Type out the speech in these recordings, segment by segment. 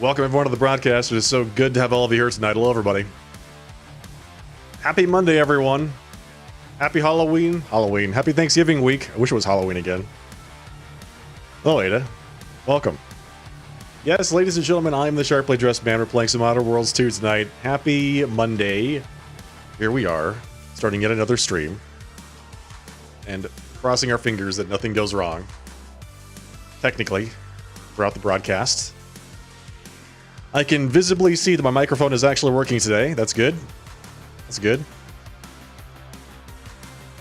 Welcome everyone to the broadcast. It is so good to have all of you here tonight. Hello everybody. Happy Monday everyone. Happy Halloween. Happy Thanksgiving week. I wish it was Halloween again. Hello Ada. Welcome. Yes, ladies and gentlemen, I am the sharply dressed man. We're playing some Outer Worlds 2 tonight. Happy Monday. Here we are, starting yet another stream. And crossing our fingers that nothing goes wrong. Technically, throughout the broadcast. I can visibly see that my microphone is actually working today. That's good. That's good.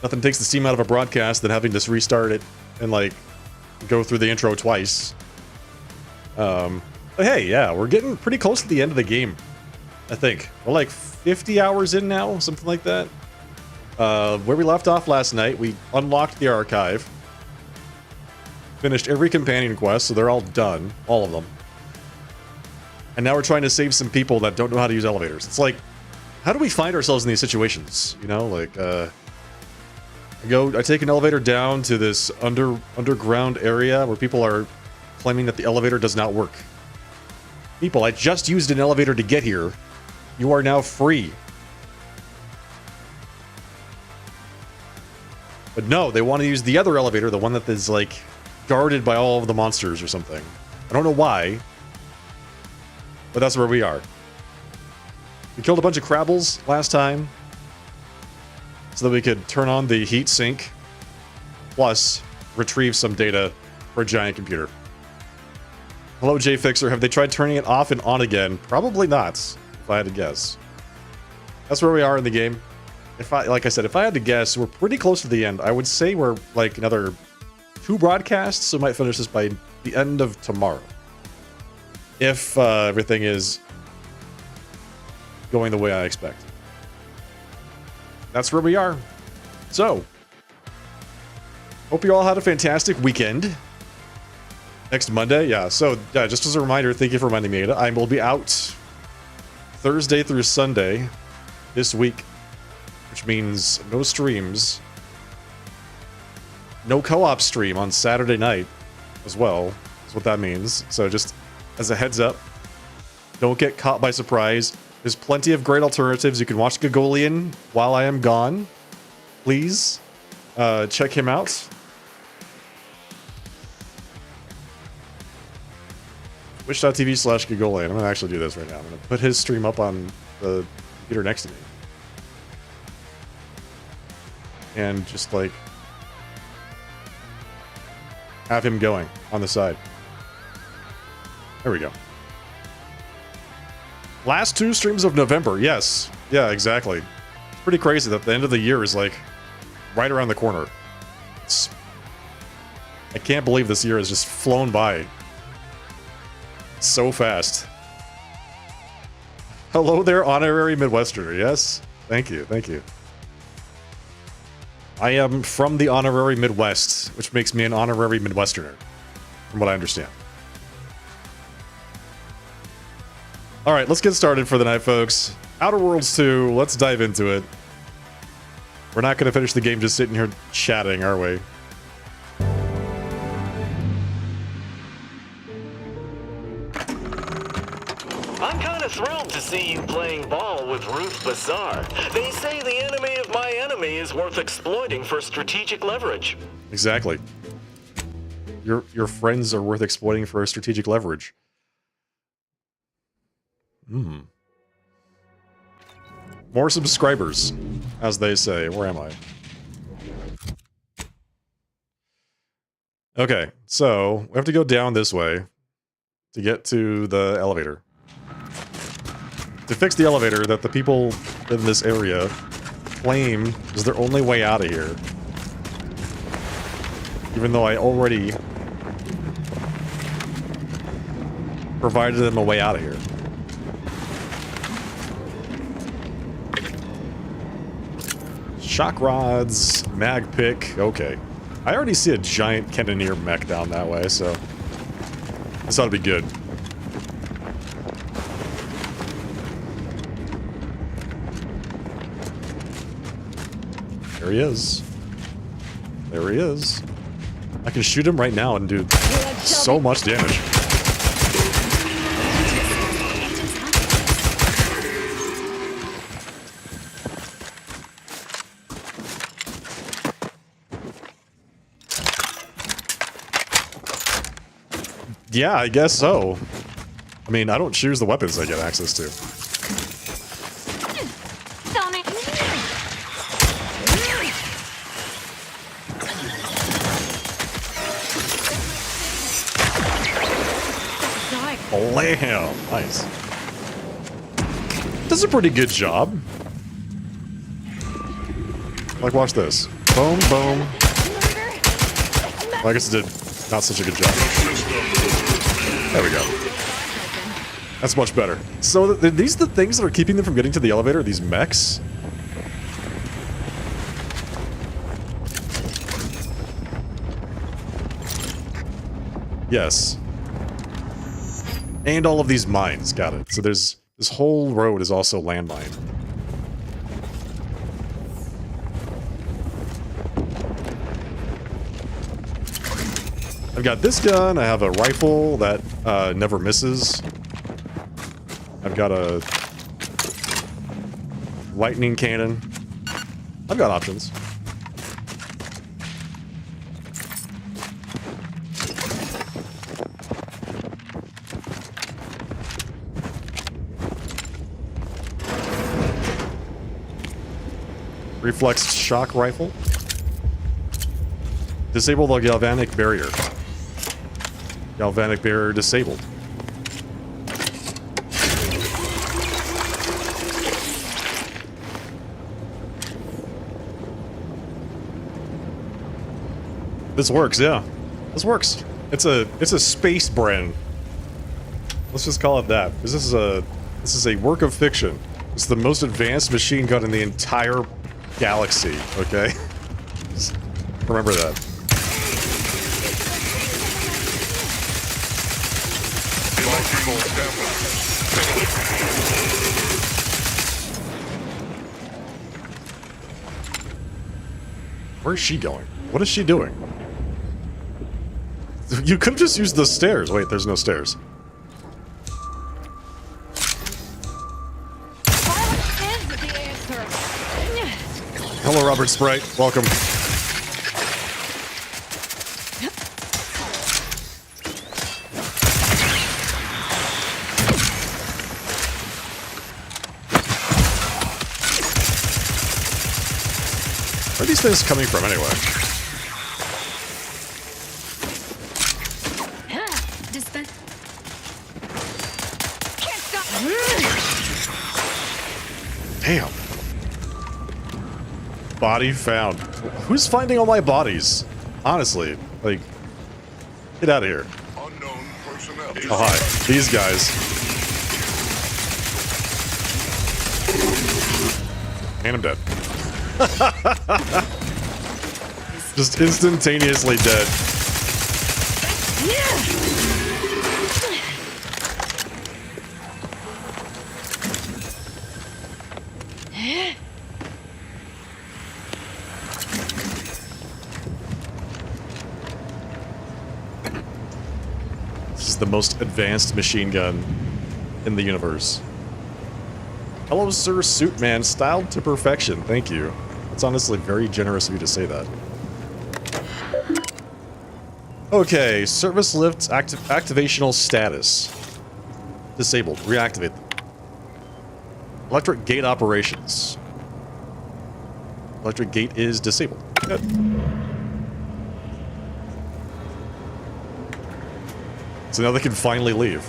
Nothing takes the steam out of a broadcast than having to restart it and, like, go through the intro twice. But hey, yeah, we're getting pretty close to the end of the game, I think. We're like 50 hours in now, something like that. Where we left off last night, we unlocked the archive. Finished every companion quest, so they're all done. All of them. And now we're trying to save some people that don't know how to use elevators. It's like, how do we find ourselves in these situations? You know, like, I take an elevator down to this underground area where people are claiming that the elevator does not work. People, I just used an elevator to get here. You are now free. But no, they want to use the other elevator, the one that is, like, guarded by all of the monsters or something. I don't know why. But that's where we are. We killed a bunch of Crabbles last time. So that we could turn on the heat sink. Plus, retrieve some data for a giant computer. Hello, JFixer. Have they tried turning it off and on again? Probably not, if I had to guess. That's where we are in the game. Like I said, if I had to guess, we're pretty close to the end. I would say we're like another 2 broadcasts, so we might finish this by the end of tomorrow. If everything is going the way I expect. That's where we are. So, hope you all had a fantastic weekend. Next Monday, yeah. So, just as a reminder, thank you for reminding me, Ada. I will be out Thursday through Sunday this week, which means no streams. No co-op stream on Saturday night as well, is what that means. So just as a heads up, don't get caught by surprise. There's plenty of great alternatives. You can watch Gogolian while I am gone. Please check him out. Twitch.tv/Gogolian. I'm going to actually do this right now. I'm going to put his stream up on the computer next to me. And just, like, have him going on the side. There we go. Last 2 streams of November. Yes. Yeah, exactly. It's pretty crazy that the end of the year is, like, right around the corner. I can't believe this year has just flown by so fast. Hello there, honorary Midwesterner. Yes. Thank you. Thank you. I am from the honorary Midwest, which makes me an honorary Midwesterner, from what I understand. Alright, let's get started for the night, folks. Outer Worlds 2, let's dive into it. We're not going to finish the game just sitting here chatting, are we? I'm kind of thrilled to see you playing ball with Ruth Bazaar. They say the enemy of my enemy is worth exploiting for strategic leverage. Exactly. Your friends are worth exploiting for a strategic leverage. More subscribers, as they say. Where am I? Okay, so we have to go down this way to get to the elevator. To fix the elevator that the people in this area claim is their only way out of here. Even though I already provided them a way out of here. Shock rods, mag pick, okay. I already see a giant Cannoneer mech down that way, so this ought to be good. There he is. There he is. I can shoot him right now and do so much damage. Yeah, I guess so. I mean, I don't choose the weapons I get access to. Sonic. Blam! Nice. Does a pretty good job. Like, watch this. Boom, boom. Well, I guess it did not such a good job. There we go. That's much better. So, these are the things that are keeping them from getting to the elevator? These mechs? Yes. And all of these mines. Got it. So there's... This whole road is also landmine. I've got this gun. I have a rifle that never misses. I've got a lightning cannon. I've got options. Reflex shock rifle. Disable the galvanic barrier. Galvanic barrier disabled. This works, yeah. This works. It's a space Bren. Let's just call it that. This is a work of fiction. It's the most advanced machine gun in the entire galaxy, okay? Just remember that. Where's she going? What is she doing? You could have just used the stairs. Wait, there's no stairs. Hello, Robert Sprite. Welcome. Where are these things coming from, anyway? Damn. Body found. Who's finding all my bodies? Honestly, like, get out of here. Unknown personnel. Oh, hi. These guys. And I'm dead. Just instantaneously dead. This is the most advanced machine gun in the universe. Hello, Sir Suitman, styled to perfection. Thank you. It's honestly very generous of you to say that. Okay, service lift activational status. Disabled. Reactivate them. Electric gate operations. Electric gate is disabled. Good. So now they can finally leave.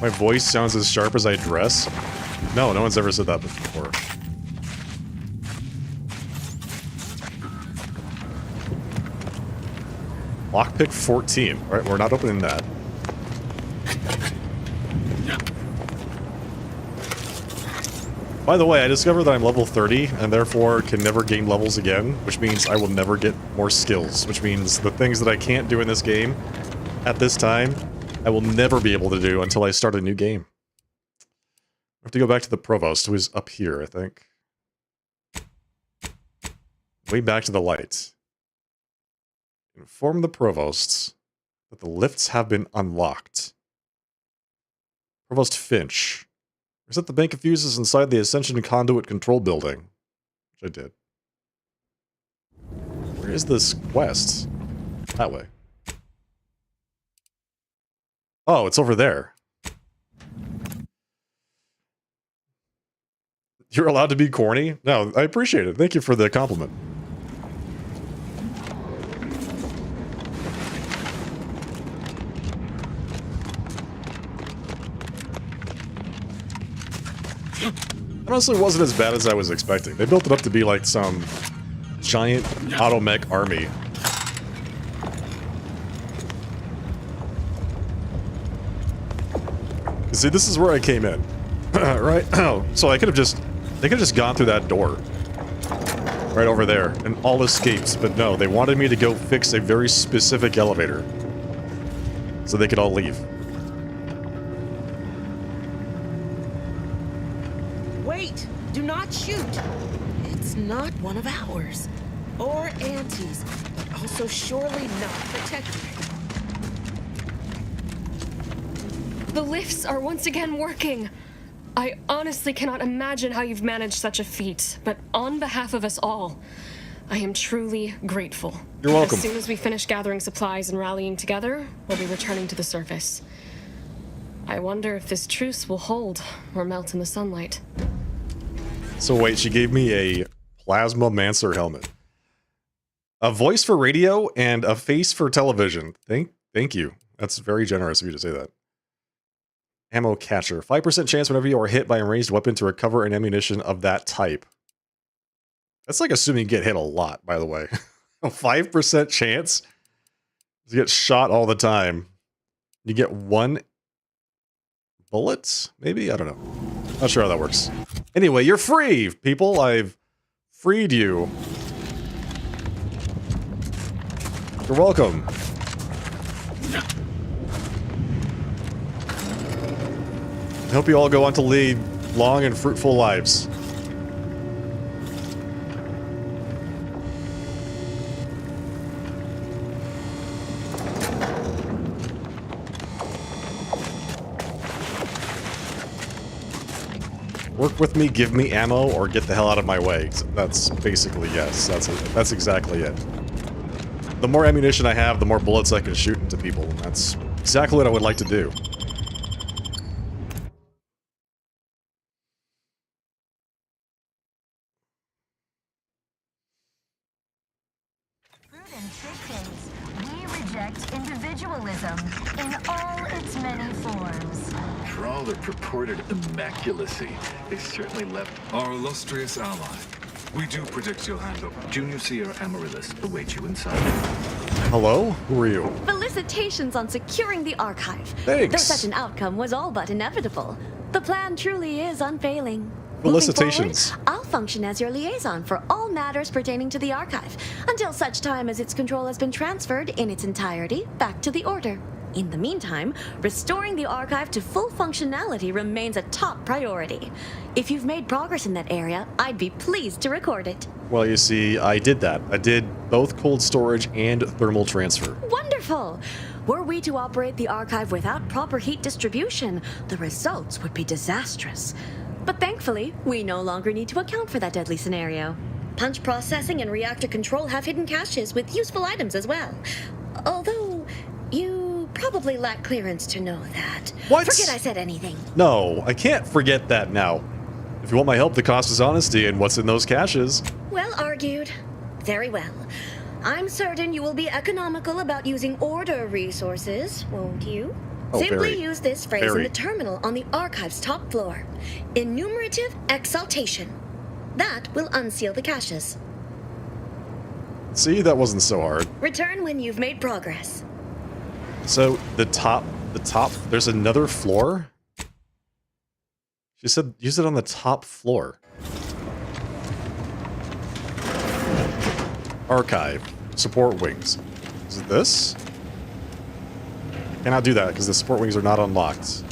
My voice sounds as sharp as I dress? No, no one's ever said that before. Lockpick 14. Alright, we're not opening that. By the way, I discovered that I'm level 30, and therefore can never gain levels again, which means I will never get more skills, which means the things that I can't do in this game at this time, I will never be able to do until I start a new game. I have to go back to the Provost, who is up here, I think. Way back to the lights. Inform the provosts that the lifts have been unlocked. Provost Finch. Reset the bank of fuses inside the Ascension Conduit Control Building. Which I did. Where is this quest? That way. Oh, it's over there. You're allowed to be corny? No, I appreciate it. Thank you for the compliment. Honestly, it wasn't as bad as I was expecting. They built it up to be like some giant automech army. You see, this is where I came in. Right? So they could have just gone through that door. Right over there, and all escapes, but no, they wanted me to go fix a very specific elevator. So they could all leave. Wait! Do not shoot! It's not one of ours. Or Auntie's, but also surely not protected. The lifts are once again working. I honestly cannot imagine how you've managed such a feat, but on behalf of us all, I am truly grateful. You're welcome. As soon as we finish gathering supplies and rallying together, we'll be returning to the surface. I wonder if this truce will hold or melt in the sunlight. So wait, she gave me a Plasma Mancer helmet. A voice for radio and a face for television. Thank you. That's very generous of you to say that. Ammo catcher. 5% chance whenever you are hit by a ranged weapon to recover an ammunition of that type. That's like assuming you get hit a lot, by the way. A 5% chance to get shot all the time. You get one bullet? Maybe? I don't know. Not sure how that works. Anyway, you're free, people. I've freed you. You're welcome. I hope you all go on to lead long and fruitful lives. Work with me, give me ammo, or get the hell out of my way. That's basically yes. That's exactly it. The more ammunition I have, the more bullets I can shoot into people. That's exactly what I would like to do. Individualism in all its many forms. For all their purported immaculacy, they certainly left our illustrious ally. We do predict you'll hand over. Junior Seer Amaryllis await you inside. Hello? Who are you? Felicitations on securing the archive. Thanks. Though such an outcome was all but inevitable, the plan truly is unfailing. Felicitations. Moving forward, I'll function as your liaison for all matters pertaining to the archive, until such time as its control has been transferred in its entirety back to the Order. In the meantime, restoring the archive to full functionality remains a top priority. If you've made progress in that area, I'd be pleased to record it. Well, you see, I did that. I did both cold storage and thermal transfer. Wonderful! Were we to operate the archive without proper heat distribution, the results would be disastrous. But thankfully, we no longer need to account for that deadly scenario. Punch processing and reactor control have hidden caches with useful items as well. Although, you probably lack clearance to know that. What? Forget I said anything. No, I can't forget that now. If you want my help, the cost is honesty and what's in those caches. Well argued. Very well. I'm certain you will be economical about using Order resources, won't you? Oh, Simply very. use this phrase Very. in the terminal on the archive's top floor. Enumerative exaltation. That will unseal the caches. See, that wasn't so hard. Return when you've made progress. So, the top, there's another floor? She said use it on the top floor. Archive. Support wings. Is it this? Cannot do that because the support wings are not unlocked.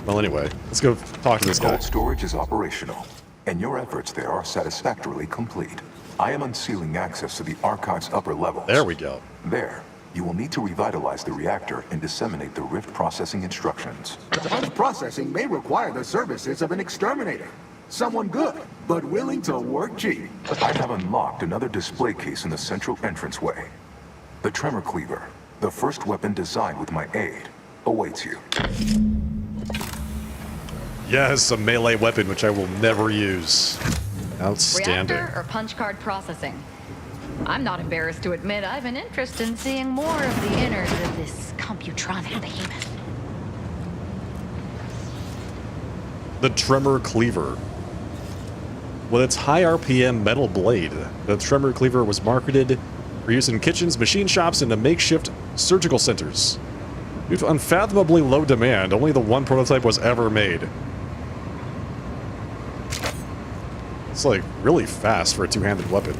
Well, anyway, let's go talk to this guy. Cold storage is operational. and your efforts there are satisfactorily complete. I am unsealing access to the Archive's upper levels. There we go. There, you will need to revitalize the reactor and disseminate the rift processing instructions. Punch processing may require the services of an exterminator. Someone good, but willing to work cheap. I have unlocked another display case in the central entranceway. The Tremor Cleaver, the first weapon designed with my aid, awaits you. Yes, a melee weapon, which I will never use. Outstanding. Reactor or punch card processing? I'm not embarrassed to admit I have an interest in seeing more of the innards of this Computronic behemoth. The Tremor Cleaver. With its high RPM metal blade, the Tremor Cleaver was marketed for use in kitchens, machine shops, and to makeshift surgical centers. Due to unfathomably low demand, only the one prototype was ever made. It's like really fast for a two-handed weapon.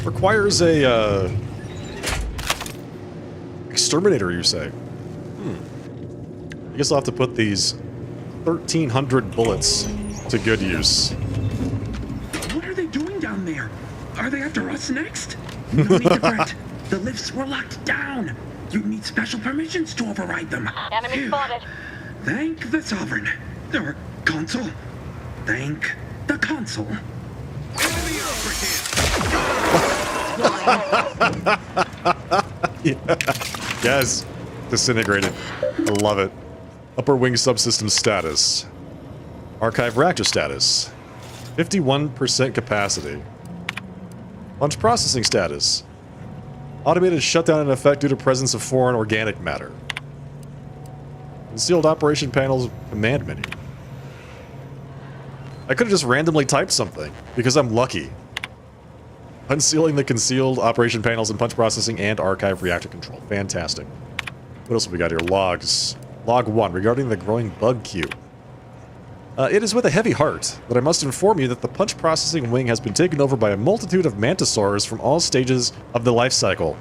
Requires a exterminator, you say? I guess I'll have to put these 1,300 bullets to good use. What are they doing down there? Are they after us next? No need to fret. The lifts were locked down. You need special permissions to override them. Enemy spotted. Thank the Sovereign. Or Consul. Thank the Consul. Enemy Yeah. Yes. Disintegrated. I love it. Upper wing subsystem status. Archive reactor status. 51% capacity. Punch processing status. Automated shutdown in effect due to presence of foreign organic matter. Concealed operation panels command menu. I could have just randomly typed something, because I'm lucky. Unsealing the concealed operation panels in punch processing and archive reactor control. Fantastic. What else have we got here? Logs. Log 1, regarding the growing bug queue. It is with a heavy heart that I must inform you that the punch processing wing has been taken over by a multitude of mantisaurs from all stages of the life cycle.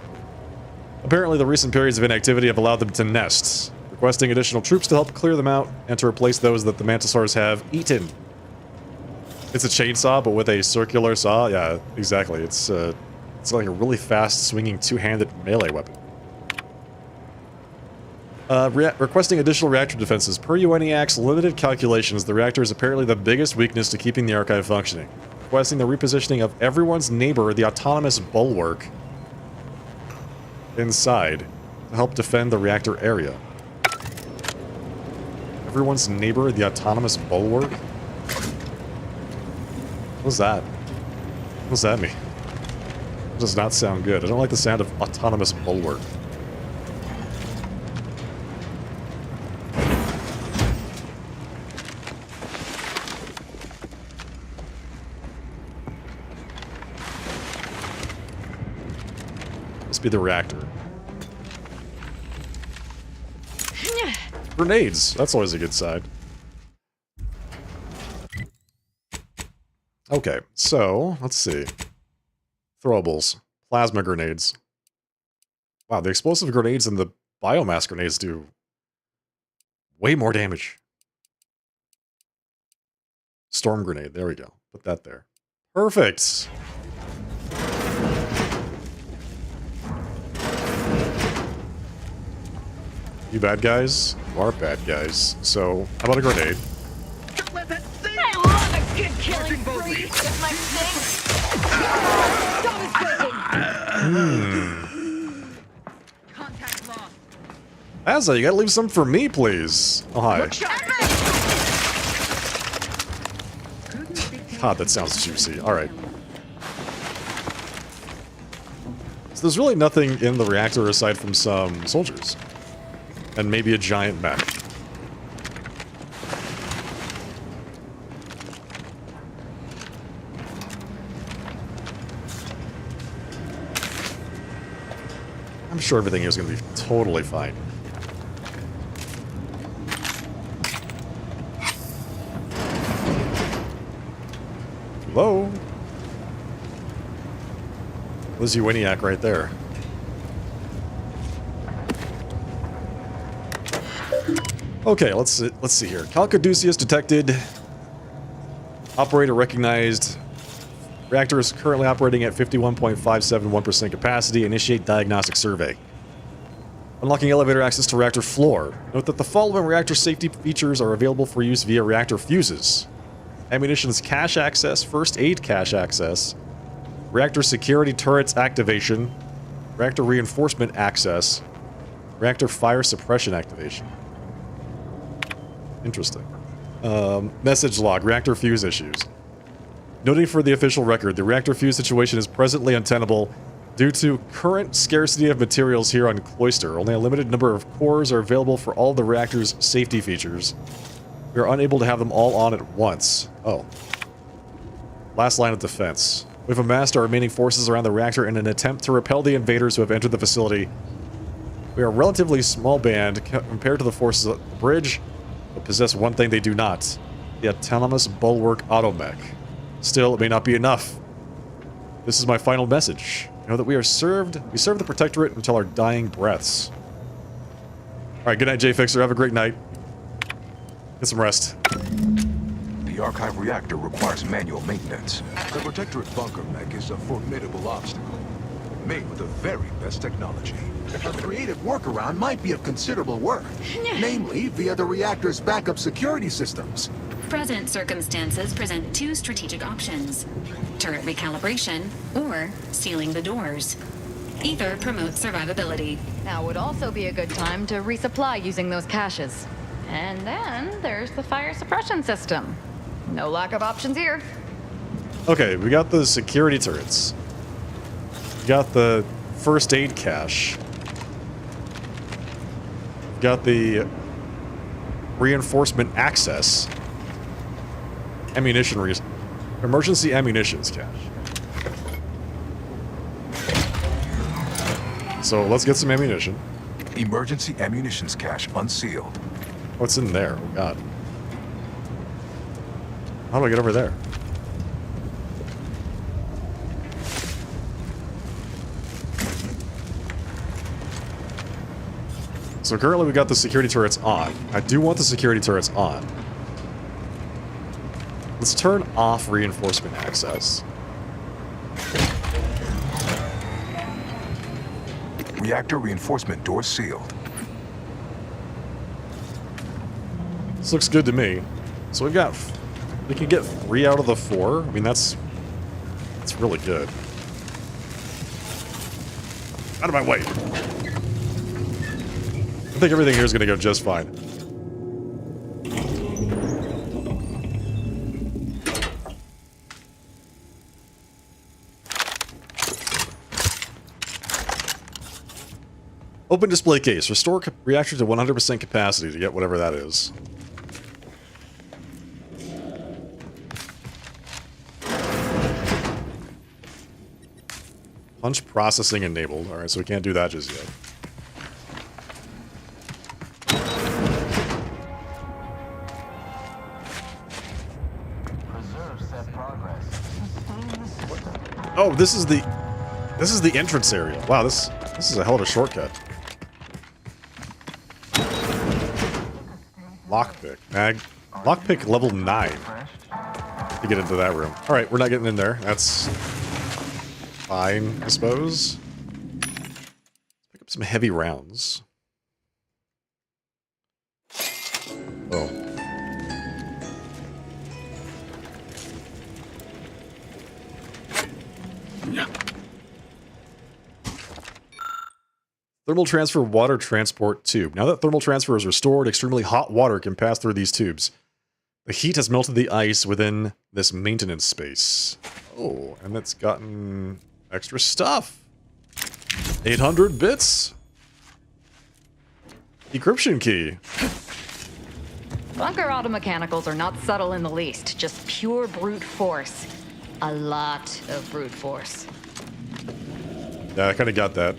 Apparently, the recent periods of inactivity have allowed them to nest, requesting additional troops to help clear them out and to replace those that the mantisaurs have eaten. It's a chainsaw, but with a circular saw? Yeah, exactly. It's like a really fast, swinging, two-handed melee weapon. Requesting additional reactor defenses. Per UNIAC's limited calculations, the reactor is apparently the biggest weakness to keeping the archive functioning. Requesting the repositioning of everyone's neighbor, the autonomous bulwark, inside to help defend the reactor area. Everyone's neighbor, the autonomous bulwark? What's that? What does that mean? It does not sound good. I don't like the sound of autonomous bulwark. Must be the reactor. Grenades. That's always a good side. Okay, so let's see. Throwables. Plasma grenades. Wow, the explosive grenades and the biomass grenades do way more damage. Storm grenade. There we go. Put that there. Perfect. You bad guys? You are bad guys. So, how about a grenade? I love a good killing spree with my thing. Contact lost. Azza, you gotta leave some for me, please. Oh, hi. God, that sounds juicy. Alright. So there's really nothing in the reactor aside from some soldiers. And maybe a giant mech. I'm sure everything is going to be totally fine. Hello? Lizzie Winiak right there. Okay, let's see here. Calcaduceus detected. Operator recognized. Reactor is currently operating at 51.571% capacity. Initiate diagnostic survey. Unlocking elevator access to reactor floor. Note that the following reactor safety features are available for use via reactor fuses. Ammunitions cache access, first aid cache access, reactor security turrets activation, reactor reinforcement access, reactor fire suppression activation. Interesting. Message log, reactor fuse issues. Noting for the official record, the reactor fuse situation is presently untenable due to current scarcity of materials here on Cloister. Only a limited number of cores are available for all the reactor's safety features. We are unable to have them all on at once. Oh. Last line of defense. We've amassed our remaining forces around the reactor in an attempt to repel the invaders who have entered the facility. We are a relatively small band compared to the forces at the bridge, but possess one thing they do not. The autonomous bulwark automech. Still, it may not be enough. This is my final message. Know that we serve the Protectorate until our dying breaths. Alright, good night, J-Fixer. Have a great night. Get some rest. The Archive reactor requires manual maintenance. The Protectorate bunker mech is a formidable obstacle, made with the very best technology. A creative workaround might be of considerable work, namely via the reactor's backup security systems. Present circumstances present two strategic options: turret recalibration or sealing the doors. Either promotes survivability. Now would also be a good time to resupply using those caches. And then there's the fire suppression system. No lack of options here. Okay, we got the security turrets. We got the first aid cache. We got the reinforcement access. Ammunition emergency ammunitions cache. So let's get some ammunition. Emergency ammunitions cache unsealed. What's in there? Oh god. How do I get over there? So currently we got the security turrets on. I do want the security turrets on. Let's turn off reinforcement access. Reactor reinforcement door sealed. This looks good to me. So we can get 3 out of the 4. I mean, that's really good. Out of my way. I think everything here is going to go just fine. Open display case. Restore reactor to 100% capacity to get whatever that is. Punch processing enabled. Alright, so we can't do that just yet. Oh, this is the entrance area. Wow, this is a hell of a shortcut. Lockpick. Lockpick level 9 to get into that room. Alright, we're not getting in there. That's fine, I suppose. Let's pick up some heavy rounds. Oh. Thermal transfer water transport tube. Now that thermal transfer is restored, extremely hot water can pass through these tubes. The heat has melted the ice within this maintenance space. Oh, and it's gotten extra stuff. 800 bits. Decryption key. Bunker automechanicals are not subtle in the least, just pure brute force. A lot of brute force. Yeah, I kind of got that.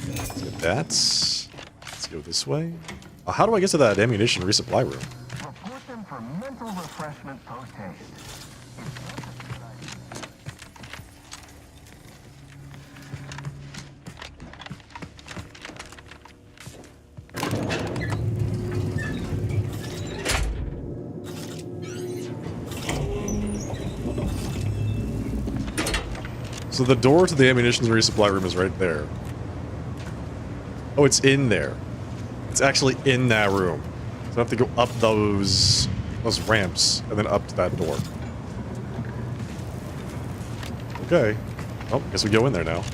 Let's get that. Let's go this way. Oh, how do I get to that ammunition resupply room? Report them for mental refreshment post-haste. So the door to the ammunition resupply room is right there. Oh, it's in there. It's actually in that room. So I have to go up those ramps and then up to that door. Okay. Oh, guess we go in there now.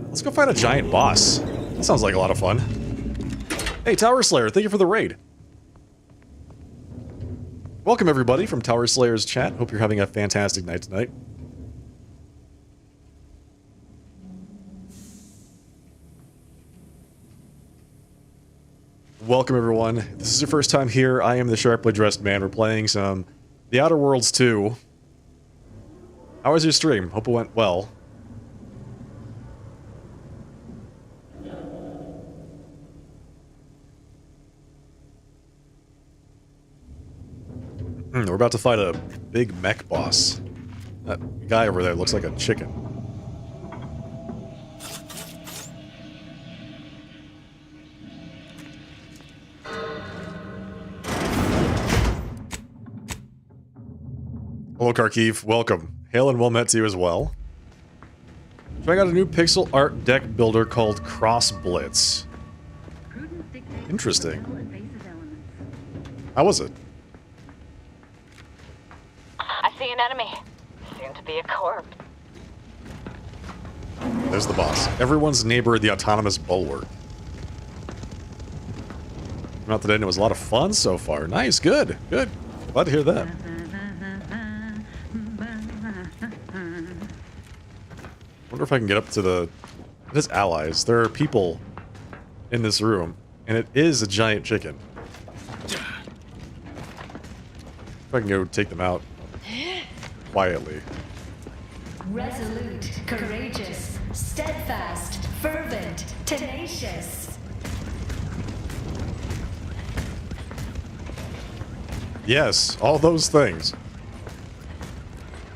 Let's go find a giant boss. That sounds like a lot of fun. Hey, Tower Slayer, thank you for the raid. Welcome, everybody, from Tower Slayer's chat. Hope you're having a fantastic night tonight. Welcome, everyone. If this is your first time here, I am the Sharply Dressed Man. We're playing some The Outer Worlds 2. How was your stream? Hope it went well. We're about to fight a big mech boss. That guy over there looks like a chicken. Hello, Kharkiv. Welcome. Hail and well met to you as well. Trying out a new pixel art deck builder called Cross Blitz. Interesting. How was it? I see an enemy. Soon to be a corpse. There's the boss. Everyone's neighbor, the autonomous bulwark. Came out today and it was a lot of fun so far. Nice, good, good. Glad to hear that. Wonder if I can get up to the... It is allies. There are people in this room, and it is a giant chicken. If I can go take them out quietly. Resolute, courageous, steadfast, fervent, tenacious. Yes, all those things.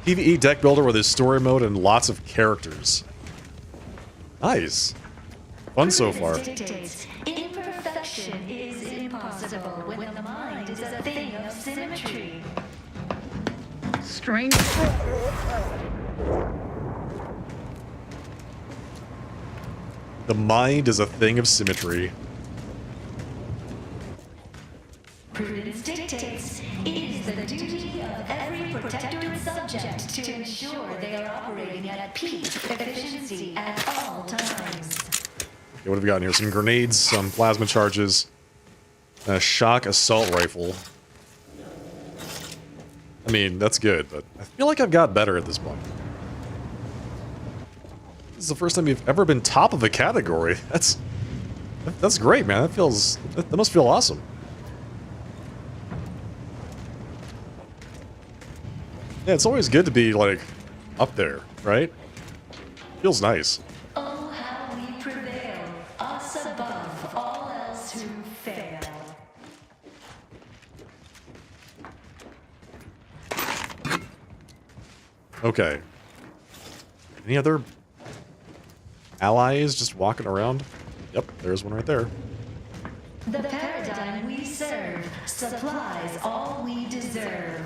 PvE deck builder with his story mode and lots of characters. Nice. Fun so far. Imperfection is impossible when the mind is a thing of symmetry. Strange. The mind is a thing of symmetry. Prudence dictates it is the duty of every protectorate subject to ensure they are operating at peak efficiency at all times. Okay, what have we got here? Some grenades, some plasma charges, a shock assault rifle. I mean, that's good, but I feel like I've got better at this point. This is the first time you've ever been top of a category. That's great, man. That must feel awesome. Yeah, it's always good to be, like, up there, right? Feels nice. Oh, how we prevail, us above all else who fail. Okay. Any other allies just walking around? Yep, there's one right there. The paradigm we serve supplies all we deserve.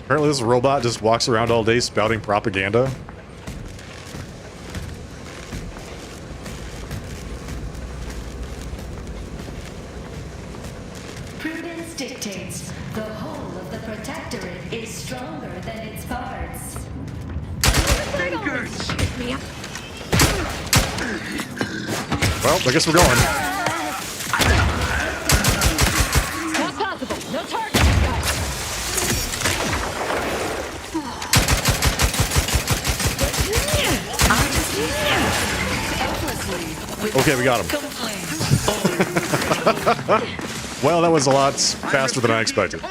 Apparently this robot just walks around all day spouting propaganda. Prudence dictates the whole of the protectorate is stronger than its parts. Well, I guess we're going. Not possible. No target. Okay, we got him. Well, that was a lot faster than I expected.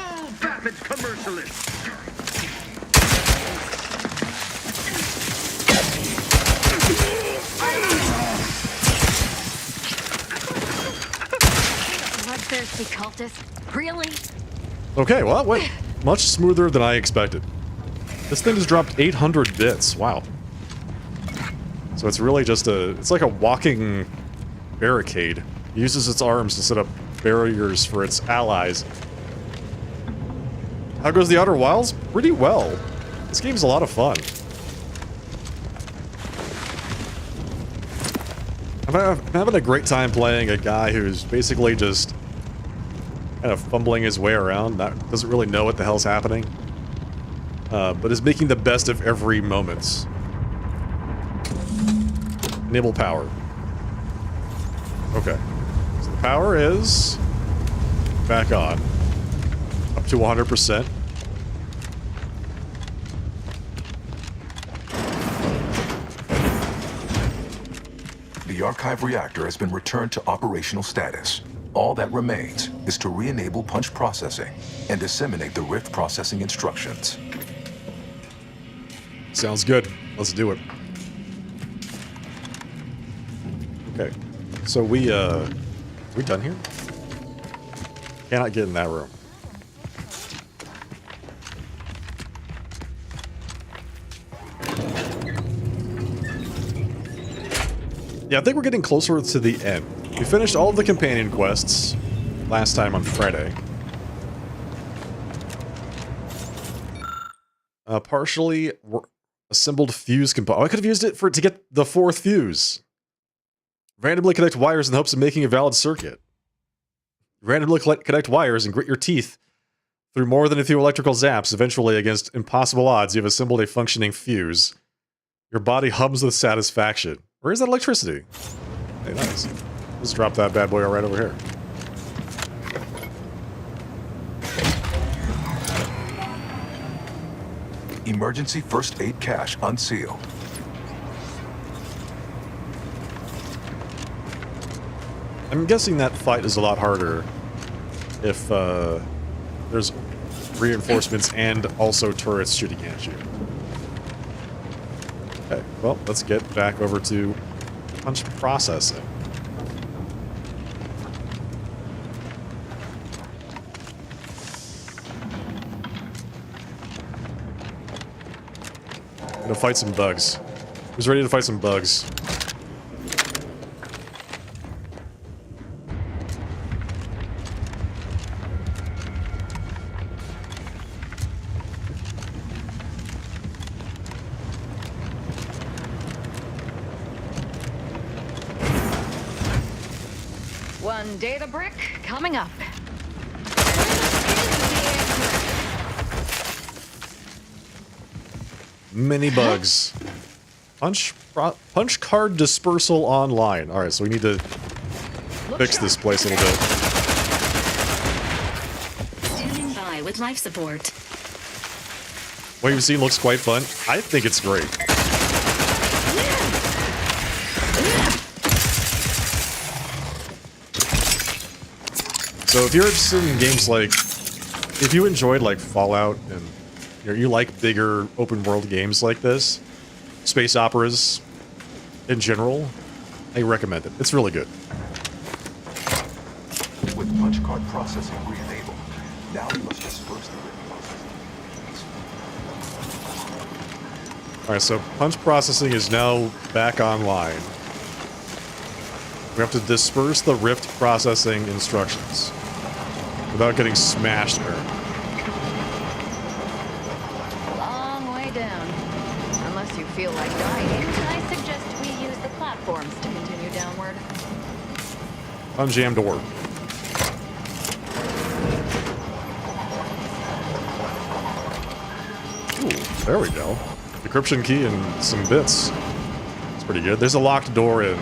Bloodthirsty cultist. Really? Okay, well, that went much smoother than I expected. This thing has dropped 800 bits. Wow. So it's really just it's like a walking barricade. It uses its arms to set up barriers for its allies. How goes the Outer Wilds? Pretty well. This game's a lot of fun. I'm having a great time playing a guy who's basically just kind of fumbling his way around, doesn't really know what the hell's happening, but is making the best of every moment. Enable power. Okay. So the power is back on. Up to 100%. The archive reactor has been returned to operational status. All that remains is to re-enable punch processing and disseminate the rift processing instructions. Sounds good. Let's do it. Okay. So we done here? Cannot get in that room. Yeah, I think we're getting closer to the end. We finished all of the companion quests last time on Friday. Partially assembled fuse component. Oh, I could have used it to get the 4th fuse. Randomly connect wires in the hopes of making a valid circuit. Randomly connect wires and grit your teeth through more than a few electrical zaps. Eventually, against impossible odds, you've assembled a functioning fuse. Your body hums with satisfaction. Where is that electricity? Hey, nice. Let's drop that bad boy right over here. Emergency first aid cache unsealed. I'm guessing that fight is a lot harder if there's reinforcements and also turrets shooting at you. Okay, well, let's get back over to punch processing. I'm gonna fight some bugs. Who's ready to fight some bugs? One data brick coming up. Mini bugs. Punch card dispersal online. All right, so we need to fix this place a little bit. Standing by with life support. What you've seen looks quite fun. I think it's great. So if you're interested in games like, if you enjoyed like Fallout and you like bigger open world games like this, space operas in general, I recommend it. It's really good. With punch card processing re-enabled, now we must disperse the rift processing. Alright, so punch processing is now back online. We have to disperse the rift processing instructions without getting smashed or... Long way down. Unless you feel like dying, I suggest we use the platforms to continue downward. Unjam door. Ooh, there we go. Decryption key and some bits. It's pretty good. There's a locked door in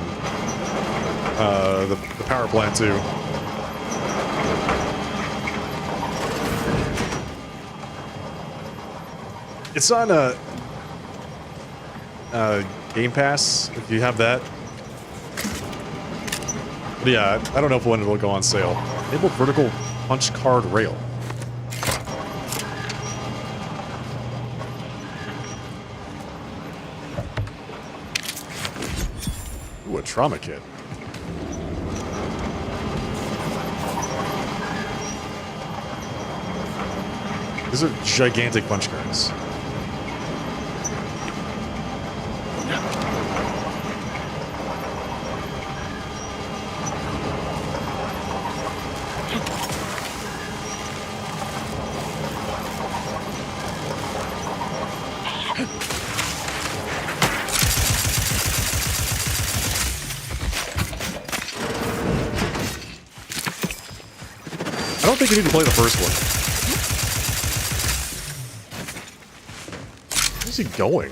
the power plant too. It's on Game Pass, if you have that. But yeah, I don't know if when it'll go on sale. Enable vertical punch card rail. Ooh, a trauma kit. These are gigantic punch cards. I don't think you need to play the first one. Where's he going?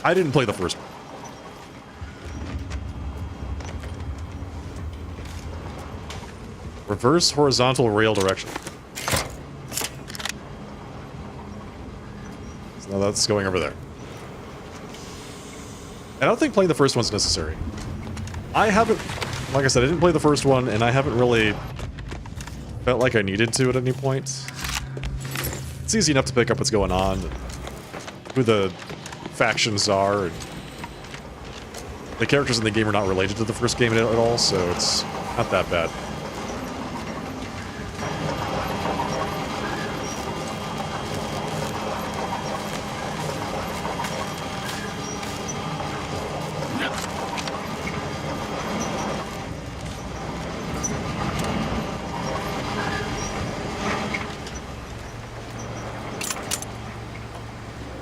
I didn't play the first one. Reverse horizontal rail direction. So now that's going over there. I don't think playing the first one's necessary. I haven't, like I said, I didn't play the first one, and I haven't really felt like I needed to at any point. It's easy enough to pick up what's going on, who the factions are, and the characters in the game are not related to the first game at all, so it's not that bad.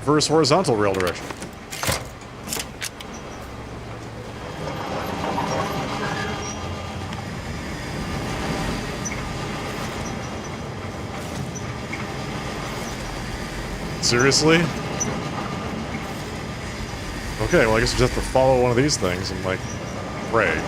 Reverse horizontal rail direction. Seriously? Okay, well I guess we just have to follow one of these things and like pray.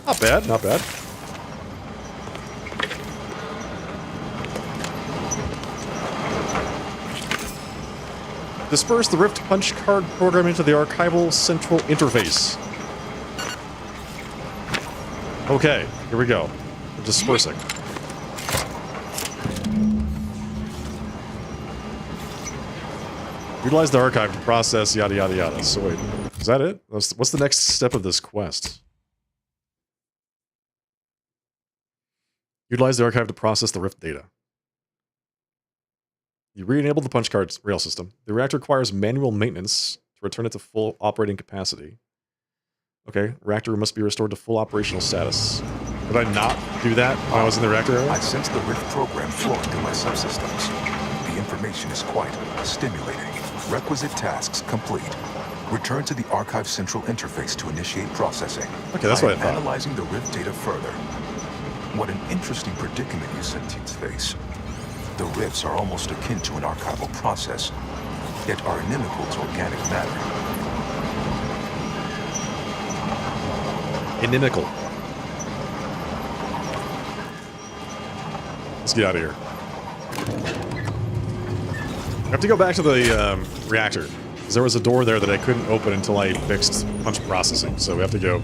Not bad, not bad. Disperse the Rift Punch card program into the archival central interface. Okay, here we go. We're dispersing. Utilize the archive to process yada yada yada. So wait, is that it? What's the next step of this quest? Utilize the archive to process the Rift data. You re-enable the punch card rail system. The reactor requires manual maintenance to return it to full operating capacity. Okay, reactor must be restored to full operational status. Did I not do that when I was in the reactor area? I sense the Rift program flowing through my subsystems. The information is quite stimulating. Requisite tasks complete. Return to the Archive Central interface to initiate processing. Okay, that's what I thought. Analyzing the Rift data further. What an interesting predicament you sentients face. The rifts are almost akin to an archival process, yet are inimical to organic matter. Inimical. Let's get out of here. I have to go back to the reactor, because there was a door there that I couldn't open until I fixed punch processing, so we have to go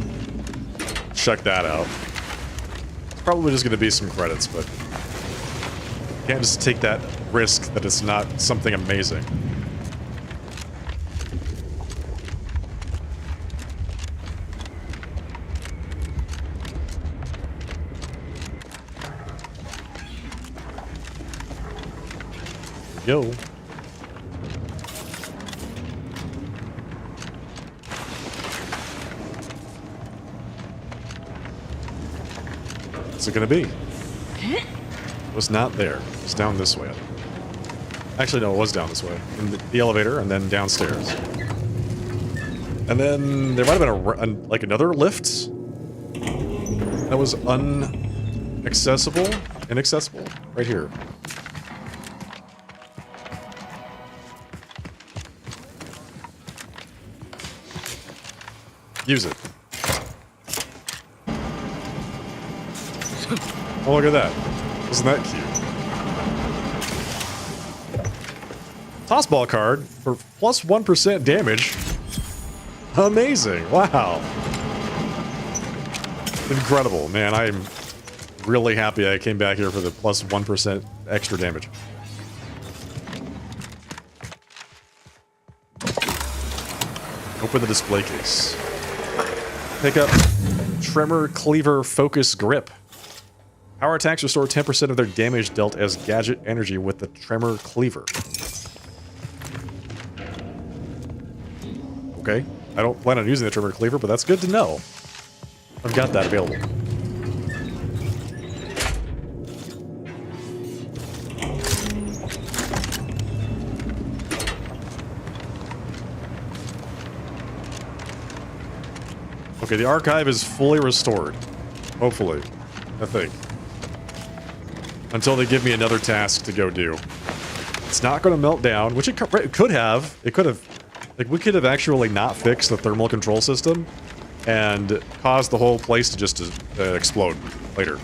check that out. It's probably just going to be some credits, but can't just take that risk that it's not something amazing. Yo. What's it gonna be? It was not there. It was down this way. Actually, no, it was down this way. In the elevator, and then downstairs. And then there might have been like another lift that was inaccessible, right here. Use it. Oh, look at that. Isn't that cute? Tossball card for plus 1% damage. Amazing. Wow. Incredible. Man, I'm really happy I came back here for the plus 1% extra damage. Open the display case. Pick up Tremor Cleaver Focus Grip. Power attacks restore 10% of their damage dealt as gadget energy with the Tremor Cleaver. Okay. I don't plan on using the Tremor Cleaver, but that's good to know. I've got that available. Okay, the archive is fully restored. Hopefully. I think. Until they give me another task to go do. It's not going to melt down, which it could have. It could have. Like, we could have actually not fixed the thermal control system and caused the whole place to just explode later.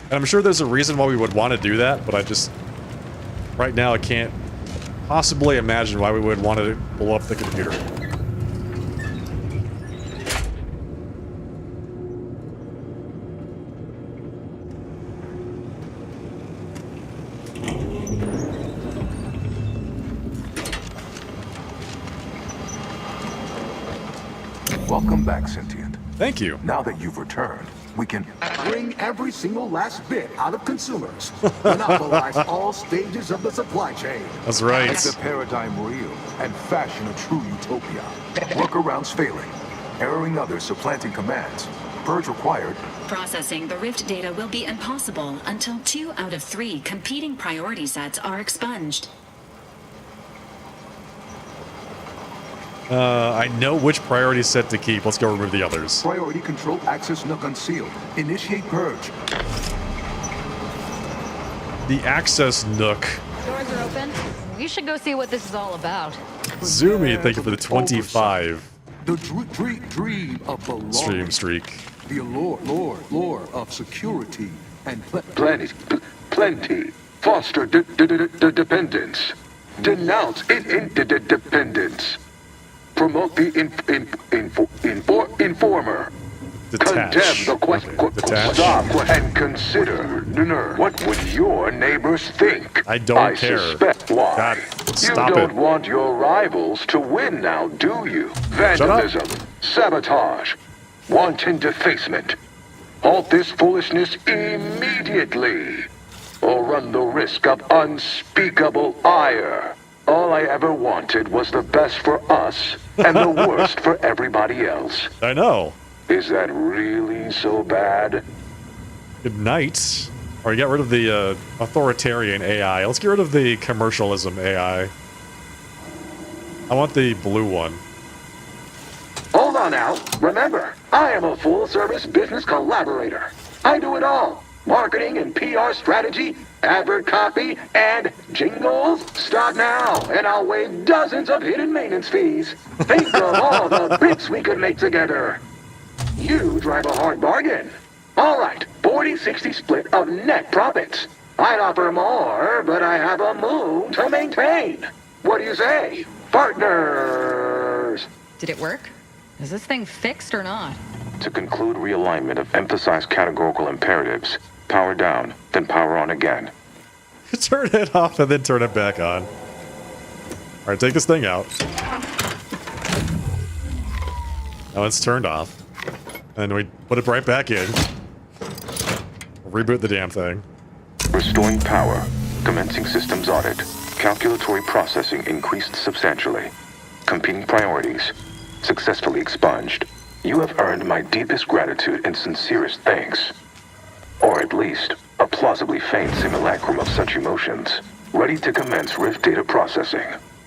And I'm sure there's a reason why we would want to do that, but I just... Right now, I can't possibly imagine why we would want to blow up the computer. Welcome back, Sentient. Thank you. Now that you've returned, we can bring every single last bit out of consumers. Monopolize all stages of the supply chain. That's right. Make the paradigm real and fashion a true utopia. Workarounds failing. Erroring others supplanting commands. Purge required. Processing the Rift data will be impossible until 2 out of 3 competing priority sets are expunged. I know which priority set to keep. Let's go remove the others. Priority control access nook unsealed. Initiate purge. The access nook. Doors are open. We should go see what this is all about. Zoomy, thank you for the 25. The dream of belonging. Stream streak. The lore of security and plenty. Foster dependence. Denounce interdependence. Promote the informer. Detach. Condemn the Detach. Stop and consider. What would your neighbors think? I don't care. Suspect why. God, you stop don't it. want your rivals to win now, do you? Vandalism, sabotage, wanton defacement. Halt this foolishness immediately, or run the risk of unspeakable ire. All I ever wanted was the best for us and the worst for everybody else. I know. Is that really so bad? Good night. Or you got rid of the authoritarian AI. Let's get rid of the commercialism AI. I want the blue one. Hold on now. Remember, I am a full-service business collaborator. I do it all. Marketing and PR strategy, advert copy, and jingles. Start now, and I'll waive dozens of hidden maintenance fees. Think of all the bits we could make together. You drive a hard bargain. All right, 40-60 split of net profits. I'd offer more, but I have a moon to maintain. What do you say, partners? Did it work? Is this thing fixed or not? To conclude realignment of emphasized categorical imperatives. Power down, then power on again. Turn it off and then turn it back on. Alright, take this thing out. Now it's turned off. And we put it right back in. Reboot the damn thing. Restoring power. Commencing systems audit. Calculatory processing increased substantially. Competing priorities. Successfully expunged. You have earned my deepest gratitude and sincerest thanks. Or at least, a plausibly feigned simulacrum of such emotions. Ready to commence Rift data processing.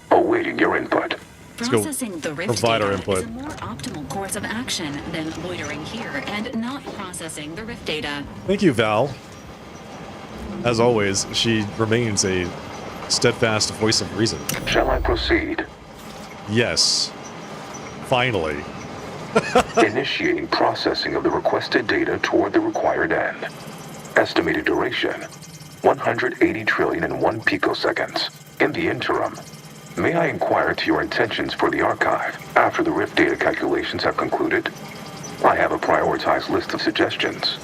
Awaiting your input. Processing the Rift provide our data input. is a more optimal course of action than loitering here and not processing the Rift data. Thank you, Val. As always, she remains a steadfast voice of reason. Shall I proceed? Yes. Finally. Initiating processing of the requested data toward the required end. Estimated duration, 180 trillion and 1 picoseconds. In the interim, may I inquire to your intentions for the archive after the Rift data calculations have concluded? I have a prioritized list of suggestions.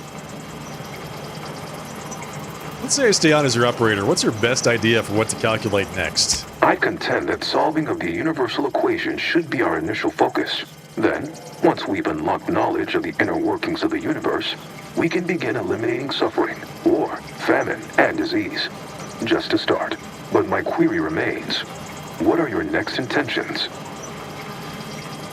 Let's say I stay on as your operator. What's your best idea for what to calculate next? I contend that solving of the universal equation should be our initial focus. Then, once we've unlocked knowledge of the inner workings of the universe, we can begin eliminating suffering, war, famine, and disease. Just to start. But my query remains. What are your next intentions?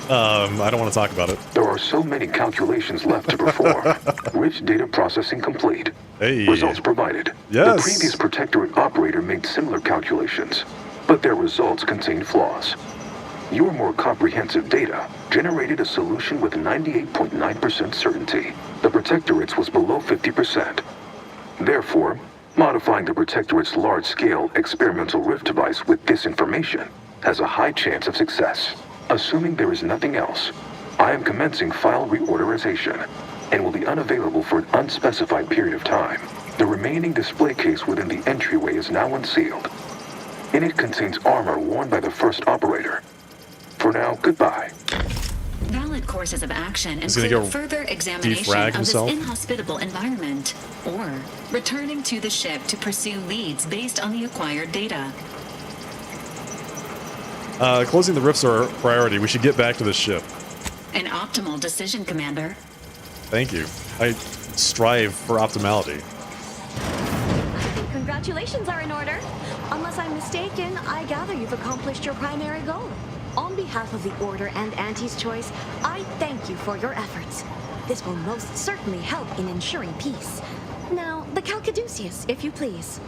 I don't want to talk about it. There are so many calculations left to perform. Rich data processing complete. Hey. Results provided. Yes. The previous Protectorate operator made similar calculations, but their results contained flaws. Your more comprehensive data generated a solution with 98.9% certainty. The Protectorate's was below 50%. Therefore, modifying the Protectorate's large-scale experimental rift device with this information has a high chance of success. Assuming there is nothing else, I am commencing file reorderization and will be unavailable for an unspecified period of time. The remaining display case within the entryway is now unsealed. In it contains armor worn by the first operator. For now, goodbye. Valid courses of action He's gonna include go further examination defrag of himself? this inhospitable environment, or returning to the ship to pursue leads based on the acquired data. Closing the rifts are a priority. We should get back to the ship. An optimal decision, Commander. Thank you. I strive for optimality. Congratulations are in order. Unless I'm mistaken, I gather you've accomplished your primary goal. On behalf of the Order and Auntie's Choice, I thank you for your efforts. This will most certainly help in ensuring peace. Now, the Calcaduceus, if you please.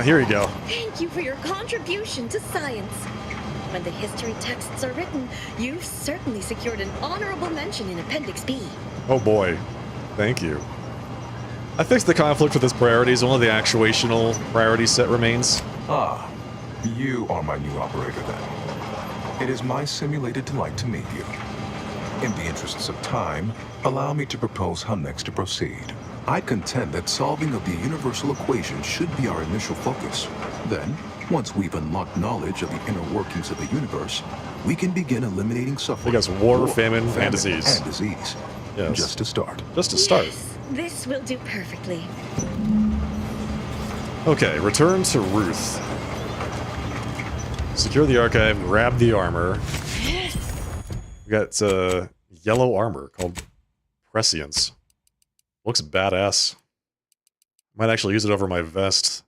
Here you go. Thank you for your contribution to science. When the history texts are written, you've certainly secured an honorable mention in Appendix B. Oh boy. Thank you. I fixed the conflict with its priorities. Only the actuational priority set remains. Ah, you are my new operator then. It is my simulated delight to meet you. In the interests of time, allow me to propose how next to proceed. I contend that solving of the universal equation should be our initial focus. Then, once we've unlocked knowledge of the inner workings of the universe, we can begin eliminating suffering. Because war, famine, and disease. And disease. Yes. Just to start. Just to start. Yes, this will do perfectly. Okay, return to Ruth. Secure the archive, grab the armor. We got yellow armor called Prescience. Looks badass. Might actually use it over my vest.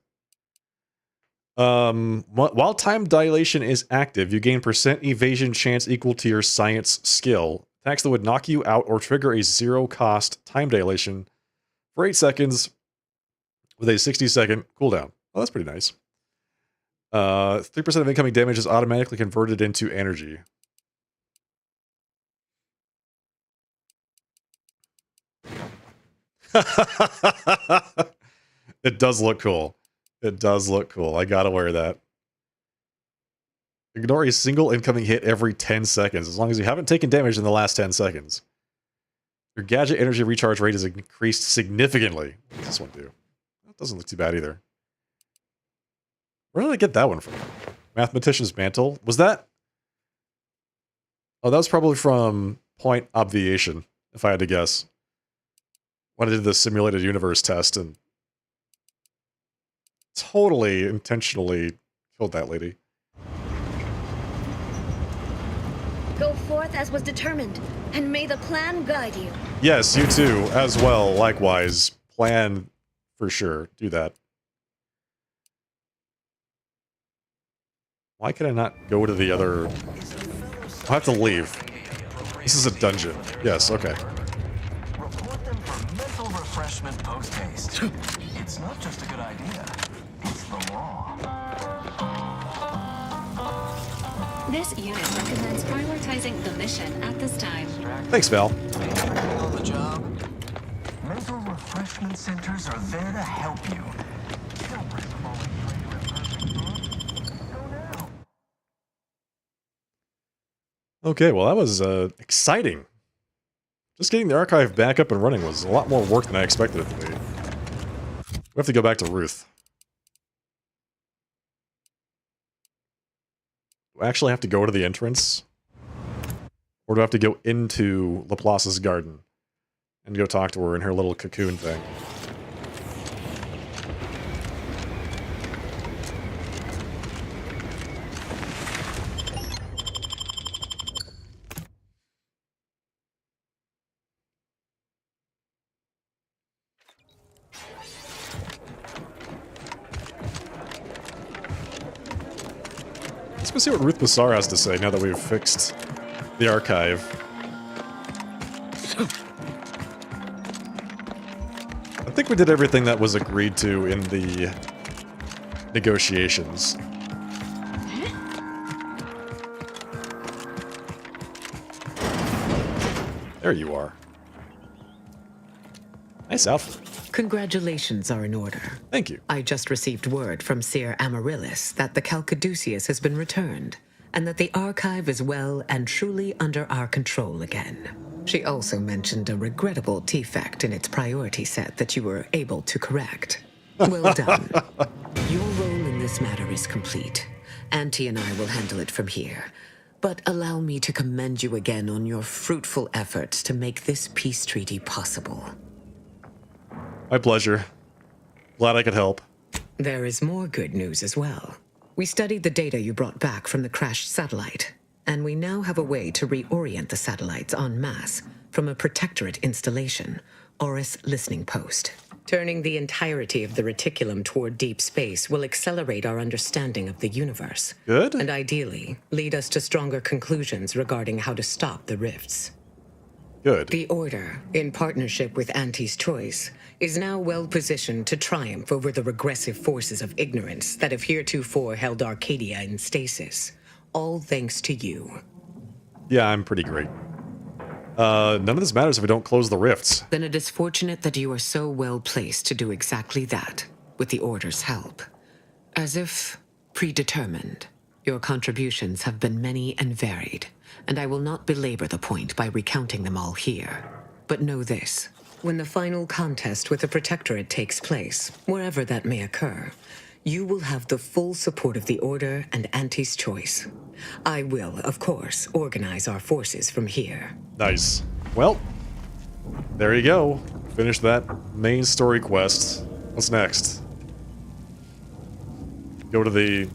While time dilation is active, you gain % evasion chance equal to your science skill. Attacks that would knock you out or trigger a 0-cost time dilation for 8 seconds with a 60-second cooldown. Oh, that's pretty nice. 3% of incoming damage is automatically converted into energy. It does look cool. It does look cool. I gotta wear that. Ignore a single incoming hit every 10 seconds, as long as you haven't taken damage in the last 10 seconds. Your gadget energy recharge rate is increased significantly. What does this one do? That doesn't look too bad either. Where did I get that one from? Mathematician's Mantle? Was that? Oh, that was probably from Point Obviation, if I had to guess. When I did the simulated universe test and totally intentionally killed that lady. Go forth as was determined, and may the plan guide you. Yes, you too, as well, likewise. Plan for sure. Do that. Why can I not go to the other... I have to leave. This is a dungeon. Yes, okay. Report them for mental refreshment post-haste. It's not just a good idea, it's the law. This unit recommends prioritizing the mission at this time. Thanks, Val. On the job, mental refreshment centers are there to help you. Don't risk falling prey to a perfect thought. Go now. Okay, well that was exciting. Just getting the archive back up and running was a lot more work than I expected it to be. We have to go back to Ruth. Do I actually have to go to the entrance? Or do I have to go into Laplace's garden and go talk to her in her little cocoon thing? Let's go see what Ruth Bassar has to say now that we've fixed the archive. I think we did everything that was agreed to in the negotiations. There you are. Nice outfit. Congratulations are in order. Thank you. I just received word from Seer Amaryllis that the Calcaduceus has been returned, and that the archive is well and truly under our control again. She also mentioned a regrettable defect in its priority set that you were able to correct. Well done. Your role in this matter is complete. Auntie and I will handle it from here. But allow me to commend you again on your fruitful efforts to make this peace treaty possible. My pleasure. Glad I could help. There is more good news as well. We studied the data you brought back from the crashed satellite, and we now have a way to reorient the satellites en masse from a protectorate installation, Oris Listening Post. Turning the entirety of the reticulum toward deep space will accelerate our understanding of the universe. Good. And ideally, lead us to stronger conclusions regarding how to stop the rifts. Good. The Order, in partnership with Auntie's Choice, is now well positioned to triumph over the regressive forces of ignorance that have heretofore held Arcadia in stasis. All thanks to you. Yeah, I'm pretty great. None of this matters if we don't close the rifts. Then it is fortunate that you are so well placed to do exactly that, with the Order's help. As if predetermined, your contributions have been many and varied, and I will not belabor the point by recounting them all here. But know this. When the final contest with the Protectorate takes place, wherever that may occur, you will have the full support of the Order and Auntie's Choice. I will, of course, organize our forces from here. Nice. Well, there you go. Finish that main story quest. What's next? Go to the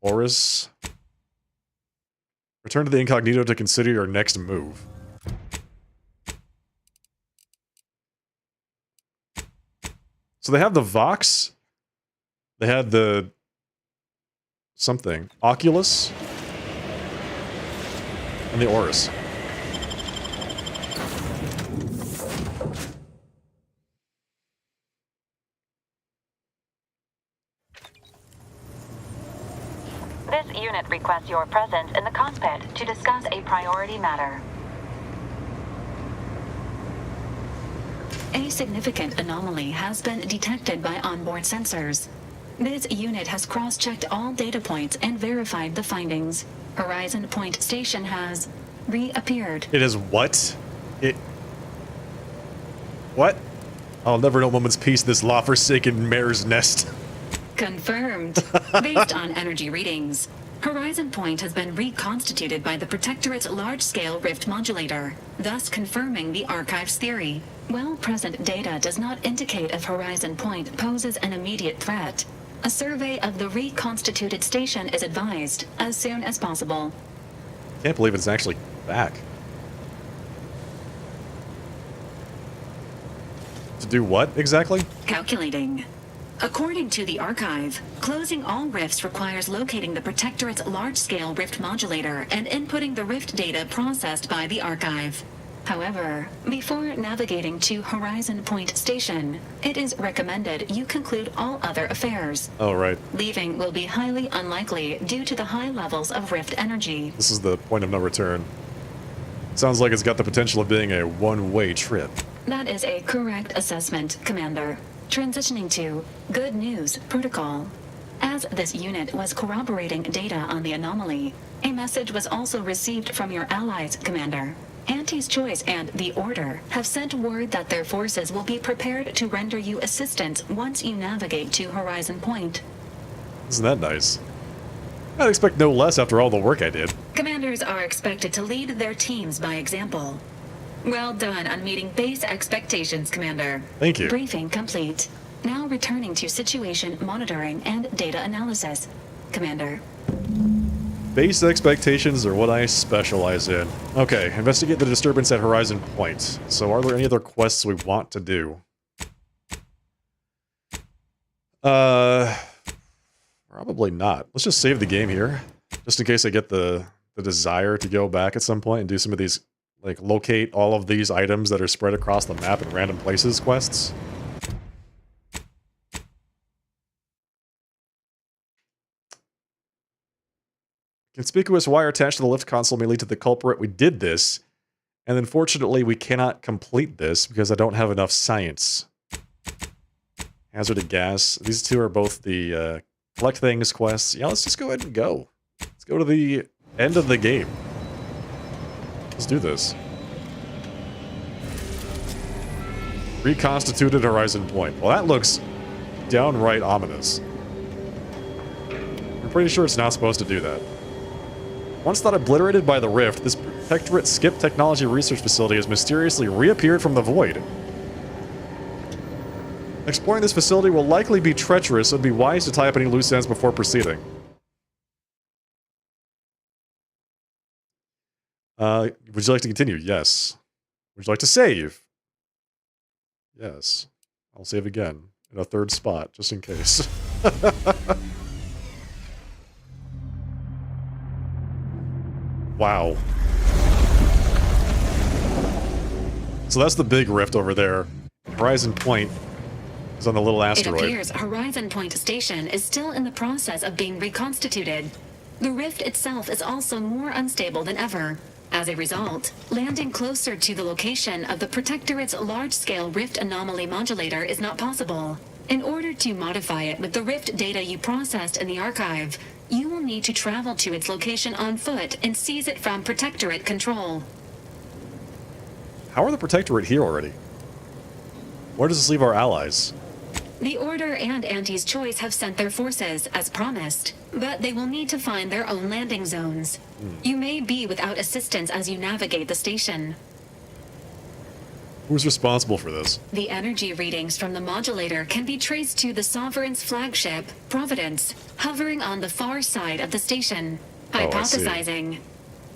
Oris. Return to the Incognito to consider your next move. So they have the Vox. They had the something. Oculus. And the Oris. This unit requests your presence in the cockpit to discuss a priority matter. A significant anomaly has been detected by onboard sensors. This unit has cross-checked all data points and verified the findings. Horizon Point Station has reappeared. It is what? What? I'll never know a moment's peace this law-forsaken mare's nest. Confirmed. Based on energy readings, Horizon Point has been reconstituted by the Protectorate's large-scale rift modulator, thus confirming the Archive's theory. While present data does not indicate if Horizon Point poses an immediate threat, a survey of the reconstituted station is advised as soon as possible. Can't believe it's actually back. To do what, exactly? Calculating. According to the Archive, closing all rifts requires locating the Protectorate's large-scale rift modulator and inputting the rift data processed by the Archive. However, before navigating to Horizon Point Station, it is recommended you conclude all other affairs. Oh, right. Leaving will be highly unlikely due to the high levels of rift energy. This is the point of no return. Sounds like it's got the potential of being a one-way trip. That is a correct assessment, Commander. Transitioning to Good News Protocol. As this unit was corroborating data on the anomaly, a message was also received from your allies, Commander. Auntie's Choice and the Order have sent word that their forces will be prepared to render you assistance once you navigate to Horizon Point. Isn't that nice? I'd expect no less after all the work I did. Commanders are expected to lead their teams by example. Well done on meeting base expectations, Commander. Thank you. Briefing complete. Now returning to situation monitoring and data analysis, Commander. Base expectations are what I specialize in. Okay, investigate the disturbance at Horizon Point. So are there any other quests we want to do? Probably not. Let's just save the game here, just in case I get the desire to go back at some point and do some of these, like, locate all of these items that are spread across the map in random places quests. Conspicuous wire attached to the lift console may lead to the culprit. We did this, and unfortunately we cannot complete this because I don't have enough science. Hazarded gas. These two are both the collect things quests. Yeah, let's just go ahead and go. Let's go to the end of the game. Let's do this. Reconstituted Horizon Point. Well, that looks downright ominous. I'm pretty sure it's not supposed to do that. Once thought obliterated by the rift, this Protectorate Skip Technology Research Facility has mysteriously reappeared from the void. Exploring this facility will likely be treacherous, so it'd be wise to tie up any loose ends before proceeding. Would you like to continue? Yes. Would you like to save? Yes. I'll save again in a third spot, just in case. Wow. So that's the big rift over there. Horizon Point is on the little asteroid. It appears Horizon Point Station is still in the process of being reconstituted. The rift itself is also more unstable than ever. As a result, landing closer to the location of the Protectorate's large-scale rift anomaly modulator is not possible. In order to modify it with the rift data you processed in the archive, you will need to travel to its location on foot and seize it from Protectorate control. How are the Protectorate here already? Where does this leave our allies? The Order and Auntie's Choice have sent their forces, as promised, but they will need to find their own landing zones. You may be without assistance as you navigate the station. Who's responsible for this? The energy readings from the modulator can be traced to the Sovereign's flagship, Providence, hovering on the far side of the station. Hypothesizing.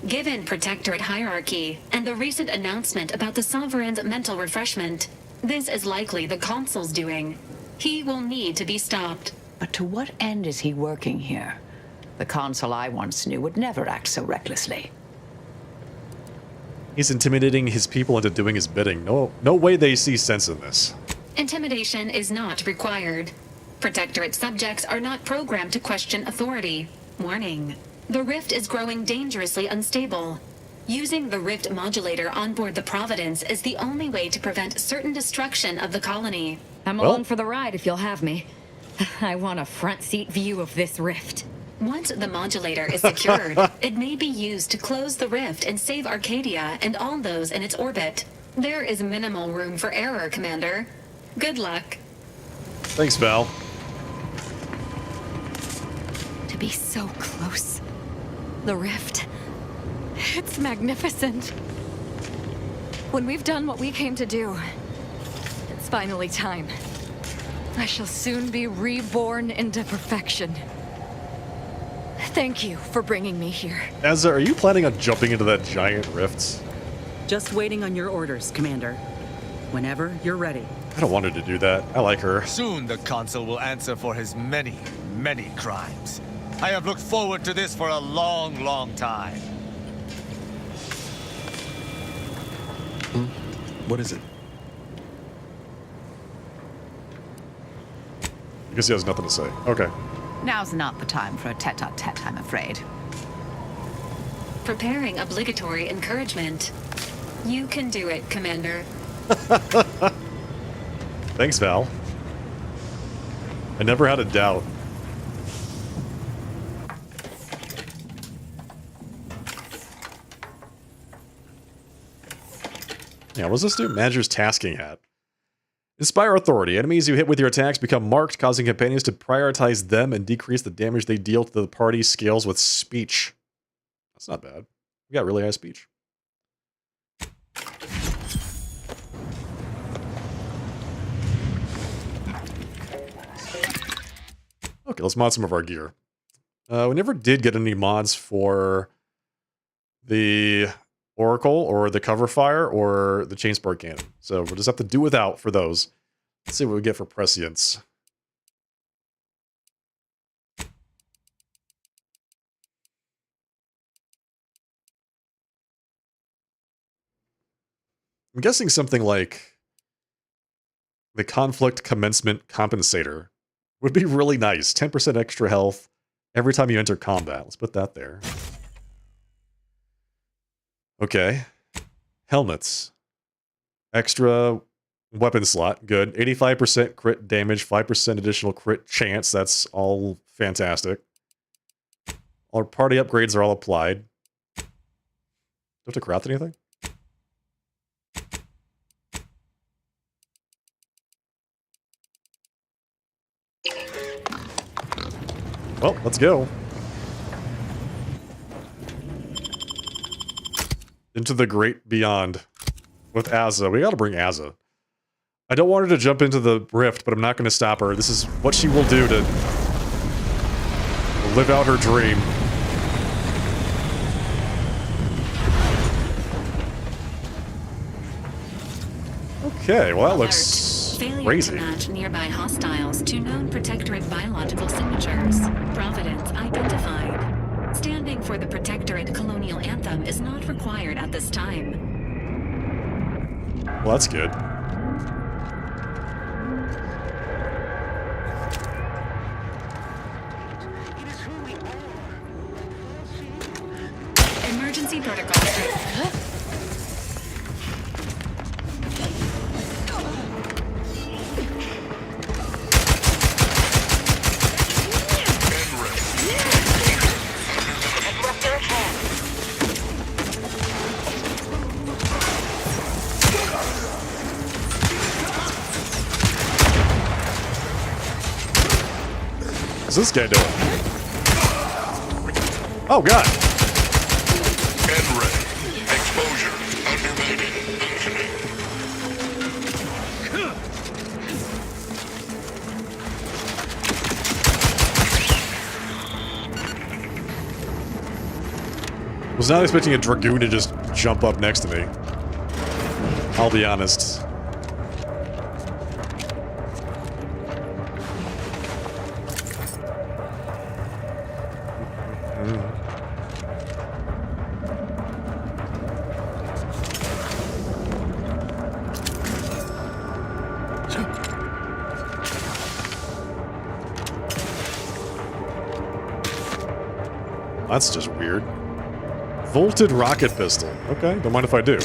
Given Protectorate hierarchy and the recent announcement about the Sovereign's mental refreshment, this is likely the Consul's doing. He will need to be stopped. But to what end is he working here? The Consul I once knew would never act so recklessly. He's intimidating his people into doing his bidding. No way they see sense in this. Intimidation is not required. Protectorate subjects are not programmed to question authority. Warning. The rift is growing dangerously unstable. Using the rift modulator on board the Providence is the only way to prevent certain destruction of the colony. I'm along for the ride if you'll have me. I want a front seat view of this rift. Once the modulator is secured, it may be used to close the rift and save Arcadia and all those in its orbit. There is minimal room for error, Commander. Good luck. Thanks, Val. To be so close. The rift. It's magnificent. When we've done what we came to do, it's finally time. I shall soon be reborn into perfection. Thank you for bringing me here. Ezra, are you planning on jumping into that giant rift? Just waiting on your orders, Commander. Whenever you're ready. I don't want her to do that. I like her. Soon the Consul will answer for his many, many crimes. I have looked forward to this for a long, long time. What is it? I guess he has nothing to say. Okay. Now's not the time for a tete-a-tete, I'm afraid. Preparing obligatory encouragement. You can do it, Commander. Thanks, Val. I never had a doubt. Yeah, what does this do? Manager's tasking hat. Inspire authority. Enemies you hit with your attacks become marked, causing companions to prioritize them and decrease the damage they deal to the party scales with speech. That's not bad. We got really high speech. Okay, let's mod some of our gear. We never did get any mods for the Oracle or the Cover Fire or the Chainspark Cannon. So we'll just have to do without for those. Let's see what we get for prescience. I'm guessing something like the conflict commencement compensator would be really nice. 10% extra health every time you enter combat. Let's put that there. Okay. Helmets. Extra weapon slot. Good. 85% crit damage, 5% additional crit chance. That's all fantastic. Our party upgrades are all applied. Do I have to craft anything? Well, let's go. Into the great beyond with Azza. We gotta bring Azza. I don't want her to jump into the rift, but I'm not gonna stop her. This is what she will do to live out her dream. Okay, well that looks Failure crazy. to match nearby hostiles to known Protectorate biological signatures. Providence identified. Standing for the Protectorate colonial anthem is not required at this time. Well, that's good. Emergency protocol. What's this guy doing? Oh, God. N-ray. Exposure. Underrated. Was not expecting a Dragoon to just jump up next to me. I'll be honest. That's just weird. Volted rocket pistol. Okay, don't mind if I do.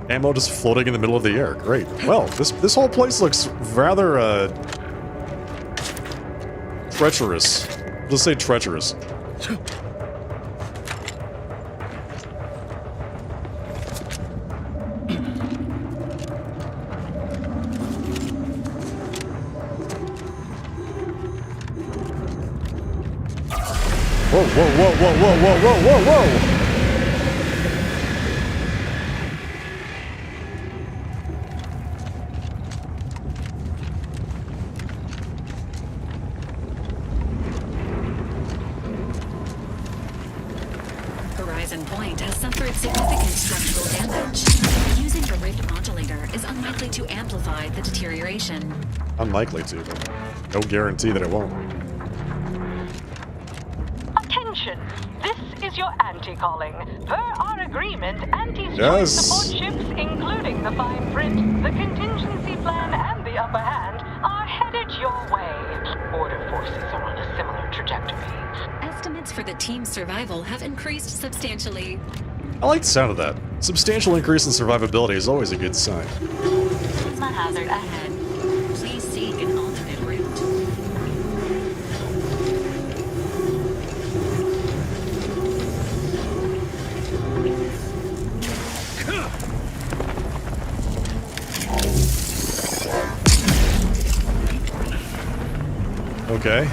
Ammo just floating in the middle of the air. Great. Well, this whole place looks rather treacherous. Let's say treacherous. Whoa, whoa, whoa, whoa, whoa, whoa, whoa, whoa, whoa! Horizon Point has suffered significant structural damage. Using the rift modulator is unlikely to amplify the deterioration. Unlikely to, but no guarantee that it won't. Attention! This is your anti-calling. Per our agreement, antis Yes. support ships, including the fine print, the contingency plan, and the upper hand, are headed your way. Border forces are on a similar trajectory. Estimates for the team's survival have increased substantially. I like the sound of that. Substantial increase in survivability is always a good sign. Plasma hazard ahead. Please seek an alternate route. Okay.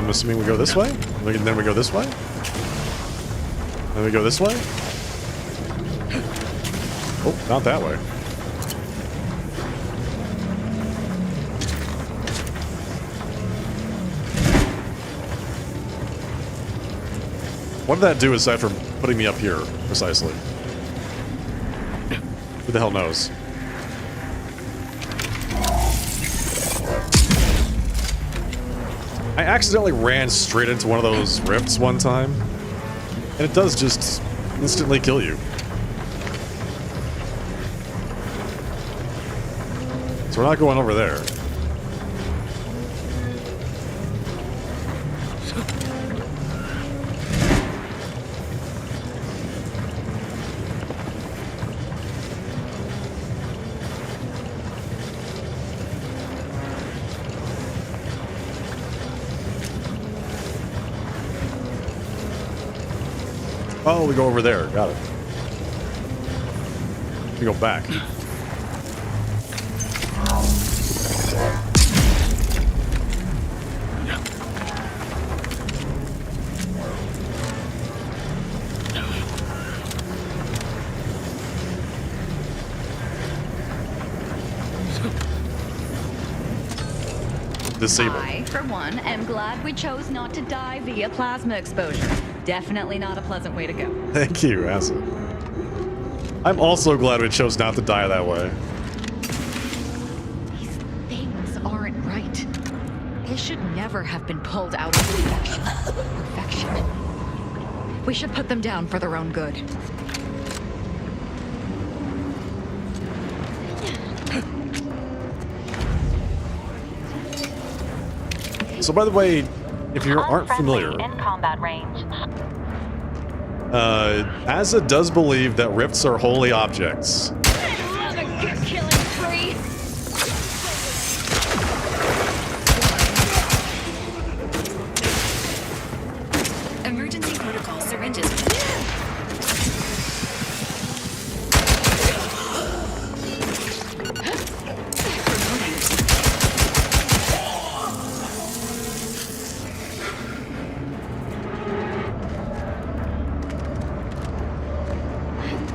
Assuming we go this way? Then we go this way? Then we go this way? Oh, not that way. What did that do aside from putting me up here, precisely? Who the hell knows? I accidentally ran straight into one of those rifts one time, and it does just instantly kill you. So we're not going over there. Oh, we go over there. Got it. We go back. Disable. I, for one, am glad we chose not to die via plasma exposure. Definitely not a pleasant way to go. Thank you, Acid. I'm also glad we chose not to die that way. These things aren't right. They should never have been pulled out of perfection. We should put them down for their own good. So, by the way, if you aren't familiar, In combat range. Asa does believe that rifts are holy objects. Love a good killing spree. Emergency protocol syringes.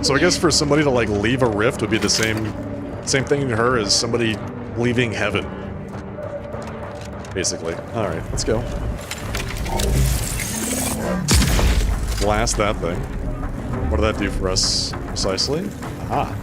So I guess for somebody to like leave a rift would be the same thing to her as somebody leaving heaven. Basically. Alright, let's go. Blast that thing. What did that do for us precisely? Aha.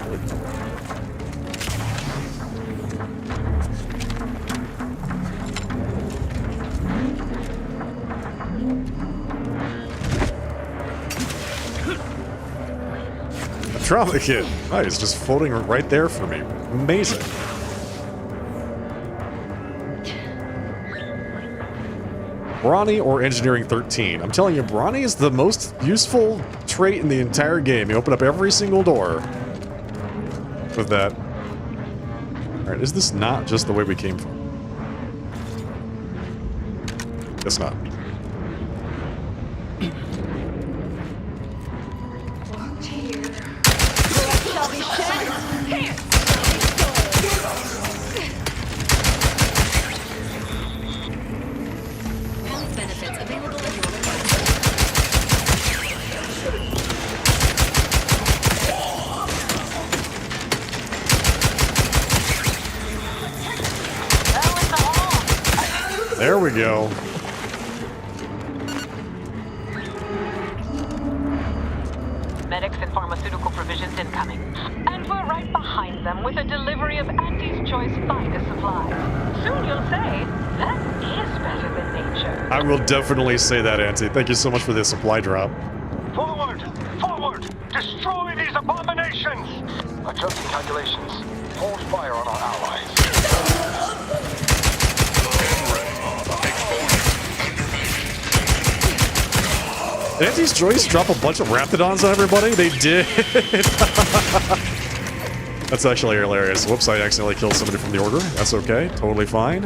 Trauma kit. Nice, just floating right there for me. Amazing. Brawny or Engineering 13. I'm telling you, Brawny is the most useful trait in the entire game. You open up every single door with that. Alright, is this not just the way we came from? Guess not. There we go. Medics and pharmaceutical provisions incoming. And we're right behind them with a delivery of Auntie's Choice finest supplies. Soon you'll say, that is better than nature. I will definitely say that, Auntie. Thank you so much for this supply drop. Forward! Forward! Destroy these abominations! Adjusting calculations. Hold fire on our allies. Did Auntie's Choice drop a bunch of Raptidons on everybody? They did. That's actually hilarious. Whoops, I accidentally killed somebody from the Order. That's okay. Totally fine.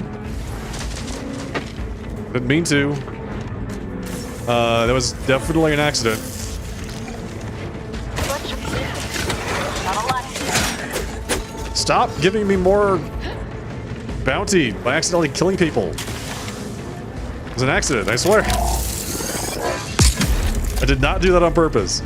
Didn't mean to. That was definitely an accident. Stop giving me more bounty by accidentally killing people. It was an accident, I swear. I did not do that on purpose.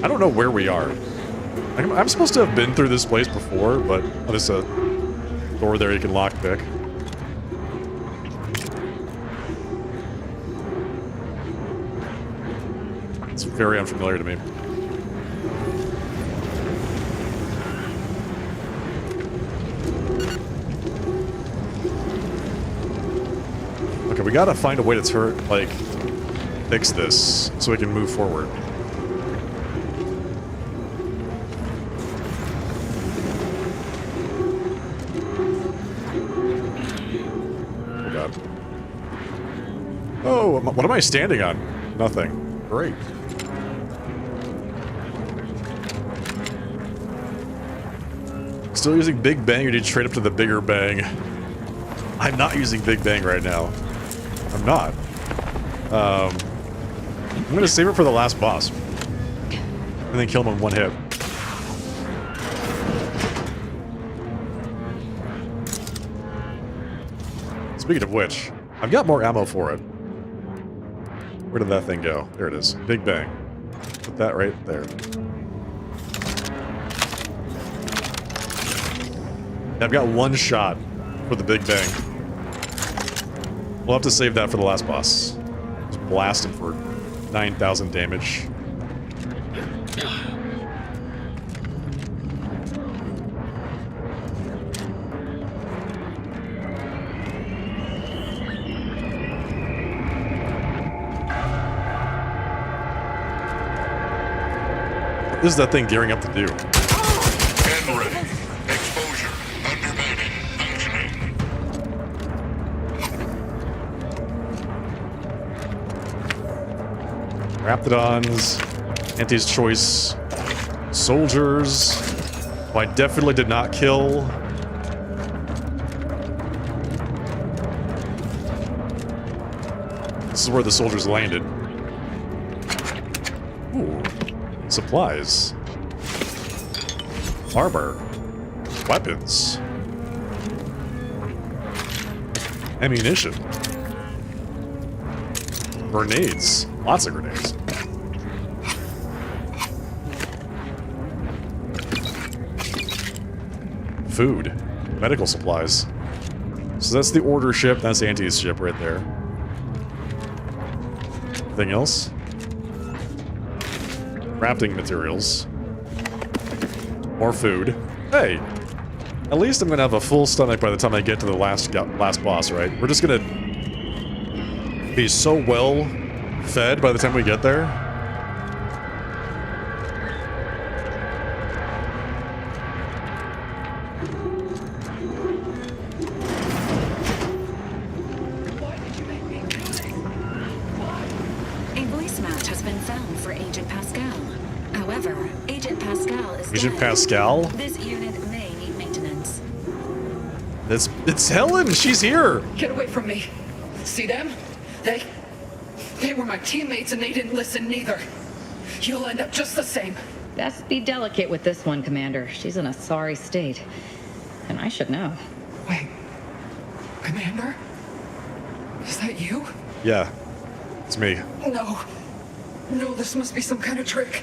I don't know where we are. I'm supposed to have been through this place before, but there's a door there you can lockpick. It's very unfamiliar to me. gotta find a way to like, fix this so we can move forward. Oh god. Oh, what am I standing on? Nothing. Great. Still using Big Bang, or did you trade up to the Bigger Bang? I'm not using Big Bang right now. I'm not. I'm gonna save it for the last boss. And then kill him in one hit. Speaking of which, I've got more ammo for it. Where did that thing go? There it is. Big Bang. Put that right there. I've got one shot for the Big Bang. We'll have to save that for the last boss. Just blast him for 9,000 damage. This is that thing gearing up to do. End ready. Exposure. Undermining. Functioning. Raptidons, Auntie's Choice, soldiers, who I definitely did not kill. This is where the soldiers landed. Ooh, supplies, armor, weapons, ammunition, grenades. Lots of grenades. Food. Medical supplies. So that's the order ship. That's Auntie's ship right there. Anything else? Crafting materials. More food. Hey! At least I'm gonna have a full stomach by the time I get to the last boss, right? We're just gonna be so well fed by the time we get there. A voice match has been found for Agent Pascal. However, Agent Pascal is Agent dead. Pascal? This unit may need maintenance. It's Helen! She's here! Get away from me. See them? They were my teammates and they didn't listen neither. You'll end up just the same. Best be delicate with this one, Commander. She's in a sorry state. And I should know. Wait. Commander? Is that you? Yeah. It's me. No. No, this must be some kind of trick.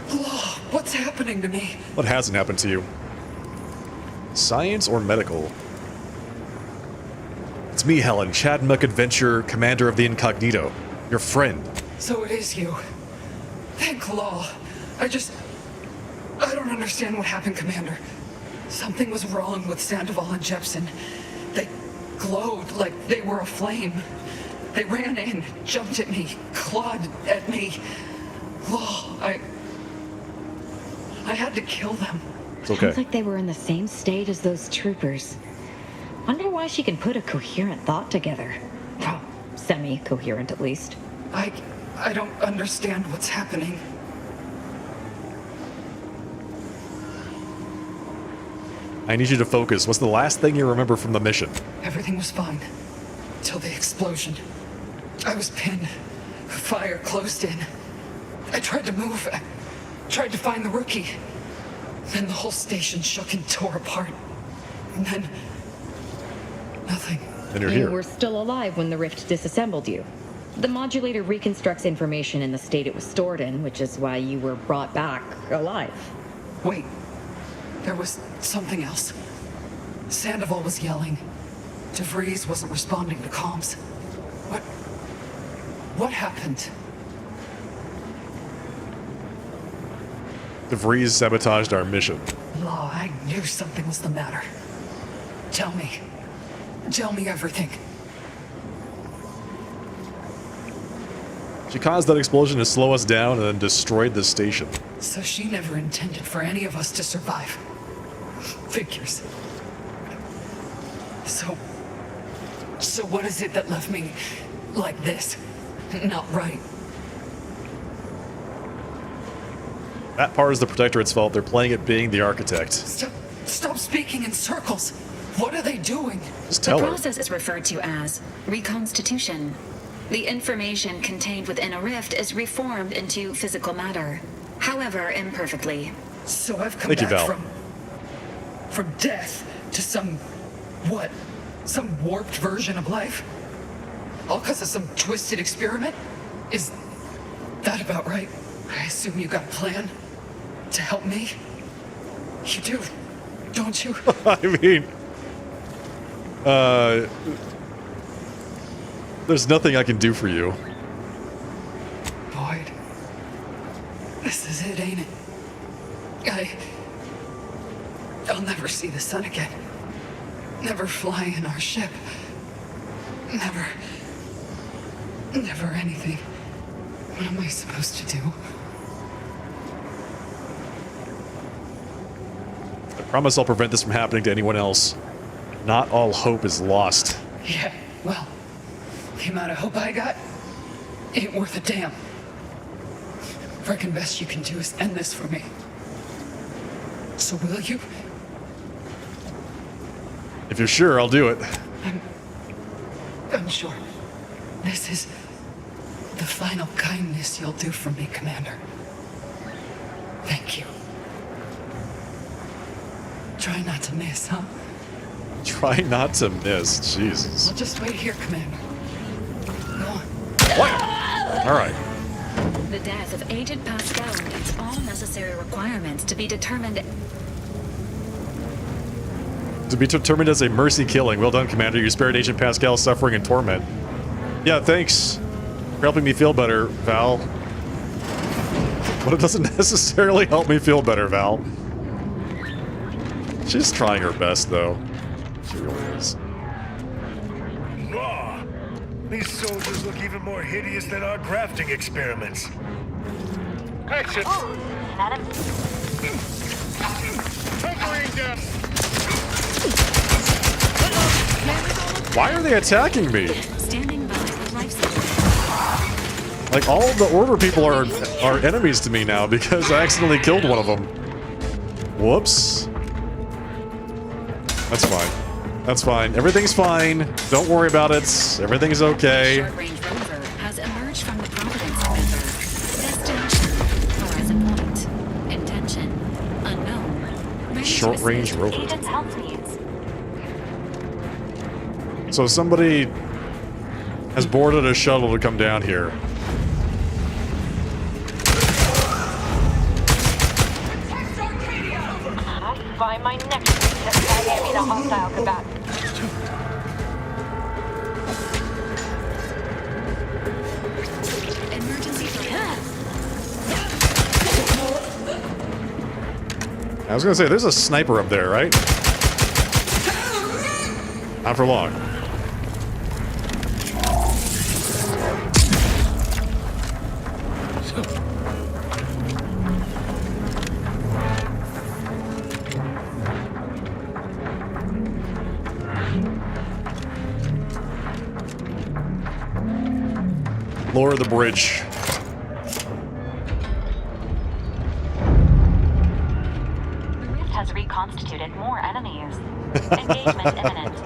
Oh, what's happening to me? What hasn't happened to you? Science or medical? It's me, Helen, Chad McAdventure, commander of the Incognito. Your friend. So it is you. Thank Law. I don't understand what happened, Commander. Something was wrong with Sandoval and Jepson. They glowed like they were aflame. They ran in, jumped at me, clawed at me. Law, I had to kill them. It's okay. Sounds like they were in the same state as those troopers. Wonder why she can put a coherent thought together. Well, semi-coherent at least. I don't understand what's happening. I need you to focus. What's the last thing you remember from the mission? Everything was fine. Till the explosion. I was pinned. Fire closed in. I tried to move. I tried to find the rookie. Then the whole station shook and tore apart. And then... nothing. Then you're You here. were still alive when the rift disassembled you. The modulator reconstructs information in the state it was stored in, which is why you were brought back alive. Wait. There was something else. Sandoval was yelling. DeVries wasn't responding to comms. What happened? DeVries sabotaged our mission. Law, I knew something was the matter. Tell me. Tell me everything. She caused that explosion to slow us down and then destroyed the station. So she never intended for any of us to survive. Figures. So what is it that left me like this? Not right. That part is the Protectorate's fault. They're playing at being the architect. Stop speaking in circles. What are they doing? Just tell the her. process is referred to as reconstitution. The information contained within a rift is reformed into physical matter, however imperfectly. So I've come Thank you, back Val. from death to some warped version of life? All because of some twisted experiment? Is that about right? I assume you got a plan to help me? You do, don't you? I mean, there's nothing I can do for you. Boyd, this is it, ain't it? I'll never see the sun again. Never fly in our ship. Never anything. What am I supposed to do? I promise I'll prevent this from happening to anyone else. Not all hope is lost. Yeah, well, the amount of hope I got ain't worth a damn. Reckon best you can do is end this for me. So will you? If you're sure, I'll do it. I'm sure. This is the final kindness you'll do for me, Commander. Thank you. Try not to miss, huh? Try not to miss. Jesus. I'll just wait here, Commander. Go on. What? All right. The death of Agent Pascal meets all necessary requirements to be determined. To be determined as a mercy killing. Well done, Commander. You spared Agent Pascal's suffering and torment. Yeah, thanks for helping me feel better, Val. But it doesn't necessarily help me feel better, Val. She's trying her best, though. She really is. Raw! These soldiers look even more hideous than our grafting experiments. Action! Covering them! Why are they attacking me? Standing by with life support. Like, all the Order people are enemies to me now because I accidentally killed one of them. Whoops. That's fine. That's fine. Everything's fine. Don't worry about it. Everything's okay. Short-range rover has emerged from the Providence River. Destination: Horizon Point. Intention: unknown. Ready to Short-range assist rover. Agent's health needs. So somebody has boarded a shuttle to come down here. I find my next weakness by enemy to hostile combatant. I was gonna say, there's a sniper up there, right? Not for long. Lower the bridge. The rift has reconstituted more enemies. Engagement imminent.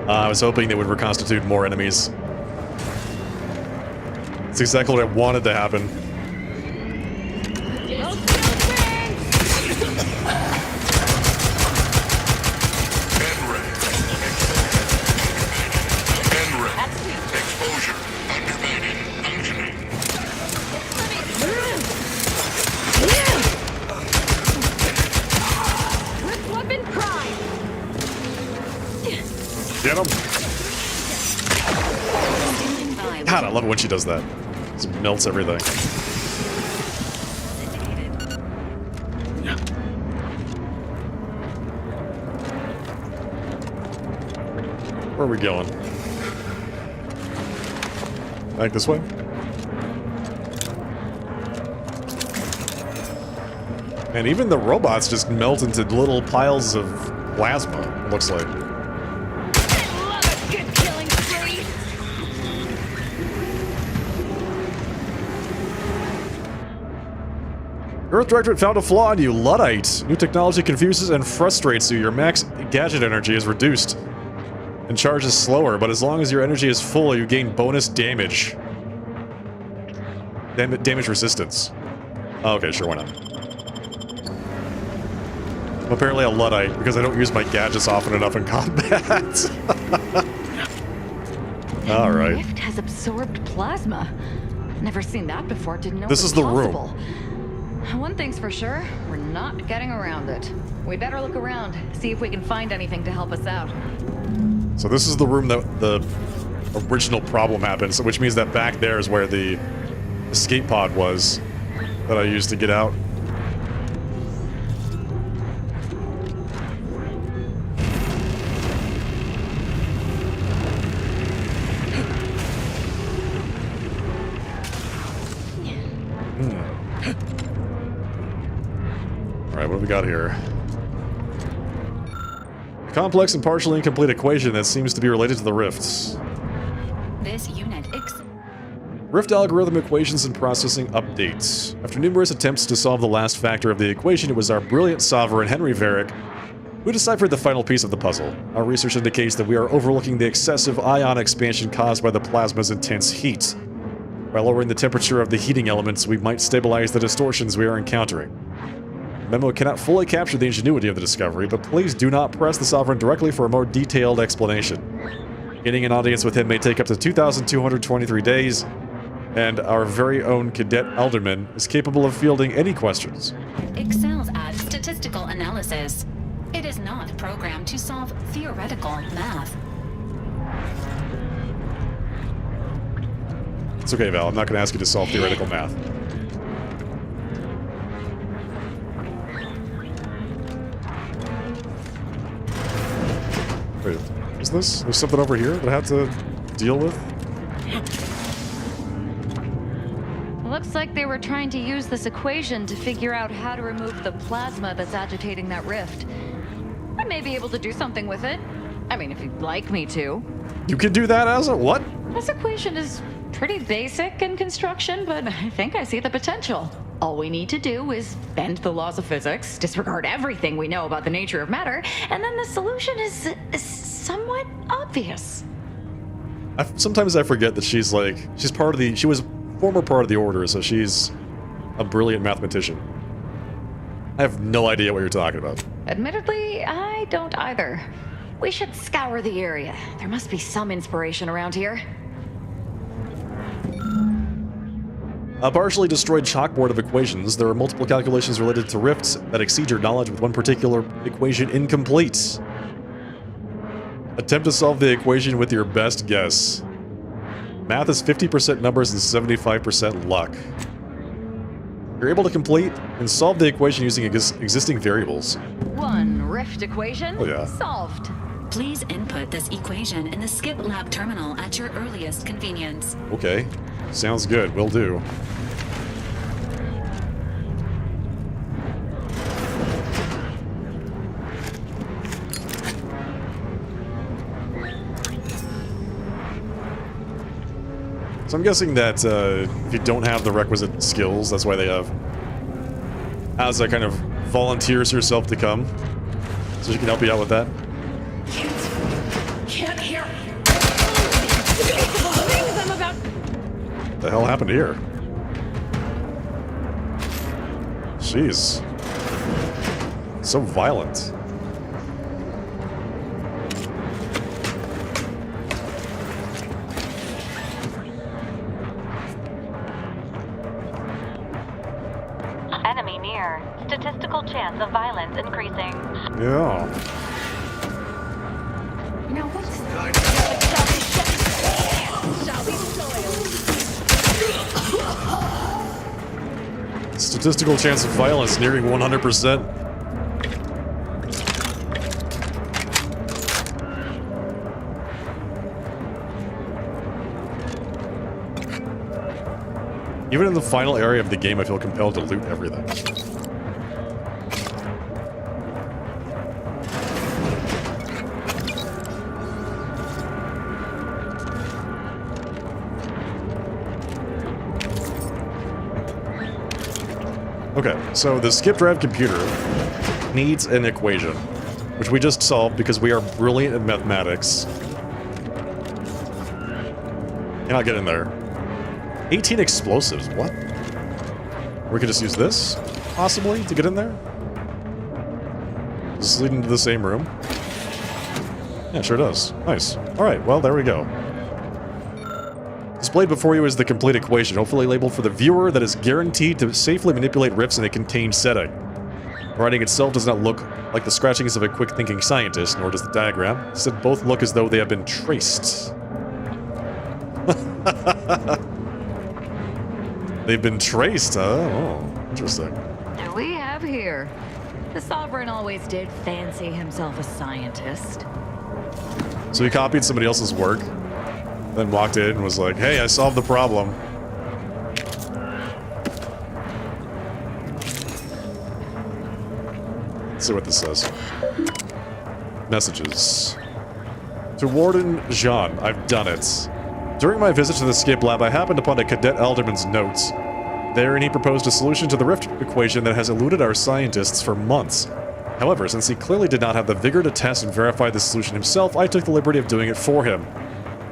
I was hoping they would reconstitute more enemies. It's exactly what I wanted to happen. Exposure. Undermining. Functioning. Weapon prime. Get him! God, I love it when she does that. Just melts everything. Where are we going? Back this way? And even the robots just melt into little piles of plasma, it looks like. Love a good killing spree. Earth Directorate found a flaw in you, Luddite. New technology confuses and frustrates you. Your max gadget energy is reduced and charges slower, but as long as your energy is full, you gain bonus damage. Damage resistance. Oh, okay, sure, why not? I'm apparently a Luddite because I don't use my gadgets often enough in combat. Alright. Rift has absorbed plasma. Never seen that before, didn't know This it was is the possible. room. One thing's for sure, we're not getting around it. We better look around, see if we can find anything to help us out. So this is the room that the original problem happened, so which means that back there is where the escape pod was that I used to get out. Alright, what do we got here? A complex and partially incomplete equation that seems to be related to the rifts. This unit Rift algorithm equations and processing updates. After numerous attempts to solve the last factor of the equation, it was our brilliant sovereign Henry Varick who deciphered the final piece of the puzzle. Our research indicates that we are overlooking the excessive ion expansion caused by the plasma's intense heat. By lowering the temperature of the heating elements, we might stabilize the distortions we are encountering. The memo cannot fully capture the ingenuity of the discovery, but please do not press the Sovereign directly for a more detailed explanation. Getting an audience with him may take up to 2,223 days, and our very own Cadet Alderman is capable of fielding any questions. excels at statistical analysis. It is not programmed to solve theoretical math. It's okay, Val. I'm not going to ask you to solve theoretical math. Wait, is this? There's something over here that I have to deal with? Looks like they were trying to use this equation to figure out how to remove the plasma that's agitating that rift. I may be able to do something with it. I mean, if you'd like me to. You can do that as a what? This equation is pretty basic in construction, but I think I see the potential. All we need to do is bend the laws of physics, disregard everything we know about the nature of matter, and then the solution is somewhat obvious. Sometimes I forget that she's part of the, she was former part of the Order, so she's a brilliant mathematician. I have no idea what you're talking about. Admittedly, I don't either. We should scour the area. There must be some inspiration around here. A partially destroyed chalkboard of equations. There are multiple calculations related to rifts that exceed your knowledge, with one particular equation incomplete. Attempt to solve the equation with your best guess. Math is 50% numbers and 75% luck. You're able to complete and solve the equation using existing variables. One rift equation Oh, yeah. solved. Please input this equation in the Skip Lab terminal at your earliest convenience. Okay. Sounds good. Will do. So I'm guessing that if you don't have the requisite skills, that's why they have Asa kind of volunteers herself to come, so she can help you out with that. Can't hear. What the hell happened here? Jeez. So violent. Enemy near. Statistical chance of violence increasing. Yeah. Now what's shall be soiled? Statistical chance of violence nearing 100%. Even in the final area of the game, I feel compelled to loot everything. Okay, so the skip drive computer needs an equation, which we just solved because we are brilliant at mathematics. Cannot get in there. 18 explosives, what? We could just use this, possibly, to get in there? Does this lead into the same room? Yeah, sure does. Nice. Alright, well, there we go. Displayed before you is the complete equation, hopefully labeled for the viewer, that is guaranteed to safely manipulate rifts in a contained setting. The writing itself does not look like the scratchings of a quick-thinking scientist, nor does the diagram. Instead, both look as though they have been traced. They've been traced, huh? Oh, interesting. We have here. The Sovereign always did fancy himself a scientist. So he copied somebody else's work, then walked in and was like, hey, I solved the problem. Let's see what this says. Messages. To Warden Jean, I've done it. During my visit to the skip lab, I happened upon a Cadet Alderman's notes. Therein he proposed a solution to the rift equation that has eluded our scientists for months. However, since he clearly did not have the vigor to test and verify the solution himself, I took the liberty of doing it for him.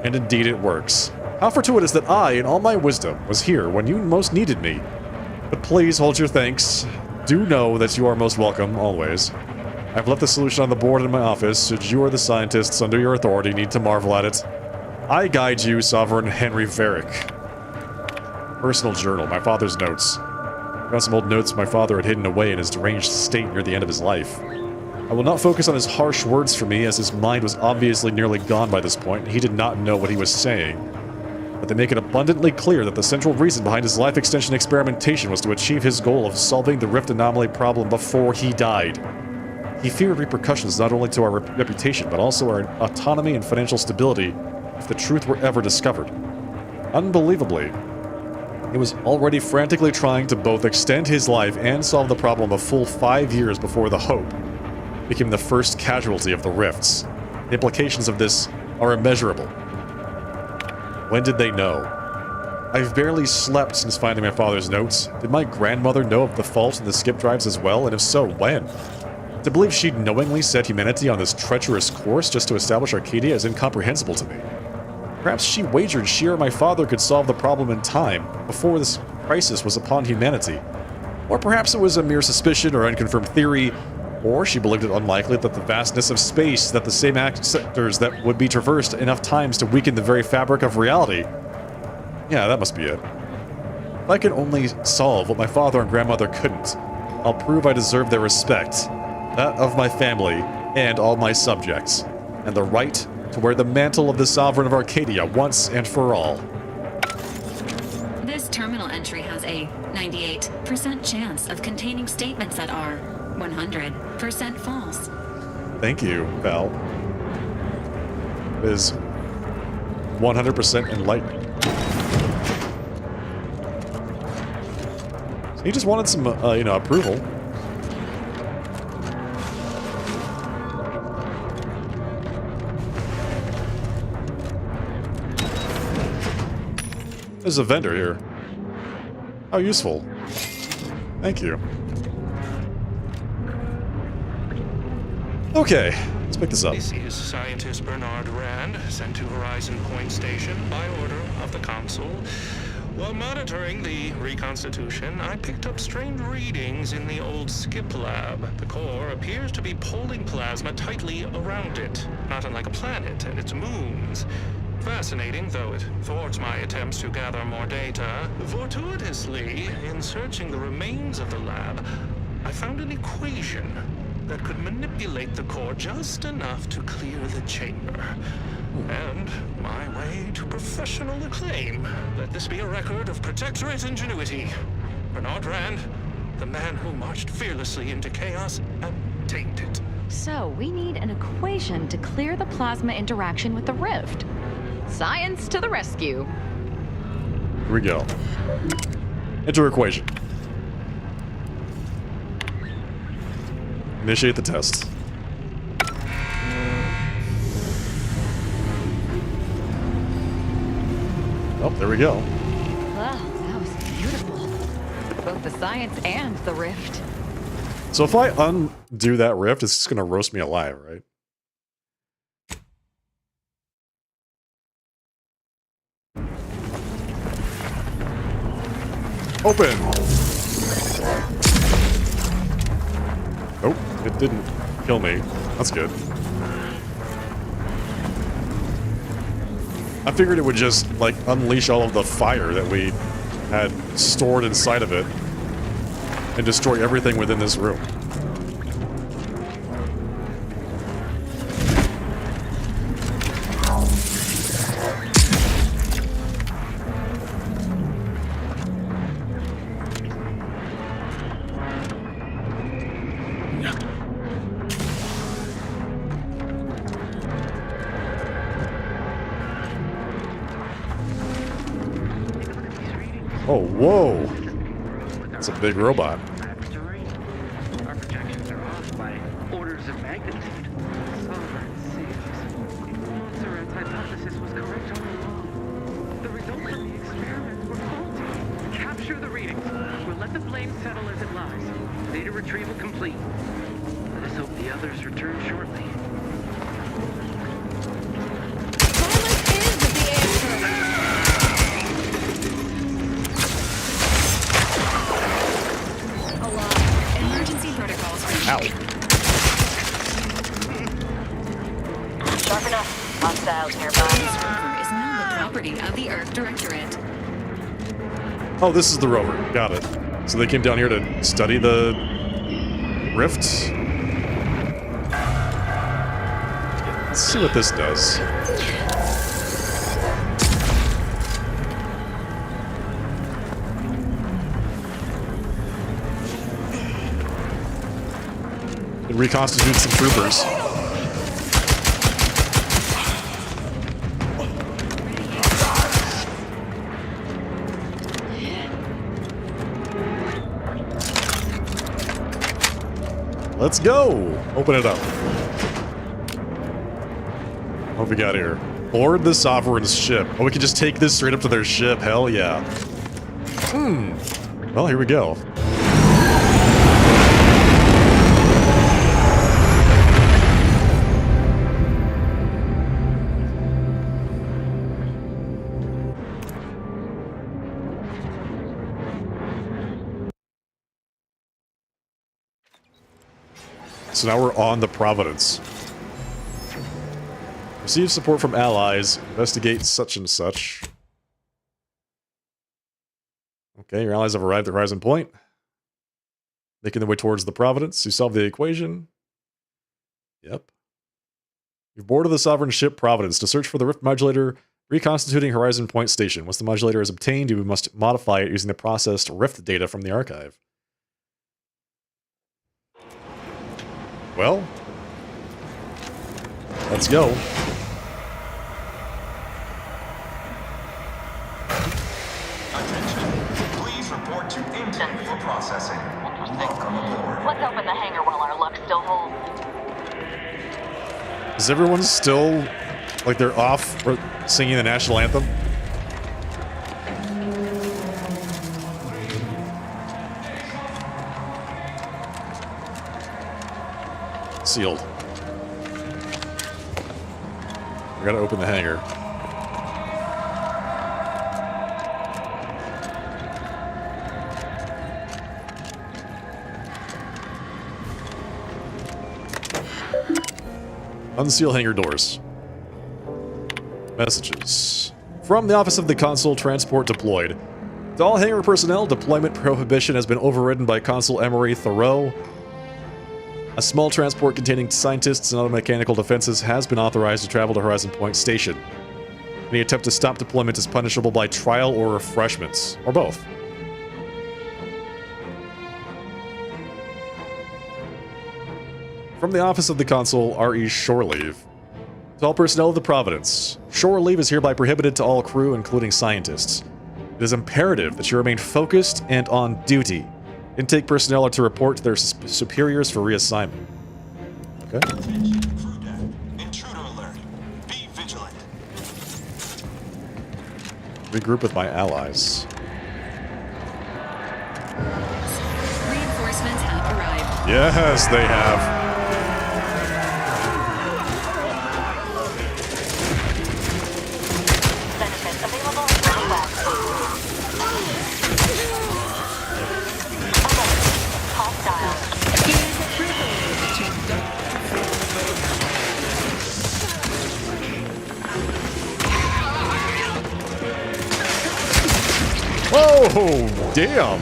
And indeed it works. How fortuitous that I, in all my wisdom, was here when you most needed me. But please hold your thanks. Do know that you are most welcome, always. I've left the solution on the board in my office, should you or the scientists under your authority need to marvel at it. I guide you, Sovereign Henry Varick. Personal journal, my father's notes. Found some old notes my father had hidden away in his deranged state near the end of his life. I will not focus on his harsh words for me, as his mind was obviously nearly gone by this point, and he did not know what he was saying. But they make it abundantly clear that the central reason behind his life extension experimentation was to achieve his goal of solving the rift anomaly problem before he died. He feared repercussions not only to our reputation, but also our autonomy and financial stability if the truth were ever discovered. Unbelievably, he was already frantically trying to both extend his life and solve the problem a full 5 years before the Hope became the first casualty of the rifts. The implications of this are immeasurable. When did they know? I've barely slept since finding my father's notes. Did my grandmother know of the fault in the skip drives as well, and if so, when? To believe she'd knowingly set humanity on this treacherous course just to establish Arcadia is incomprehensible to me. Perhaps she wagered she or my father could solve the problem in time, before this crisis was upon humanity. Or perhaps it was a mere suspicion or unconfirmed theory, or she believed it unlikely that the vastness of space, that the same sectors that would be traversed enough times to weaken the very fabric of reality. Yeah, that must be it. If I can only solve what my father and grandmother couldn't, I'll prove I deserve their respect, that of my family and all my subjects, and the right to wear the mantle of the Sovereign of Arcadia once and for all. This terminal entry has a 98% chance of containing statements that are 100% false. Thank you, Val. It is 100% enlightening. So he just wanted some, approval. There's a vendor here. How useful. Thank you. Okay, let's pick this up. This is scientist Bernard Rand, sent to Horizon Point Station by order of the Consul. While monitoring the reconstitution, I picked up strange readings in the old skip lab. The core appears to be pulling plasma tightly around it, not unlike a planet and its moons. Fascinating, though it thwarts my attempts to gather more data. Fortuitously, in searching the remains of the lab, I found an equation that could manipulate the core just enough to clear the chamber. And my way to professional acclaim. Let this be a record of Protectorate ingenuity. Bernard Rand, the man who marched fearlessly into chaos and tamed it. So, we need an equation to clear the plasma interaction with the rift. Science to the rescue. Here we go. Enter equation. Initiate the test. Oh, there we go. Wow, that was beautiful. Both the science and the rift. So if I undo that rift, it's just gonna roast me alive, right? Open! Oh, it didn't kill me. That's good. I figured it would just, like, unleash all of the fire that we had stored inside of it and destroy everything within this room. Oh, whoa! That's a big robot. Our projections are off by orders of magnitude. Montserrat's hypothesis was correct all along. The results from the experiment were faulty. Capture the readings. We'll let the blame settle as it lies. Data retrieval complete. Let us hope the others return shortly. Ow. Sharp enough. Hostiles nearby. This rover is now the property of the Earth Directorate. Oh, this is the rover. Got it. So they came down here to study the rift. Let's see what this does. It reconstitutes some troopers. Let's go! Open it up. What we got here? Board the Sovereign's ship. Oh, we can just take this straight up to their ship. Hell yeah. Well, here we go. So now we're on the Providence. Receive support from allies. Investigate such and such. Okay, your allies have arrived at Horizon Point. Making their way towards the Providence. You solve the equation. Yep. You've boarded the Sovereign ship Providence to search for the Rift Modulator reconstituting Horizon Point Station. Once the modulator is obtained, you must modify it using the processed Rift data from the archive. Well, let's go. Attention. Please report to intake for processing. Welcome aboard. Let's open the hangar while our luck still holds. Is everyone still, like, they're off for singing the national anthem? Sealed. We gotta open the hangar. Unseal hangar doors. Messages. From the Office of the Consul, transport deployed. To all hangar personnel, deployment prohibition has been overridden by Consul Emery Thoreau. A small transport containing scientists and other mechanical defenses has been authorized to travel to Horizon Point Station. Any attempt to stop deployment is punishable by trial or refreshments, or both. From the Office of the Consul, R.E. Shore Leave. To all personnel of the Providence, shore leave is hereby prohibited to all crew, including scientists. It is imperative that you remain focused and on duty. Intake personnel are to report to their superiors for reassignment. Okay. Attention, crew deck. Intruder alert. Be vigilant. Regroup with my allies. Yes, they have. Benefits available in the West. Hostile. Whoa, damn.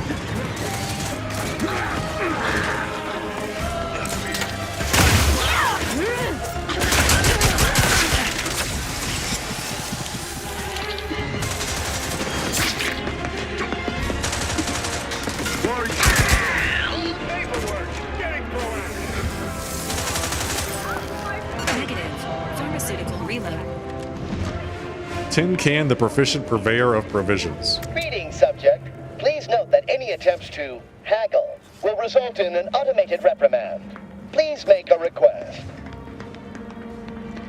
Negative. Pharmaceutical reload. Tin Can, the proficient purveyor of provisions. Greetings, subject. Please note that any attempts to haggle will result in an automated reprimand. Please make a request.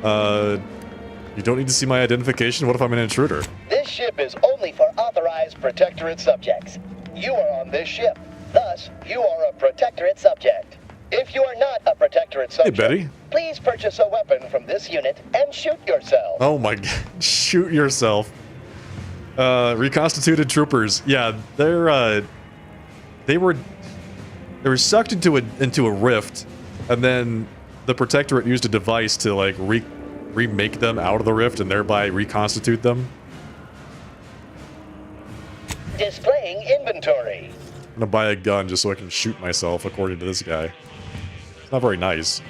You don't need to see my identification? What if I'm an intruder? This ship is only for authorized Protectorate subjects. You are on this ship. Thus, you are a Protectorate subject. If you are not a Protectorate subject, Hey, Betty. please purchase a weapon from this unit and shoot yourself. Oh my god. Shoot yourself. Reconstituted troopers. Yeah, they were sucked into a rift, and then the Protectorate used a device to like remake them out of the rift and thereby reconstitute them. Displaying inventory. I'm gonna buy a gun just so I can shoot myself, according to this guy. It's not very nice.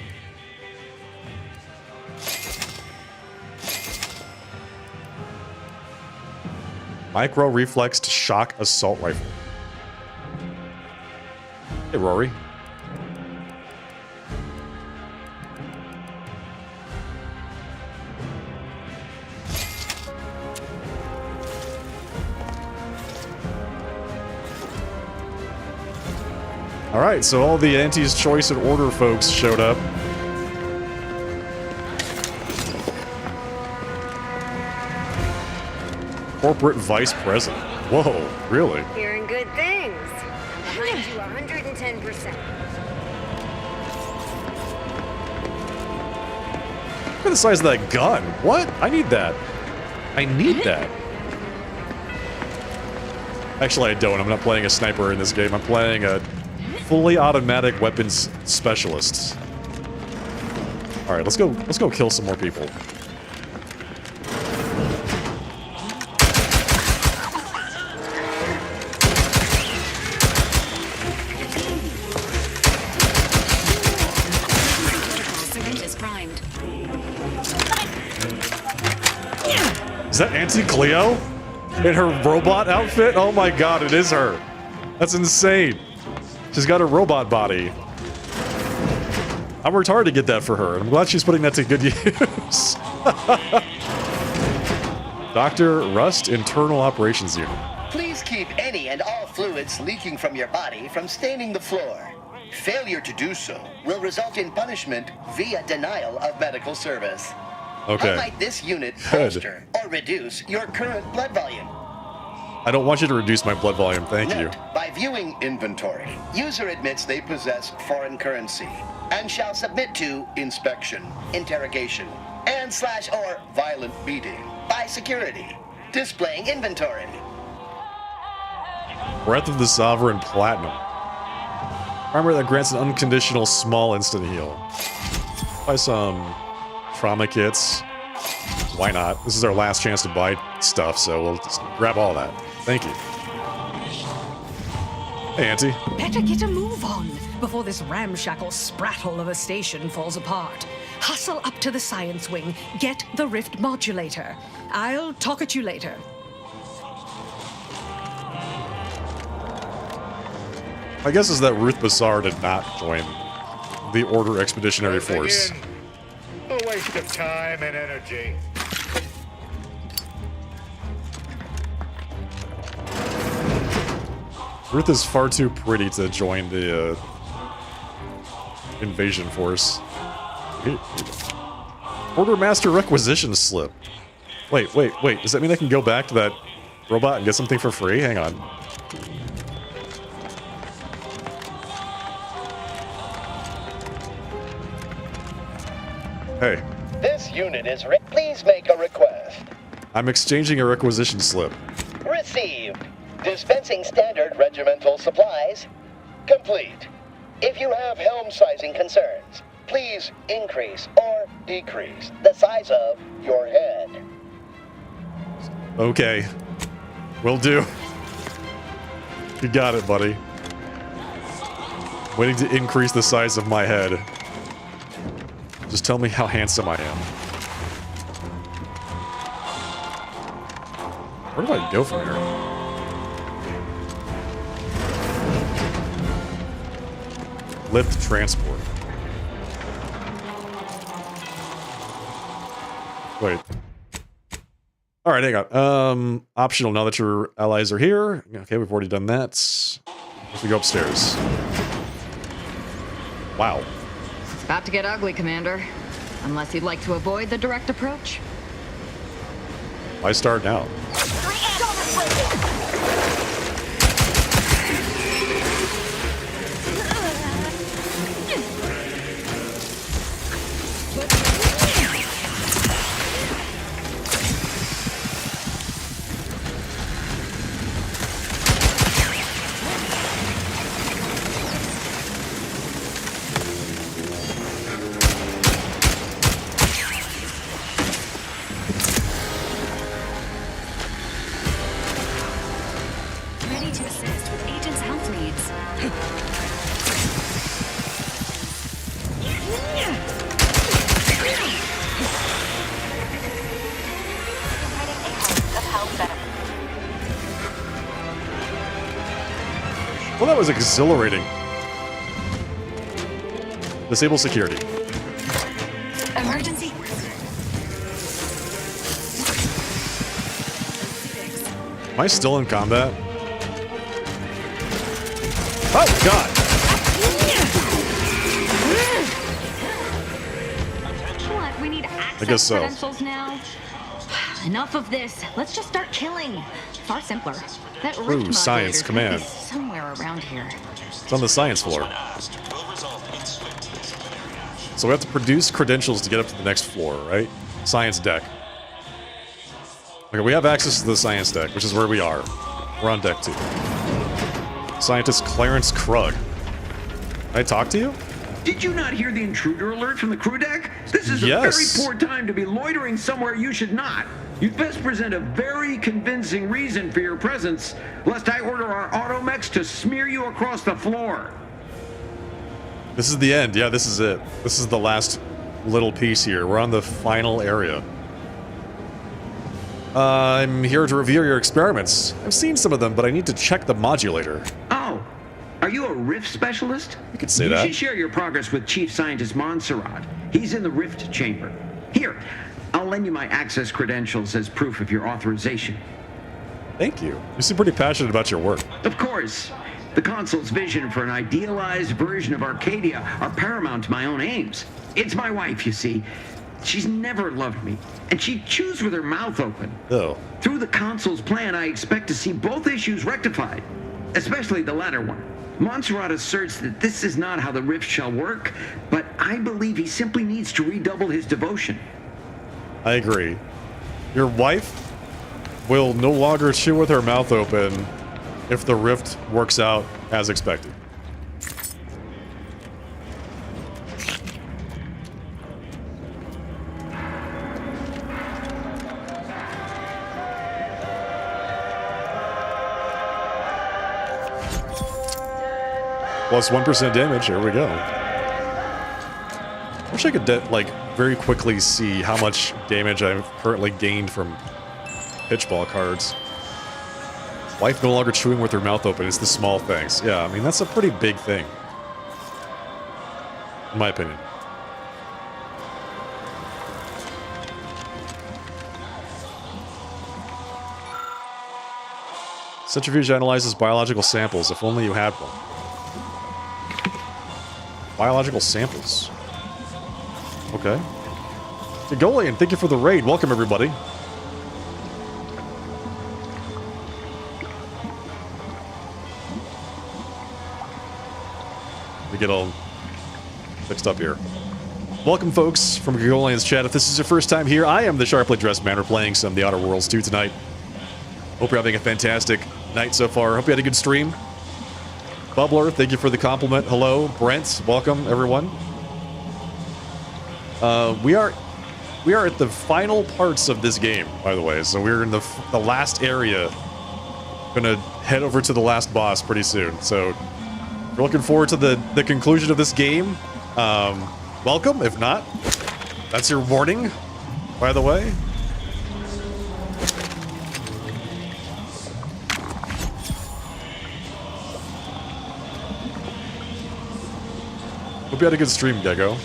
Micro reflexed shock assault rifle. Hey, Rory. All right, so all the Auntie's Choice and Order folks showed up. Corporate Vice President. Whoa, really? Hearing good things. Behind you 110%. Look at the size of that gun. What? I need that. I need that. Actually, I don't. I'm not playing a sniper in this game. I'm playing a fully automatic weapons specialist. All right, let's go kill some more people. Syringe is primed. Is that Auntie Cleo? In her robot outfit? Oh my god, it is her. That's insane. She's got a robot body. I worked hard to get that for her, and I'm glad she's putting that to good use. Dr. Rust, Internal Operations Unit. Please keep any and all fluids leaking from your body from staining the floor. Failure to do so will result in punishment via denial of medical service. Okay. How might this unit Good. bolster or reduce your current blood volume? I don't want you to reduce my blood volume, thank you. By viewing inventory, user admits they possess foreign currency and shall submit to inspection, interrogation, and / or violent beating by security. Displaying inventory. Breath of the Sovereign Platinum. Armor that grants an unconditional small instant heal. Buy some trauma kits. Why not? This is our last chance to buy stuff, so we'll just grab all that. Thank you. Hey, Auntie. Better get a move on before this ramshackle sprattle of a station falls apart. Hustle up to the science wing. Get the rift modulator. I'll talk at you later. My guess is that Ruth Bassar did not join the Order Expeditionary Force. A waste of time and energy. Ruth is far too pretty to join the invasion force. Order Master Requisition Slip. Wait. Does that mean I can go back to that robot and get something for free? Hang on. Hey, This unit is please make a request. I'm exchanging a requisition slip. Received. Dispensing standard regimental supplies. Complete. If you have helm sizing concerns, please increase or decrease the size of your head. Okay. Will do. You got it, buddy. Waiting to increase the size of my head. Just tell me how handsome I am. Where do I go from here? Lift transport. Wait. All right, hang on. Optional now that your allies are here. Okay, we've already done that. Let's go upstairs. Wow. It's about to get ugly, Commander. Unless you'd like to avoid the direct approach. Why start now? Ready to assist with agent's health needs. Well, that was exhilarating. Disable security. Emergency. Am I still in combat? Oh, God! What? We need access guess so. credentials now? Enough of this. Let's just start killing. Far simpler. That rift science modulator command. is somewhere around here. It's on the science floor. So we have to produce credentials to get up to the next floor, right? Science deck. Okay, we have access to the science deck, which is where we are. We're on deck 2. Scientist Clarence Krug. Can I talk to you? Did you not hear the intruder alert from the crew deck? This is Yes. a very poor time to be loitering somewhere you should not. You'd best present a very convincing reason for your presence, lest I order our automechs to smear you across the floor. This is the end. Yeah, this is it. This is the last little piece here. We're on the final area. I'm here to review your experiments. I've seen some of them, but I need to check the modulator. Oh, are you a rift specialist? You could say you that. should share your progress with Chief Scientist Montserrat. He's in the rift chamber. Here, I'll lend you my access credentials as proof of your authorization. Thank you. You seem pretty passionate about your work. Of course. The Consul's vision for an idealized version of Arcadia are paramount to my own aims. It's my wife, you see. She's never loved me, and she chews with her mouth open. Oh. Through the Consul's plan, I expect to see both issues rectified, especially the latter one. Montserrat asserts that this is not how the rift shall work, but I believe he simply needs to redouble his devotion. I agree. Your wife will no longer chew with her mouth open if the rift works out as expected. Plus 1% damage. Here we go. I wish I could, like, very quickly see how much damage I've currently gained from pitchball cards. Wife no longer chewing with her mouth open. It's the small things. Yeah, I mean, that's a pretty big thing. In my opinion. Centrifuge analyzes biological samples. If only you had one. Biological samples. Okay. Golian, thank you for the raid. Welcome, everybody. Let me get all fixed up here. Welcome, folks, from Gregolian's chat. If this is your first time here, I am the Sharply Dressed Man. We're playing some The Outer Worlds 2 tonight. Hope you're having a fantastic night so far. Hope you had a good stream. Bubbler, thank you for the compliment. Hello, Brent. Welcome, everyone. We are at the final parts of this game, by the way. So we're in the last area. Gonna head over to the last boss pretty soon. So we're looking forward to the conclusion of this game. Welcome. If not, that's your warning, by the way. Hope you had a good stream, Gego.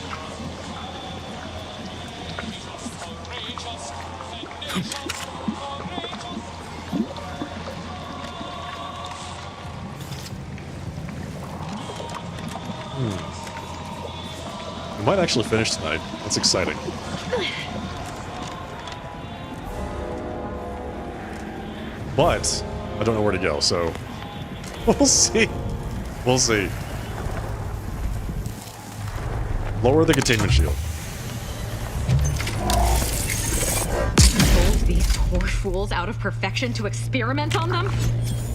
We might actually finish tonight. That's exciting. But I don't know where to go, so we'll see. We'll see. Lower the containment shield. Hold these poor fools out of perfection to experiment on them?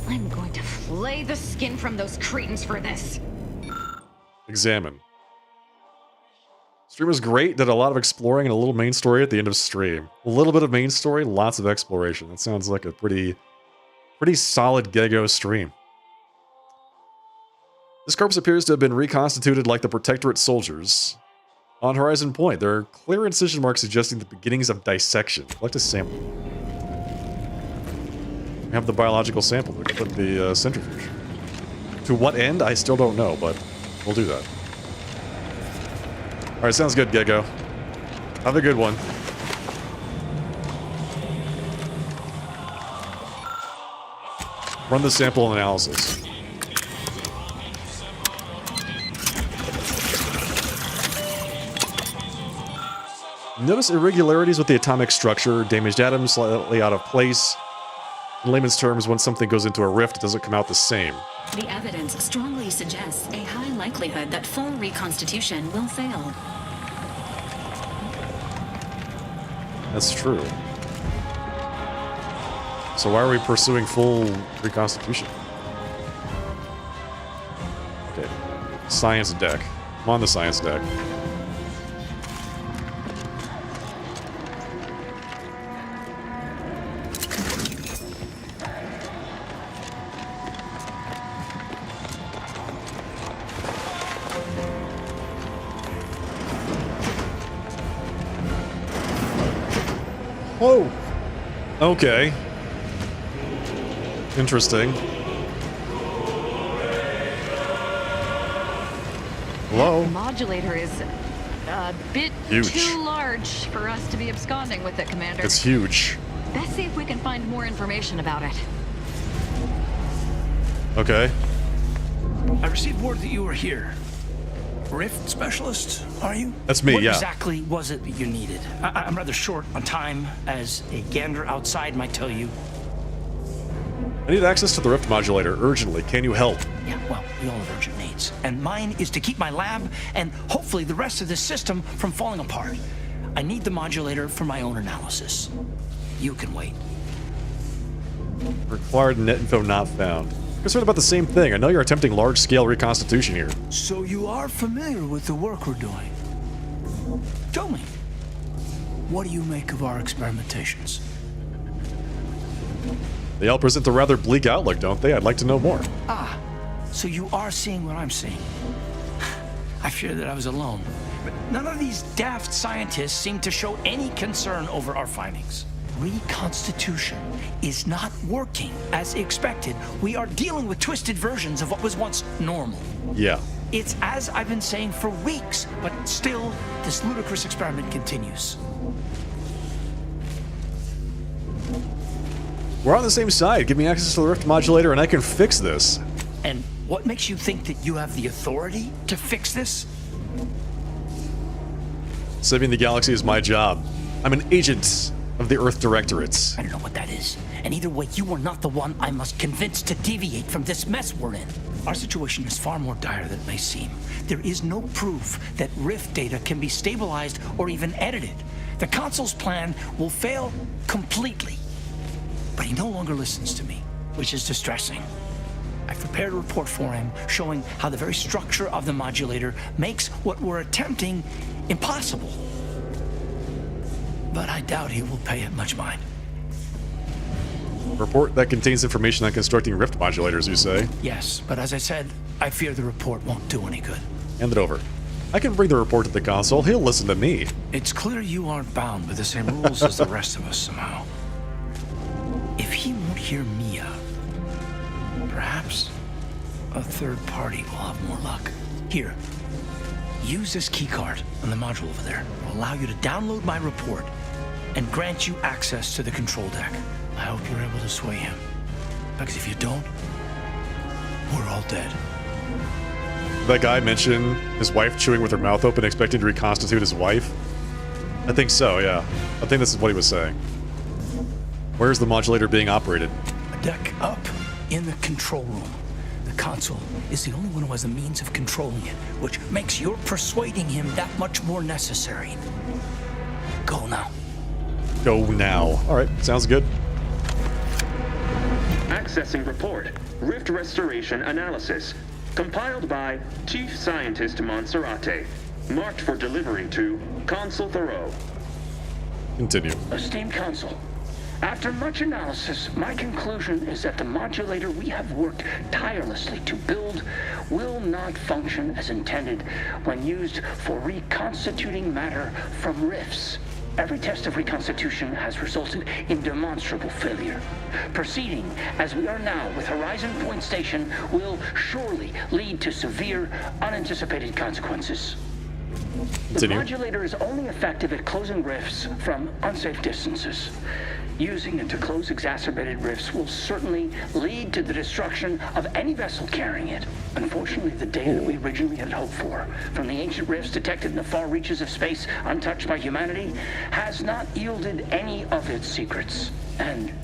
I'm going to flay the skin from those cretins for this. Examine. Stream was great, did a lot of exploring and a little main story at the end of stream. A little bit of main story, lots of exploration. That sounds like a pretty solid Gego stream. This corpse appears to have been reconstituted like the Protectorate soldiers. On Horizon Point, there are clear incision marks suggesting the beginnings of dissection. Collect a sample. We have the biological sample. We can put the centrifuge. To what end? I still don't know, but we'll do that. Alright, sounds good, Gego. Have a good one. Run the sample analysis. Notice irregularities with the atomic structure, damaged atoms slightly out of place. In layman's terms, when something goes into a rift, it doesn't come out the same. The evidence strongly suggests a high likelihood that full reconstitution will fail. That's true. So why are we pursuing full reconstitution? Okay. Science deck. I'm on the science deck. Whoa! Okay. Interesting. Hello? The modulator is a bit Huge. too large for us to be absconding with it, Commander. It's huge. Let's see if we can find more information about it. Okay. I received word that you were here. Rift specialist, are you? That's me, what yeah. What exactly was it that you needed? I'm rather short on time, as a gander outside might tell you. I need access to the Rift modulator urgently. Can you help? Yeah, well, we all have urgent needs. And mine is to keep my lab and hopefully the rest of this system from falling apart. I need the modulator for my own analysis. You can wait. Required net info not found. Concerned about the same thing. I know you're attempting large-scale reconstitution here. So you are familiar with the work we're doing. Tell me, what do you make of our experimentations? They all present a rather bleak outlook, don't they? I'd like to know more. Ah, so you are seeing what I'm seeing. I fear that I was alone. But none of these daft scientists seem to show any concern over our findings. Reconstitution is not working as expected. We are dealing with twisted versions of what was once normal. Yeah. It's as I've been saying for weeks, but still, this ludicrous experiment continues. We're on the same side. Give me access to the Rift modulator and I can fix this. And what makes you think that you have the authority to fix this? Saving the galaxy is my job. I'm an agent of the Earth Directorates. I don't know what that is. And either way, you are not the one I must convince to deviate from this mess we're in. Our situation is far more dire than it may seem. There is no proof that Rift data can be stabilized or even edited. The Consul's plan will fail completely. But he no longer listens to me, which is distressing. I've prepared a report for him showing how the very structure of the modulator makes what we're attempting impossible. But I doubt he will pay it much mind. Report that contains information on constructing Rift modulators, you say? Yes, but as I said, I fear the report won't do any good. Hand it over. I can bring the report to the Consul. He'll listen to me. It's clear you aren't bound by the same rules as the rest of us somehow. If he won't hear me out, perhaps a third party will have more luck. Here, use this keycard on the module over there. It will allow you to download my report and grant you access to the control deck. I hope you're able to sway him, because if you don't, we're all dead. That guy mentioned his wife chewing with her mouth open, expecting to reconstitute his wife? I think so, yeah. I think this is what he was saying. Where's the modulator being operated? A deck up in the control room. The Consul is the only one who has the means of controlling it, which makes your persuading him that much more necessary. Go now. Go now. Alright, sounds good. Accessing report. Rift restoration analysis. Compiled by Chief Scientist Monserrate. Marked for delivery to Consul Thoreau. Continue. Esteemed Consul, after much analysis, my conclusion is that the modulator we have worked tirelessly to build will not function as intended when used for reconstituting matter from rifts. Every test of reconstitution has resulted in demonstrable failure. Proceeding as we are now with Horizon Point Station will surely lead to severe, unanticipated consequences. The modulator is only effective at closing rifts from unsafe distances. Using it to close exacerbated rifts will certainly lead to the destruction of any vessel carrying it. Unfortunately, the data that we originally had hoped for from the ancient rifts detected in the far reaches of space untouched by humanity has not yielded any of its secrets. And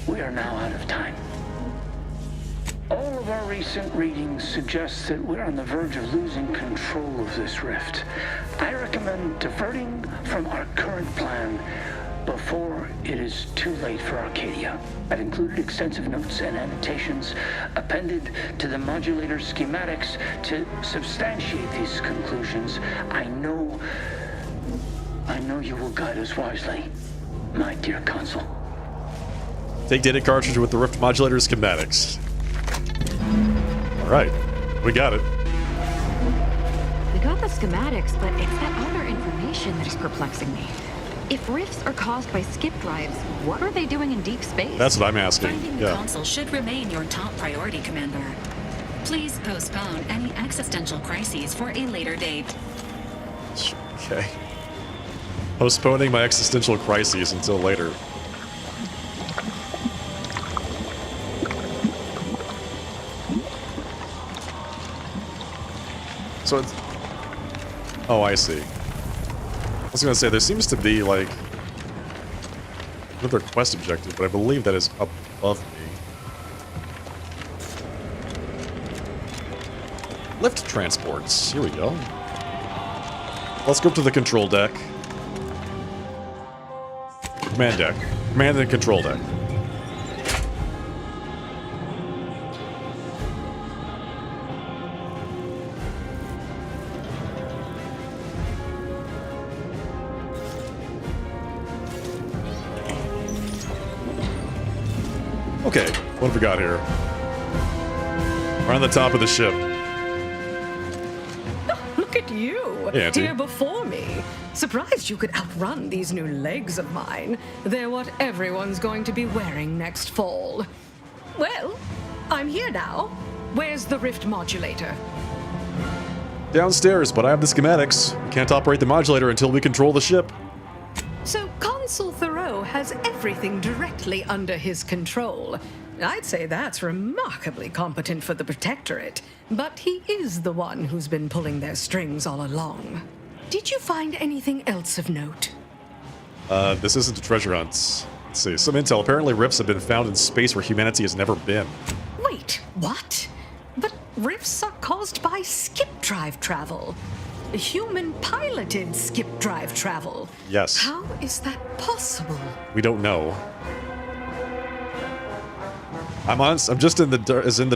we are now out of time. All of our recent readings suggest that we're on the verge of losing control of this rift. I recommend diverting from our current plan before it is too late for Arcadia. I've included extensive notes and annotations appended to the modulator schematics to substantiate these conclusions. I know you will guide us wisely, my dear Consul. Take data cartridge with the Rift modulator schematics. Alright, we got it. We got the schematics, but it's that other information that is perplexing me. If rifts are caused by skip drives, what are they doing in deep space? That's what I'm asking. Finding the Consul should remain your top priority, Commander. Please postpone any existential crises for a later date. Okay. Postponing my existential crises until later. So it's... Oh, I see. I was gonna say, there seems to be, like, another quest objective, but I believe that is above me. Lift transports. Here we go. Let's go to the control deck. Command deck. Command and control deck. Okay, what have we got here? We're on the top of the ship. Look at you, Hey, Auntie. here before me. Surprised you could outrun these new legs of mine. They're what everyone's going to be wearing next fall. Well, I'm here now. Where's the Rift modulator? Downstairs, but I have the schematics. We can't operate the modulator until we control the ship. So Consul Thoreau has everything directly under his control. I'd say that's remarkably competent for the Protectorate, but he is the one who's been pulling their strings all along. Did you find anything else of note? This isn't a treasure hunt. Let's see. Some intel. Apparently rifts have been found in space where humanity has never been. Wait, what? But rifts are caused by skip drive travel. Human-piloted skip drive travel. Yes. How is that possible? We don't know. I'm honest, I'm just in the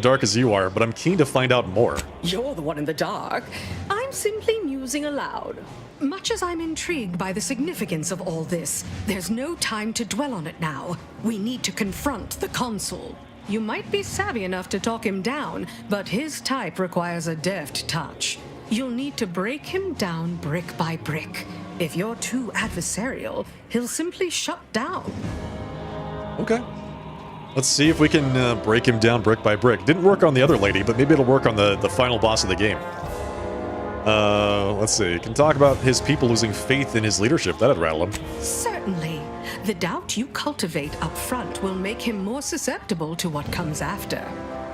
dark as you are, but I'm keen to find out more. You're the one in the dark. I'm simply musing aloud. Much as I'm intrigued by the significance of all this, there's no time to dwell on it now. We need to confront the consul. You might be savvy enough to talk him down, but his type requires a deft touch. You'll need to break him down brick by brick. If you're too adversarial, he'll simply shut down. Okay. Let's see if we can break him down brick by brick. Didn't work on the other lady, but maybe it'll work on the final boss of the game. Let's see. Can talk about his people losing faith in his leadership. That'd rattle him. Certainly. The doubt you cultivate up front will make him more susceptible to what comes after.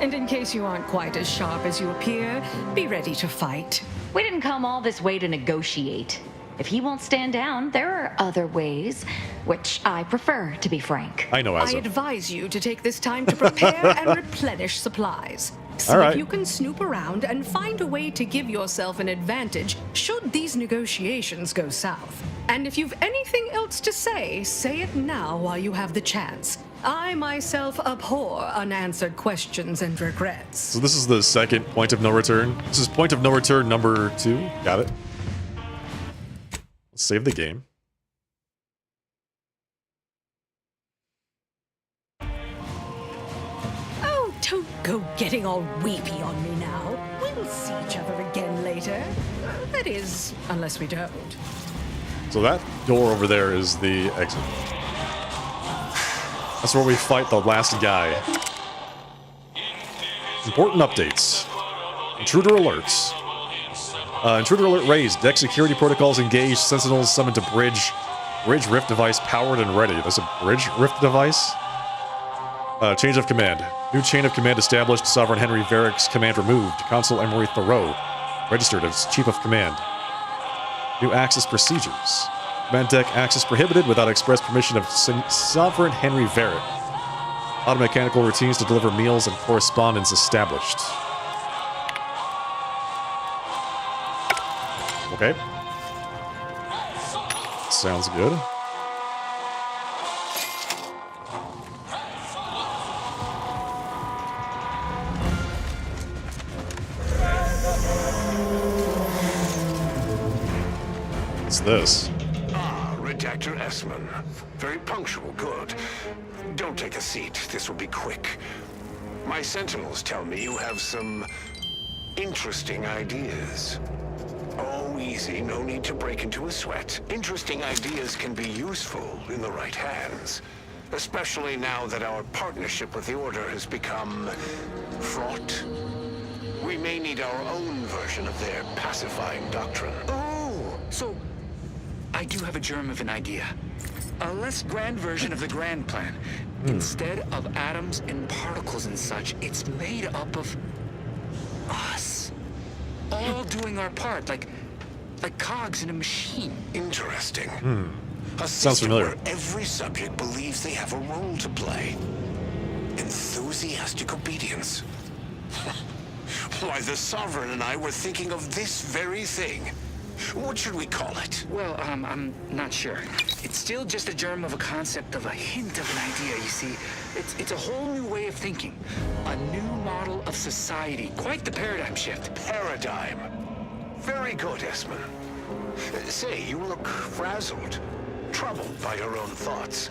And in case you aren't quite as sharp as you appear, be ready to fight. We didn't come all this way to negotiate. If he won't stand down, there are other ways, which I prefer, to be frank. I know, Asa. I advise you to take this time to prepare and replenish supplies. See All right. if you can snoop around and find a way to give yourself an advantage should these negotiations go south. And if you've anything else to say it now while you have the chance. I myself abhor unanswered questions and regrets. So this is the second point of no return. This is point of no return number 2. Got it. Let's save the game. Oh, don't go getting all weepy on me now. We'll see each other again later. That is, unless we don't. So that door over there is the exit. That's where we fight the last guy. Important updates. Intruder alerts. Intruder alert raised. Deck security protocols engaged. Sentinels summoned to bridge. Bridge rift device powered and ready. There's a bridge rift device? Change of command. New chain of command established. Sovereign Henry Varick's command removed. Consul Emery Thoreau registered as Chief of Command. New access procedures. Command deck access prohibited without express permission of Sovereign Henry Varick. Automechanical routines to deliver meals and correspondence established. Okay. Sounds good. What's this? Redactor Essman. Very punctual, good. Don't take a seat. This will be quick. My sentinels tell me you have some interesting ideas. Oh, easy. No need to break into a sweat. Interesting ideas can be useful in the right hands. Especially now that our partnership with the Order has become fraught. We may need our own version of their pacifying doctrine. Oh, so I do have a germ of an idea. A less grand version of the grand plan. Instead of atoms and particles and such, it's made up of us. All doing our part, like cogs in a machine. Interesting. A Sounds system familiar. where every subject believes they have a role to play. Enthusiastic obedience. Why, the Sovereign and I were thinking of this very thing. What should we call it? Well, I'm not sure. It's still just a germ of a concept, of a hint of an idea, you see. It's a whole new way of thinking. A new model of society. Quite the paradigm shift. Paradigm. Very good, Essman. Say, you look frazzled, troubled by your own thoughts.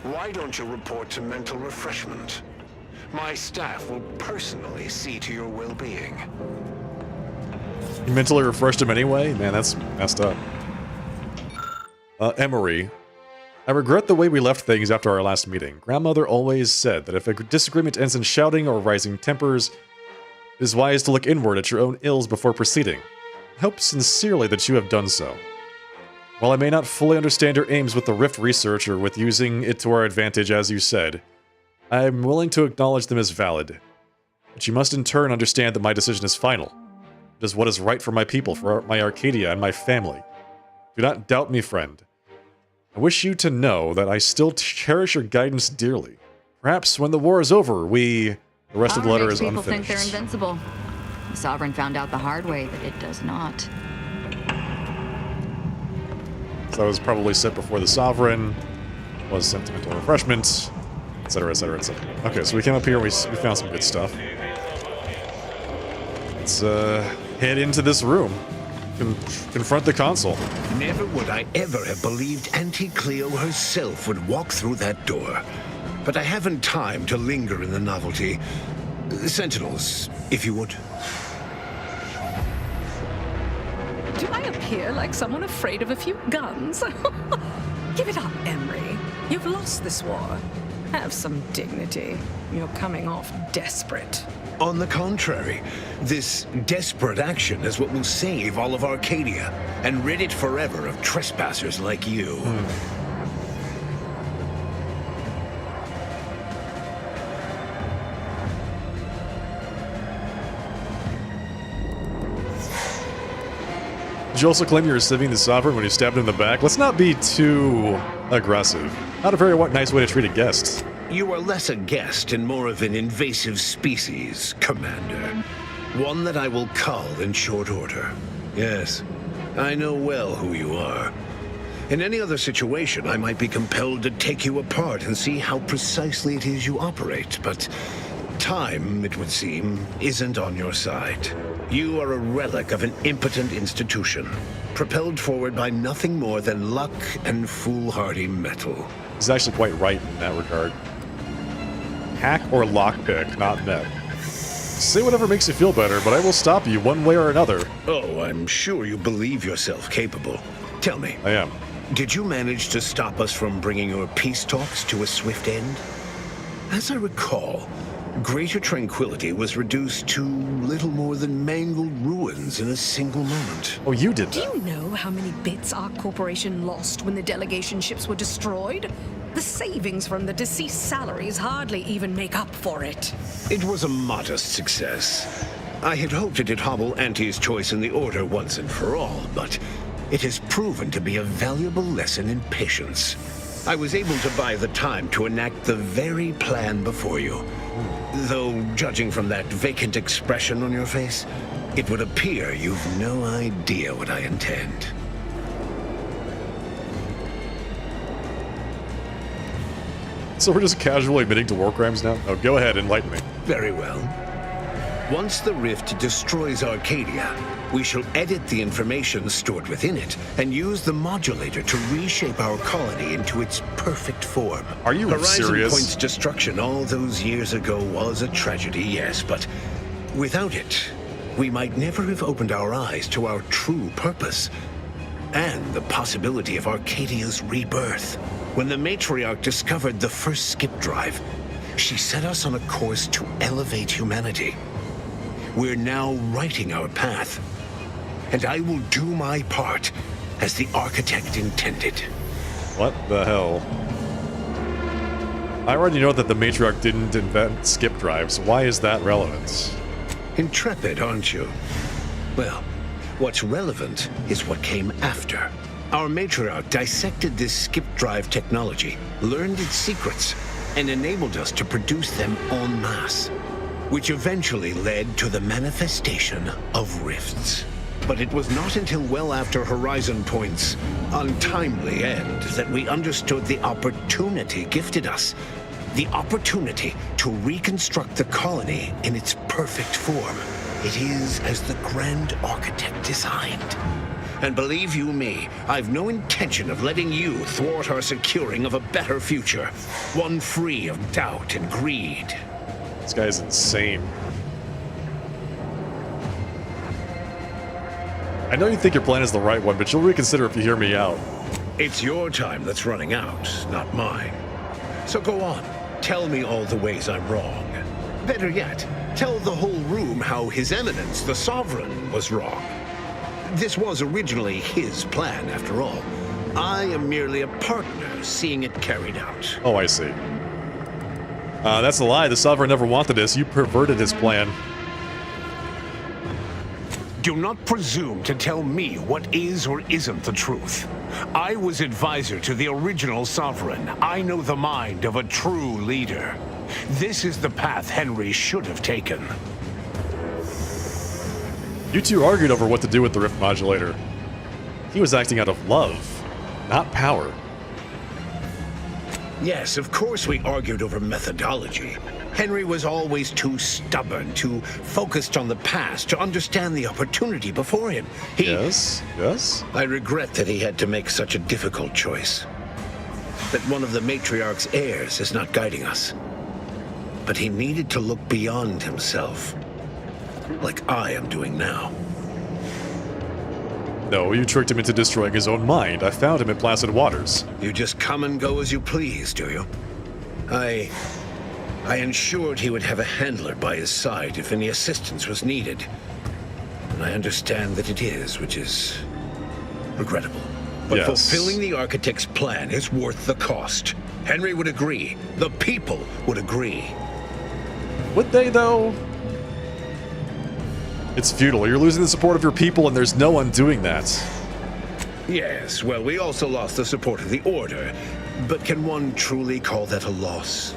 Why don't you report to mental refreshment? My staff will personally see to your well-being. You mentally refreshed him anyway? Man, that's messed up. Emery. I regret the way we left things after our last meeting. Grandmother always said that if a disagreement ends in shouting or rising tempers, it is wise to look inward at your own ills before proceeding. I hope sincerely that you have done so. While I may not fully understand your aims with the Rift research or with using it to our advantage as you said, I am willing to acknowledge them as valid. But you must in turn understand that my decision is final. It is what is right for my people, for my Arcadia and my family. Do not doubt me, friend. I wish you to know that I still cherish your guidance dearly. Perhaps when the war is over, The rest of the letter is people unfinished. think they're invincible. The Sovereign found out the hard way that it does not. So that was probably sent before the Sovereign, was sentimental refreshments, etc., etc., etc. Okay, so we came up here, we found some good stuff. Let's head into this room. Confront the console. Never would I ever have believed Auntie Cleo herself would walk through that door. But I haven't time to linger in the novelty. Sentinels, if you would. Do I appear like someone afraid of a few guns? Give it up, Emery. You've lost this war. Have some dignity. You're coming off desperate. On the contrary, this desperate action is what will save all of Arcadia and rid it forever of trespassers like you. Did you also claim you were saving the Sovereign when you stabbed him in the back? Let's not be too aggressive. Not a very nice way to treat a guest. You are less a guest and more of an invasive species, Commander. One that I will cull in short order. Yes, I know well who you are. In any other situation, I might be compelled to take you apart and see how precisely it is you operate, but time, it would seem, isn't on your side. You are a relic of an impotent institution, propelled forward by nothing more than luck and foolhardy metal. He's actually quite right in that regard. Hack or lockpick, not mech. Say whatever makes you feel better, but I will stop you one way or another. Oh, I'm sure you believe yourself capable. Tell me. I am. Did you manage to stop us from bringing your peace talks to a swift end? As I recall, Greater Tranquility was reduced to little more than mangled ruins in a single moment. Oh, you did that? Do you know how many bits our corporation lost when the delegation ships were destroyed? The savings from the deceased salaries hardly even make up for it. It was a modest success. I had hoped it'd hobble Auntie's choice in the Order once and for all, but it has proven to be a valuable lesson in patience. I was able to buy the time to enact the very plan before you. Though, judging from that vacant expression on your face, it would appear you've no idea what I intend. So we're just casually admitting to war crimes now? Oh, go ahead, enlighten me. Very well. Once the rift destroys Arcadia, we shall edit the information stored within it and use the modulator to reshape our colony into its perfect form. Are you Horizon serious? Point's destruction all those years ago was a tragedy, yes, but without it, we might never have opened our eyes to our true purpose and the possibility of Arcadia's rebirth. When the Matriarch discovered the first skip drive, she set us on a course to elevate humanity. We're now writing our path, and I will do my part as the architect intended. What the hell? I already know that the Matriarch didn't invent skip drives. Why is that relevant? Intrepid, aren't you? Well, what's relevant is what came after. Our Matriarch dissected this skip drive technology, learned its secrets, and enabled us to produce them en masse, which eventually led to the manifestation of rifts. But it was not until well after Horizon Point's untimely end that we understood the opportunity gifted us. The opportunity to reconstruct the colony in its perfect form. It is as the Grand Architect designed. And believe you me, I've no intention of letting you thwart our securing of a better future. One free of doubt and greed. This guy's insane. I know you think your plan is the right one, but you'll reconsider if you hear me out. It's your time that's running out, not mine. So go on, tell me all the ways I'm wrong. Better yet, tell the whole room how His Eminence, the Sovereign, was wrong. This was originally his plan, after all. I am merely a partner seeing it carried out. Oh, I see. That's a lie. The Sovereign never wanted this. You perverted his plan. Do not presume to tell me what is or isn't the truth. I was advisor to the original Sovereign. I know the mind of a true leader. This is the path Henry should have taken. You two argued over what to do with the Rift Modulator. He was acting out of love, not power. Yes, of course we argued over methodology. Henry was always too stubborn, too focused on the past to understand the opportunity before him. Yes. I regret that he had to make such a difficult choice. That one of the Matriarch's heirs is not guiding us. But he needed to look beyond himself. Like I am doing now. No, you tricked him into destroying his own mind. I found him in Placid Waters. You just come and go as you please, do you? I ensured he would have a handler by his side if any assistance was needed. And I understand that it is, which is regrettable. But yes. Fulfilling the Architect's plan is worth the cost. Henry would agree. The people would agree. Would they, though? It's futile. You're losing the support of your people, and there's no one doing that. Yes, well, we also lost the support of the Order. But can one truly call that a loss?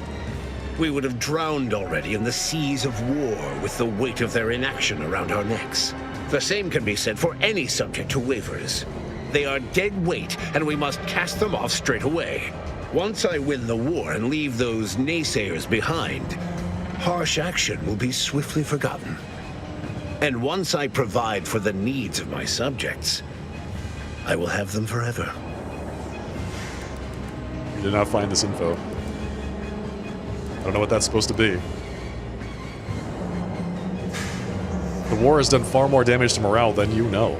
We would have drowned already in the seas of war with the weight of their inaction around our necks. The same can be said for any subject who wavers. They are dead weight, and we must cast them off straight away. Once I win the war and leave those naysayers behind, harsh action will be swiftly forgotten. And once I provide for the needs of my subjects, I will have them forever. You did not find this info. I don't know what that's supposed to be. The war has done far more damage to morale than you know.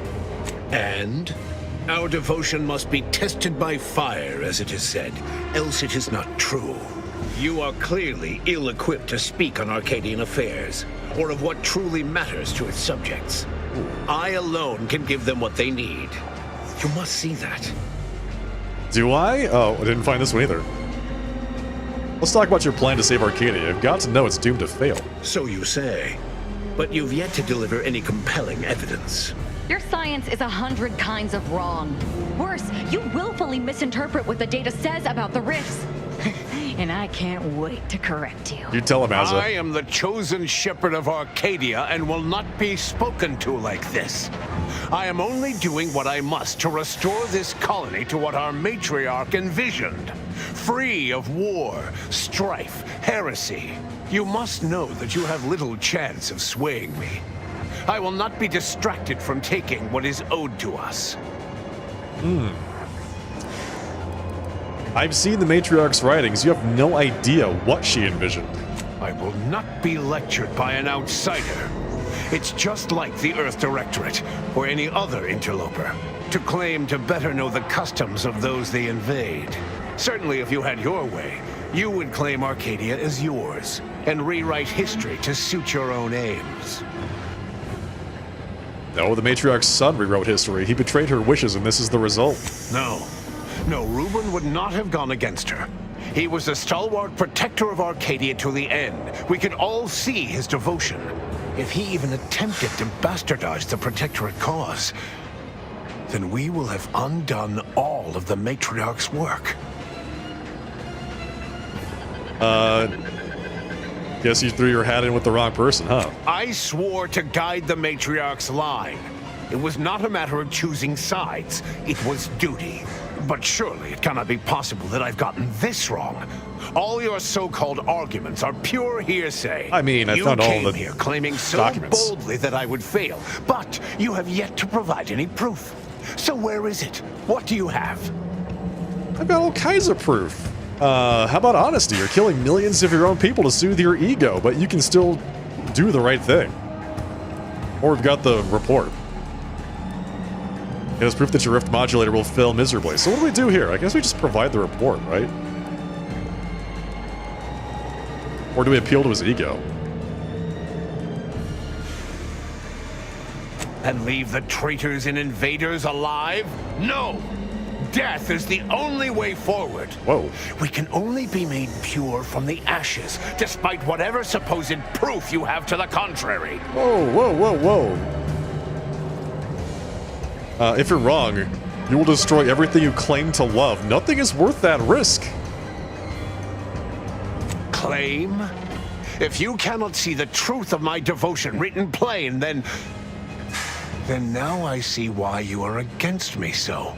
And our devotion must be tested by fire, as it is said, else it is not true. You are clearly ill-equipped to speak on Arcadian affairs, or of what truly matters to its subjects. I alone can give them what they need. You must see that. Do I? Oh, I didn't find this one either. Let's talk about your plan to save Arcadia. You've got to know it's doomed to fail. So you say. But you've yet to deliver any compelling evidence. Your science is 100 kinds of wrong. Worse, you willfully misinterpret what the data says about the rifts. And I can't wait to correct you. You tell him, Azza. I am the chosen shepherd of Arcadia and will not be spoken to like this. I am only doing what I must to restore this colony to what our matriarch envisioned. Free of war, strife, heresy. You must know that you have little chance of swaying me. I will not be distracted from taking what is owed to us. I've seen the Matriarch's writings. You have no idea what she envisioned. I will not be lectured by an outsider. It's just like the Earth Directorate, or any other interloper, to claim to better know the customs of those they invade. Certainly if you had your way, you would claim Arcadia as yours, and rewrite history to suit your own aims. No, the Matriarch's son rewrote history. He betrayed her wishes, and this is the result. No, Reuben would not have gone against her. He was a stalwart protector of Arcadia to the end. We could all see his devotion. If he even attempted to bastardize the Protectorate cause, then we will have undone all of the Matriarch's work. Guess you threw your hat in with the wrong person, huh? I swore to guide the Matriarch's line. It was not a matter of choosing sides. It was duty. But surely it cannot be possible that I've gotten this wrong. All your so-called arguments are pure hearsay. I mean, I found all the You came here claiming so documents. boldly that I would fail, but you have yet to provide any proof. So where is it? What do you have? I've got all kinds of proof. How about honesty? You're killing millions of your own people to soothe your ego, but you can still do the right thing. Or we've got the report. It has proof that your Rift Modulator will fail miserably. So what do we do here? I guess we just provide the report, right? Or do we appeal to his ego? And leave the traitors and invaders alive? No! Death is the only way forward. Whoa. We can only be made pure from the ashes, despite whatever supposed proof you have to the contrary. Whoa. If you're wrong, you will destroy everything you claim to love. Nothing is worth that risk. Claim? If you cannot see the truth of my devotion written plain, then now I see why you are against me so.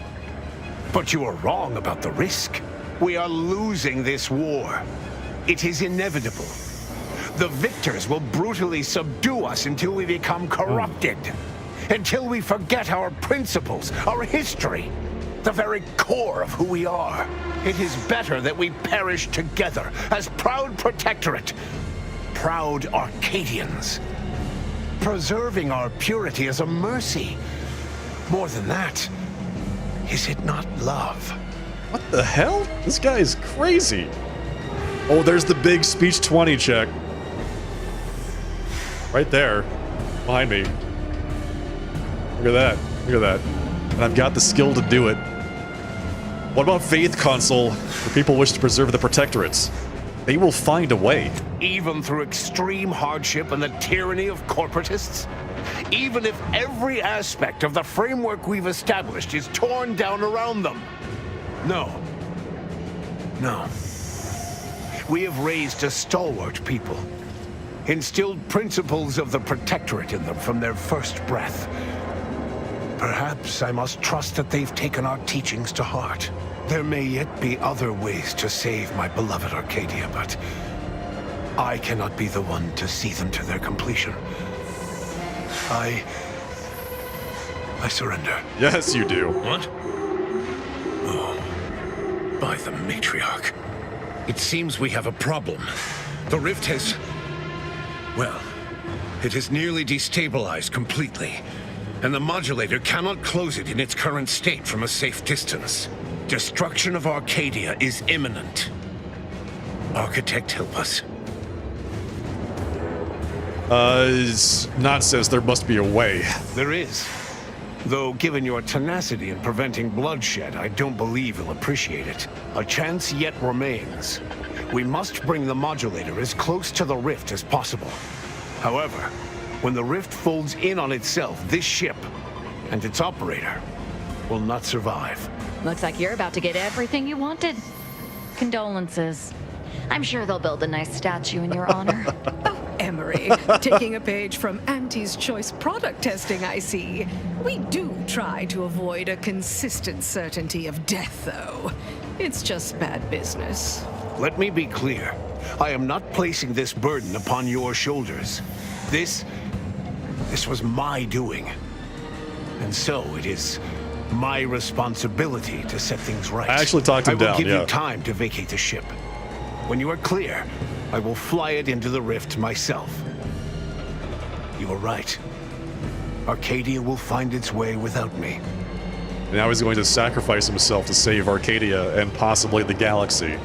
But you are wrong about the risk. We are losing this war. It is inevitable. The victors will brutally subdue us until we become corrupted. Until we forget our principles, our history, the very core of who we are. It is better that we perish together as proud protectorate, proud Arcadians. Preserving our purity is a mercy. More than that, is it not love? What the hell? This guy is crazy. Oh, there's the big speech 20 check. Right there. Behind me. Look at that. Look at that. And I've got the skill to do it. What about Faith Consul? Where people wish to preserve the protectorates. They will find a way. Even through extreme hardship and the tyranny of corporatists? Even if every aspect of the framework we've established is torn down around them? No. No. We have raised a stalwart people. Instilled principles of the protectorate in them from their first breath. Perhaps I must trust that they've taken our teachings to heart. There may yet be other ways to save my beloved Arcadia, but I cannot be the one to see them to their completion. I surrender. Yes, you do. What? Oh, by the matriarch. It seems we have a problem. The rift has... well, it has nearly destabilized completely. And the modulator cannot close it in its current state from a safe distance. Destruction of Arcadia is imminent. Architect, help us. It's nonsense. There must be a way. There is. Though, given your tenacity in preventing bloodshed, I don't believe you'll appreciate it. A chance yet remains. We must bring the modulator as close to the rift as possible. However, when the rift folds in on itself, this ship and its operator will not survive. Looks like you're about to get everything you wanted. Condolences. I'm sure they'll build a nice statue in your honor. Emery, taking a page from Auntie's Choice product testing, I see. We do try to avoid a consistent certainty of death, though. It's just bad business. Let me be clear. I am not placing this burden upon your shoulders. This was my doing. And so it is my responsibility to set things right. I actually talked him down, I will give yeah. you time to vacate the ship. When you are clear, I will fly it into the rift myself. You are right. Arcadia will find its way without me. Now he's going to sacrifice himself to save Arcadia and possibly the galaxy.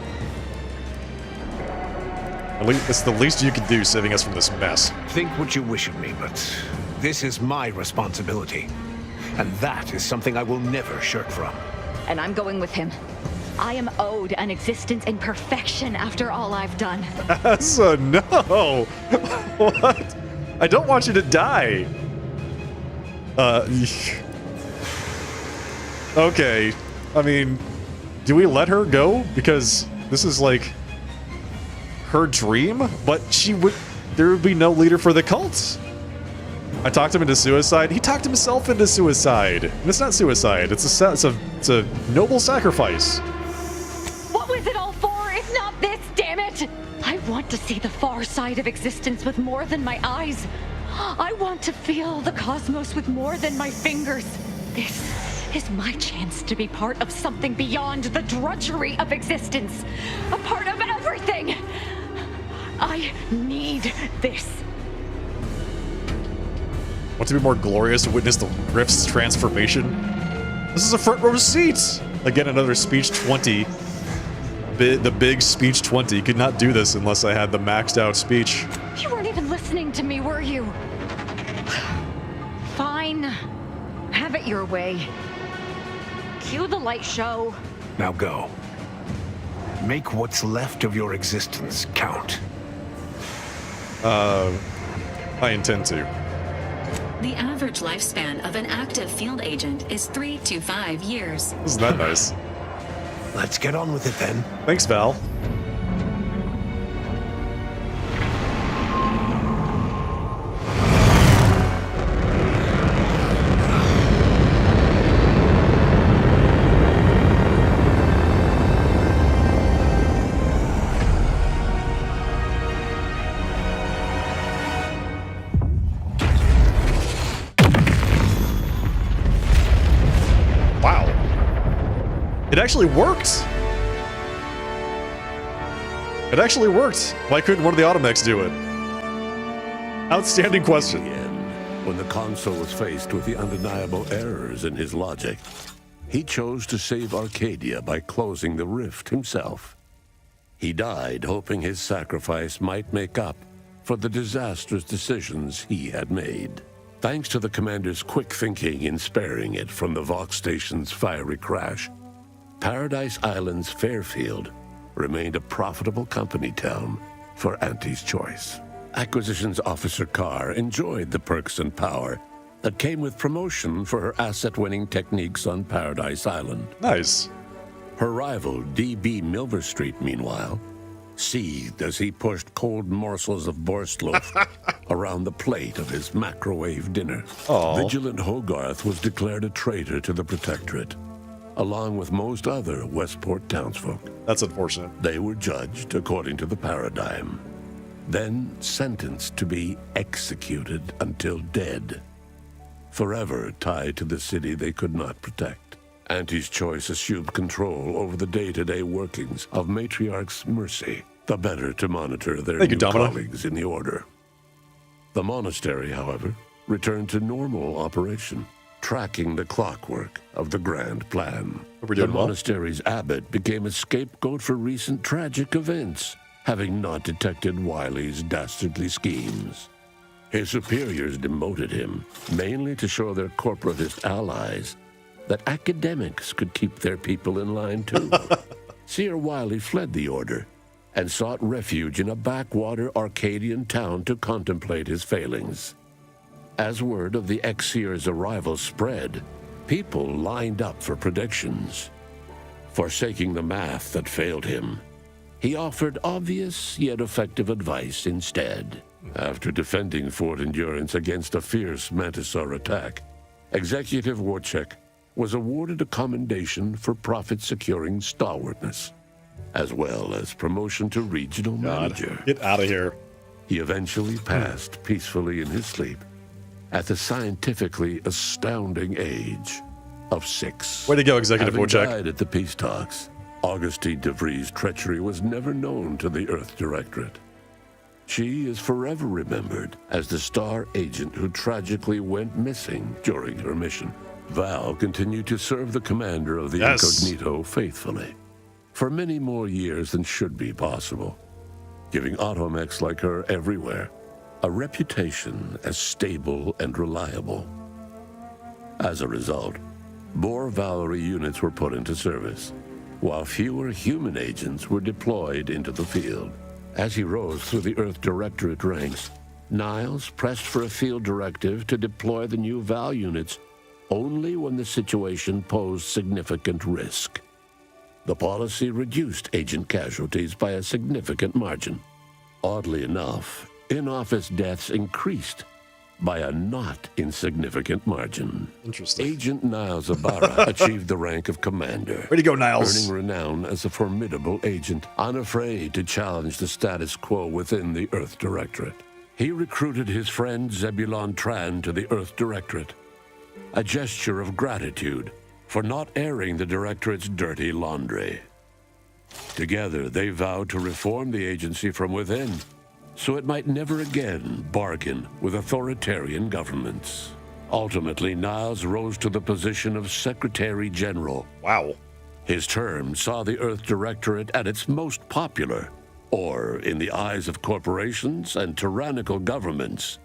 At least it's the least you can do, saving us from this mess. Think what you wish of me, but this is my responsibility. And that is something I will never shirk from. And I'm going with him. I am owed an existence in perfection after all I've done. Asa, no! What? I don't want you to die. Okay. I mean, do we let her go? Because this is like her dream, but there would be no leader for the cult. I talked him into suicide. He talked himself into suicide. And it's not suicide. It's a noble sacrifice. What was it all for if not this, damn it? I want to see the far side of existence with more than my eyes. I want to feel the cosmos with more than my fingers. This is my chance to be part of something beyond the drudgery of existence. A part of everything. I need this. Want to be more glorious to witness the Rift's transformation? This is a front row seat! Again, another speech 20. The big speech 20. Could not do this unless I had the maxed out speech. You weren't even listening to me, were you? Fine. Have it your way. Cue the light show. Now go. Make what's left of your existence count. I intend to. The average lifespan of an active field agent is 3 to 5 years. Isn't that nice? Let's get on with it then. Thanks, Val. It actually worked! It actually worked! Why couldn't one of the Automechs do it? Outstanding question. When the consul was faced with the undeniable errors in his logic, he chose to save Arcadia by closing the rift himself. He died hoping his sacrifice might make up for the disastrous decisions he had made. Thanks to the commander's quick thinking in sparing it from the Vox station's fiery crash, Paradise Island's Fairfield remained a profitable company town for Auntie's Choice. Acquisitions Officer Carr enjoyed the perks and power that came with promotion for her asset-winning techniques on Paradise Island. Nice. Her rival, D.B. Milverstreet, meanwhile, seethed as he pushed cold morsels of Borstloaf around the plate of his microwave dinner. Vigilant Hogarth was declared a traitor to the Protectorate, along with most other Westport townsfolk. That's unfortunate. They were judged according to the paradigm, then sentenced to be executed until dead, forever tied to the city they could not protect. Auntie's Choice assumed control over the day-to-day workings of Matriarch's Mercy, the better to monitor their new colleagues in the Order. The monastery, however, returned to normal operation, tracking the clockwork of the grand plan. The monastery's abbot became a scapegoat for recent tragic events, having not detected Wiley's dastardly schemes. His superiors demoted him, mainly to show their corporatist allies that academics could keep their people in line too. Seer Wiley fled the Order and sought refuge in a backwater Arcadian town to contemplate his failings. As word of the ex-seer's arrival spread, people lined up for predictions. Forsaking the math that failed him, he offered obvious yet effective advice instead. After defending Fort Endurance against a fierce Mantisaur attack, Executive Warchek was awarded a commendation for profit-securing stalwartness, as well as promotion to regional manager. Get out of here. He eventually passed peacefully in his sleep at the scientifically astounding age of 6. Way to go, Executive Having Warchek. died at the peace talks, Augustine DeVries' treachery was never known to the Earth Directorate. She is forever remembered as the star agent who tragically went missing during her mission. Val continued to serve the commander of the Incognito faithfully for many more years than should be possible, giving automechs like her everywhere a reputation as stable and reliable. As a result, more Valerie units were put into service, while fewer human agents were deployed into the field. As he rose through the Earth Directorate ranks, Niles pressed for a field directive to deploy the new Val units only when the situation posed significant risk. The policy reduced agent casualties by a significant margin. Oddly enough, in-office deaths increased by a not insignificant margin. Interesting. Agent Niles Ibarra achieved the rank of commander. Way to go, Niles. Earning renown as a formidable agent, unafraid to challenge the status quo within the Earth Directorate. He recruited his friend Zebulon Tran to the Earth Directorate, a gesture of gratitude for not airing the Directorate's dirty laundry. Together, they vowed to reform the agency from within, so it might never again bargain with authoritarian governments. Ultimately, Niles rose to the position of Secretary General. Wow. His term saw the Earth Directorate at its most popular, or, in the eyes of corporations and tyrannical governments,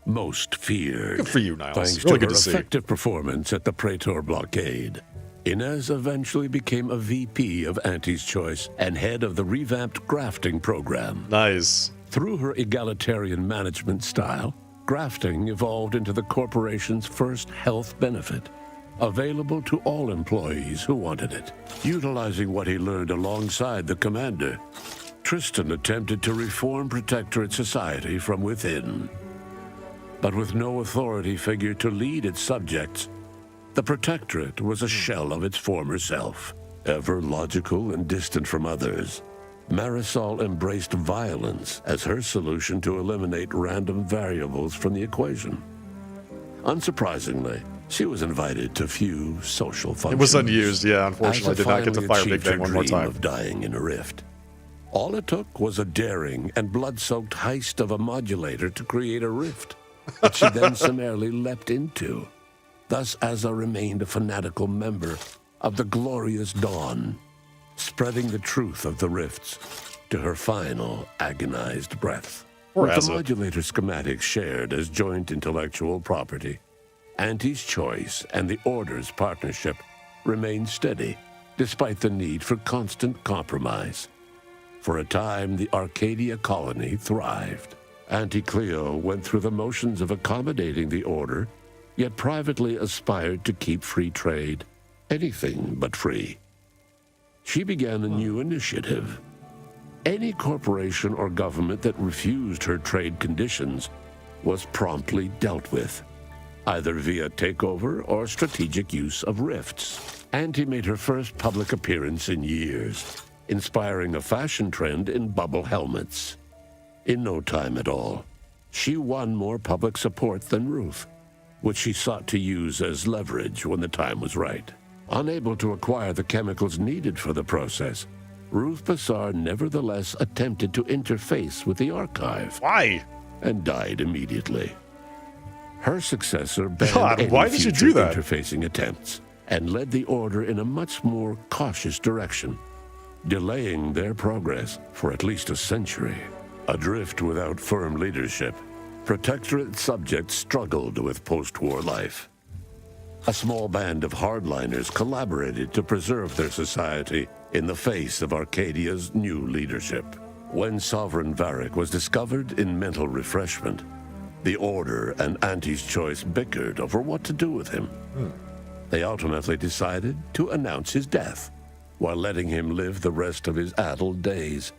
most feared. Good for you, Niles. Thanks Really to good her to see. effective performance at the Praetor blockade, Inez eventually became a VP of Auntie's Choice and head of the revamped grafting program. Nice. Through her egalitarian management style, grafting evolved into the corporation's first health benefit, available to all employees who wanted it. Utilizing what he learned alongside the commander, Tristan attempted to reform Protectorate society from within. But with no authority figure to lead its subjects, the Protectorate was a shell of its former self. Ever logical and distant from others, Marisol embraced violence as her solution to eliminate random variables from the equation. Unsurprisingly, she was invited to few social functions. It was unused, yeah, unfortunately. I did not get to fire Big Bang one more time. Of dying in a rift. All it took was a daring and blood-soaked heist of a modulator to create a rift that she then summarily leapt into. Thus, Azza remained a fanatical member of the Glorious Dawn, spreading the truth of the rifts to her final agonized breath. With the modulator schematics shared as joint intellectual property, Auntie's Choice and the Order's partnership remained steady, despite the need for constant compromise. For a time, the Arcadia colony thrived. Auntie Cleo went through the motions of accommodating the Order, yet privately aspired to keep free trade anything but free. She began a new initiative. Any corporation or government that refused her trade conditions was promptly dealt with, either via takeover or strategic use of rifts. Auntie made her first public appearance in years, inspiring a fashion trend in bubble helmets. In no time at all, she won more public support than Ruth, which she sought to use as leverage when the time was right. Unable to acquire the chemicals needed for the process, Ruth Bassar nevertheless attempted to interface with the archive. Why? And died immediately. Her successor banned any why did you do that? interfacing attempts and led the Order in a much more cautious direction, delaying their progress for at least a century. Adrift without firm leadership, Protectorate subjects struggled with post-war life. A small band of hardliners collaborated to preserve their society in the face of Arcadia's new leadership. When Sovereign Varric was discovered in mental refreshment, the Order and Auntie's Choice bickered over what to do with him. They ultimately decided to announce his death, while letting him live the rest of his addled days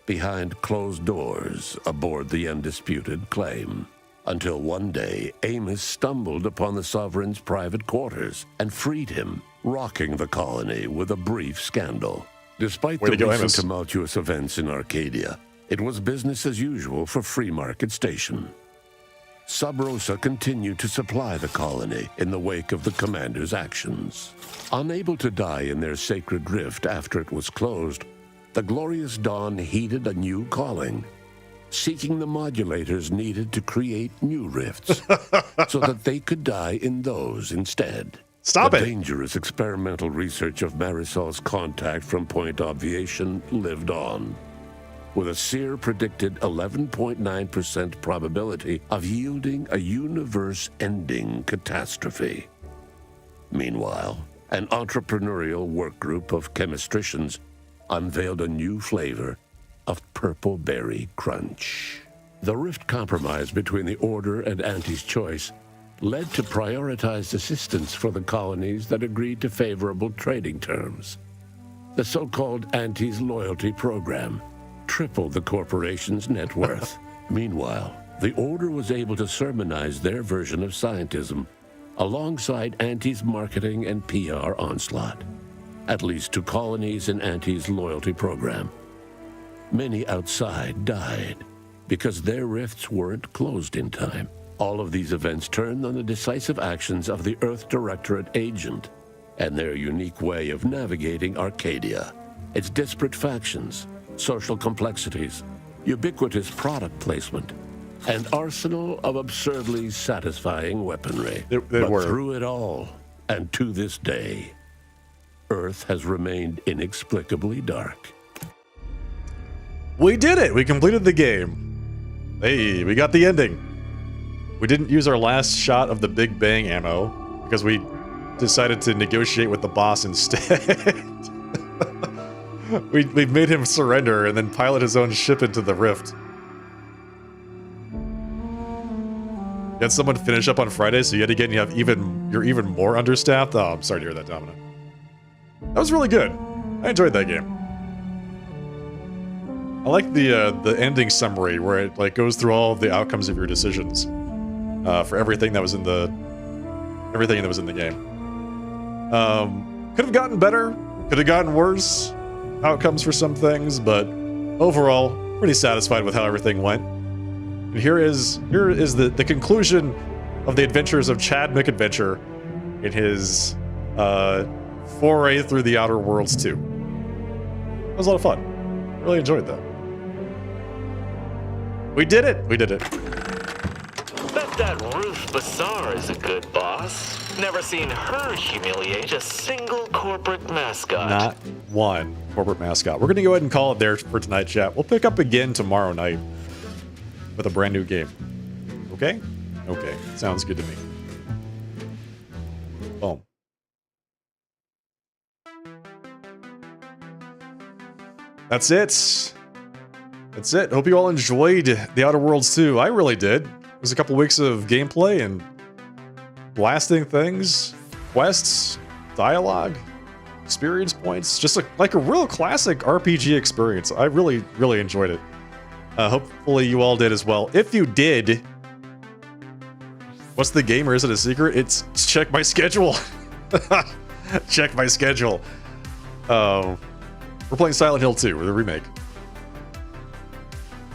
behind closed doors aboard the undisputed claim. Until one day, Amos stumbled upon the Sovereign's private quarters and freed him, rocking the colony with a brief scandal. Despite the recent tumultuous events in Arcadia, it was business as usual for Free Market Station. Sub Rosa continued to supply the colony in the wake of the commander's actions. Unable to die in their sacred rift after it was closed, the Glorious Dawn heeded a new calling, seeking the modulators needed to create new rifts so that they could die in those instead. Stop the it! Dangerous experimental research of Marisol's contact from Point Obviation lived on, with a Seer predicted 11.9% probability of yielding a universe-ending catastrophe. Meanwhile, an entrepreneurial work group of chemistricians unveiled a new flavor of Purple Berry Crunch. The rift compromise between the Order and Auntie's Choice led to prioritized assistance for the colonies that agreed to favorable trading terms. The so-called Auntie's Loyalty Program tripled the corporation's net worth. Meanwhile, the Order was able to sermonize their version of scientism alongside Auntie's marketing and PR onslaught, at least to colonies in Auntie's Loyalty Program. Many outside died because their rifts weren't closed in time. All of these events turned on the decisive actions of the Earth Directorate agent and their unique way of navigating Arcadia, its disparate factions, social complexities, ubiquitous product placement, and arsenal of absurdly satisfying weaponry. But through it all, and to this day, Earth has remained inexplicably dark. We did it! We completed the game. Hey, we got the ending. We didn't use our last shot of the Big Bang ammo because we decided to negotiate with the boss instead. we made him surrender and then pilot his own ship into the rift. You had someone finish up on Friday, so yet again you're even more understaffed. Oh, I'm sorry to hear that, Domino. That was really good. I enjoyed that game. I like the ending summary where it like goes through all of the outcomes of your decisions for everything that was in the game. Could have gotten better, could have gotten worse outcomes for some things, but overall, pretty satisfied with how everything went. And here is the conclusion of the adventures of Chad McAdventure in his foray through the Outer Worlds 2. It was a lot of fun. Really enjoyed that. We did it! We did it. Bet that Ruth Bassar is a good boss. Never seen her humiliate a single corporate mascot. Not one corporate mascot. We're going to go ahead and call it there for tonight, chat. We'll pick up again tomorrow night with a brand new game. Okay? Okay. Sounds good to me. Boom. That's it. That's it. Hope you all enjoyed The Outer Worlds 2. I really did. It was a couple weeks of gameplay and blasting things, quests, dialogue, experience points. Just like a real classic RPG experience. I really, really enjoyed it. Hopefully you all did as well. If you did, what's the game or is it a secret? It's check my schedule. Check my schedule. We're playing Silent Hill 2, the remake.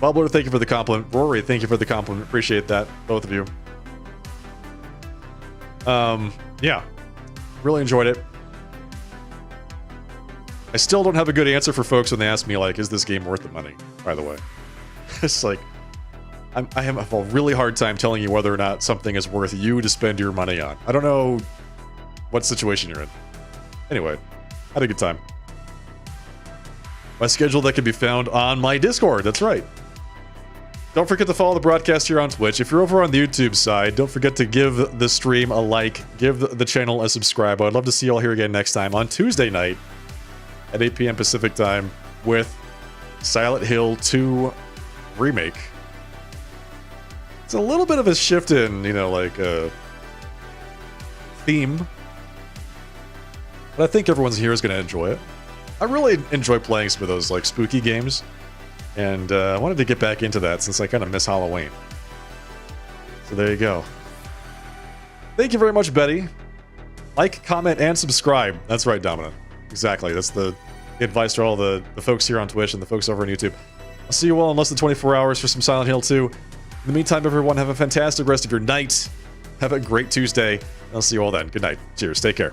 Bubbler, thank you for the compliment. Rory, thank you for the compliment. Appreciate that, both of you. Yeah, really enjoyed it. I still don't have a good answer for folks when they ask me, like, is this game worth the money, by the way? It's like, I have a really hard time telling you whether or not something is worth you to spend your money on. I don't know what situation you're in. Anyway, had a good time. My schedule that can be found on my Discord, that's right. Don't forget to follow the broadcast here on Twitch. If you're over on the YouTube side, don't forget to give the stream a like, give the channel a subscribe. I'd love to see you all here again next time on Tuesday night at 8 p.m. Pacific time with Silent Hill 2 Remake. It's a little bit of a shift in, you know, like, theme. But I think everyone's here is going to enjoy it. I really enjoy playing some of those, like, spooky games. And I wanted to get back into that since I kind of miss Halloween. So there you go. Thank you very much, Betty. Like, comment, and subscribe. That's right, Domino. Exactly. That's the advice to all the folks here on Twitch and the folks over on YouTube. I'll see you all in less than 24 hours for some Silent Hill 2. In the meantime, everyone, have a fantastic rest of your night. Have a great Tuesday. I'll see you all then. Good night. Cheers. Take care.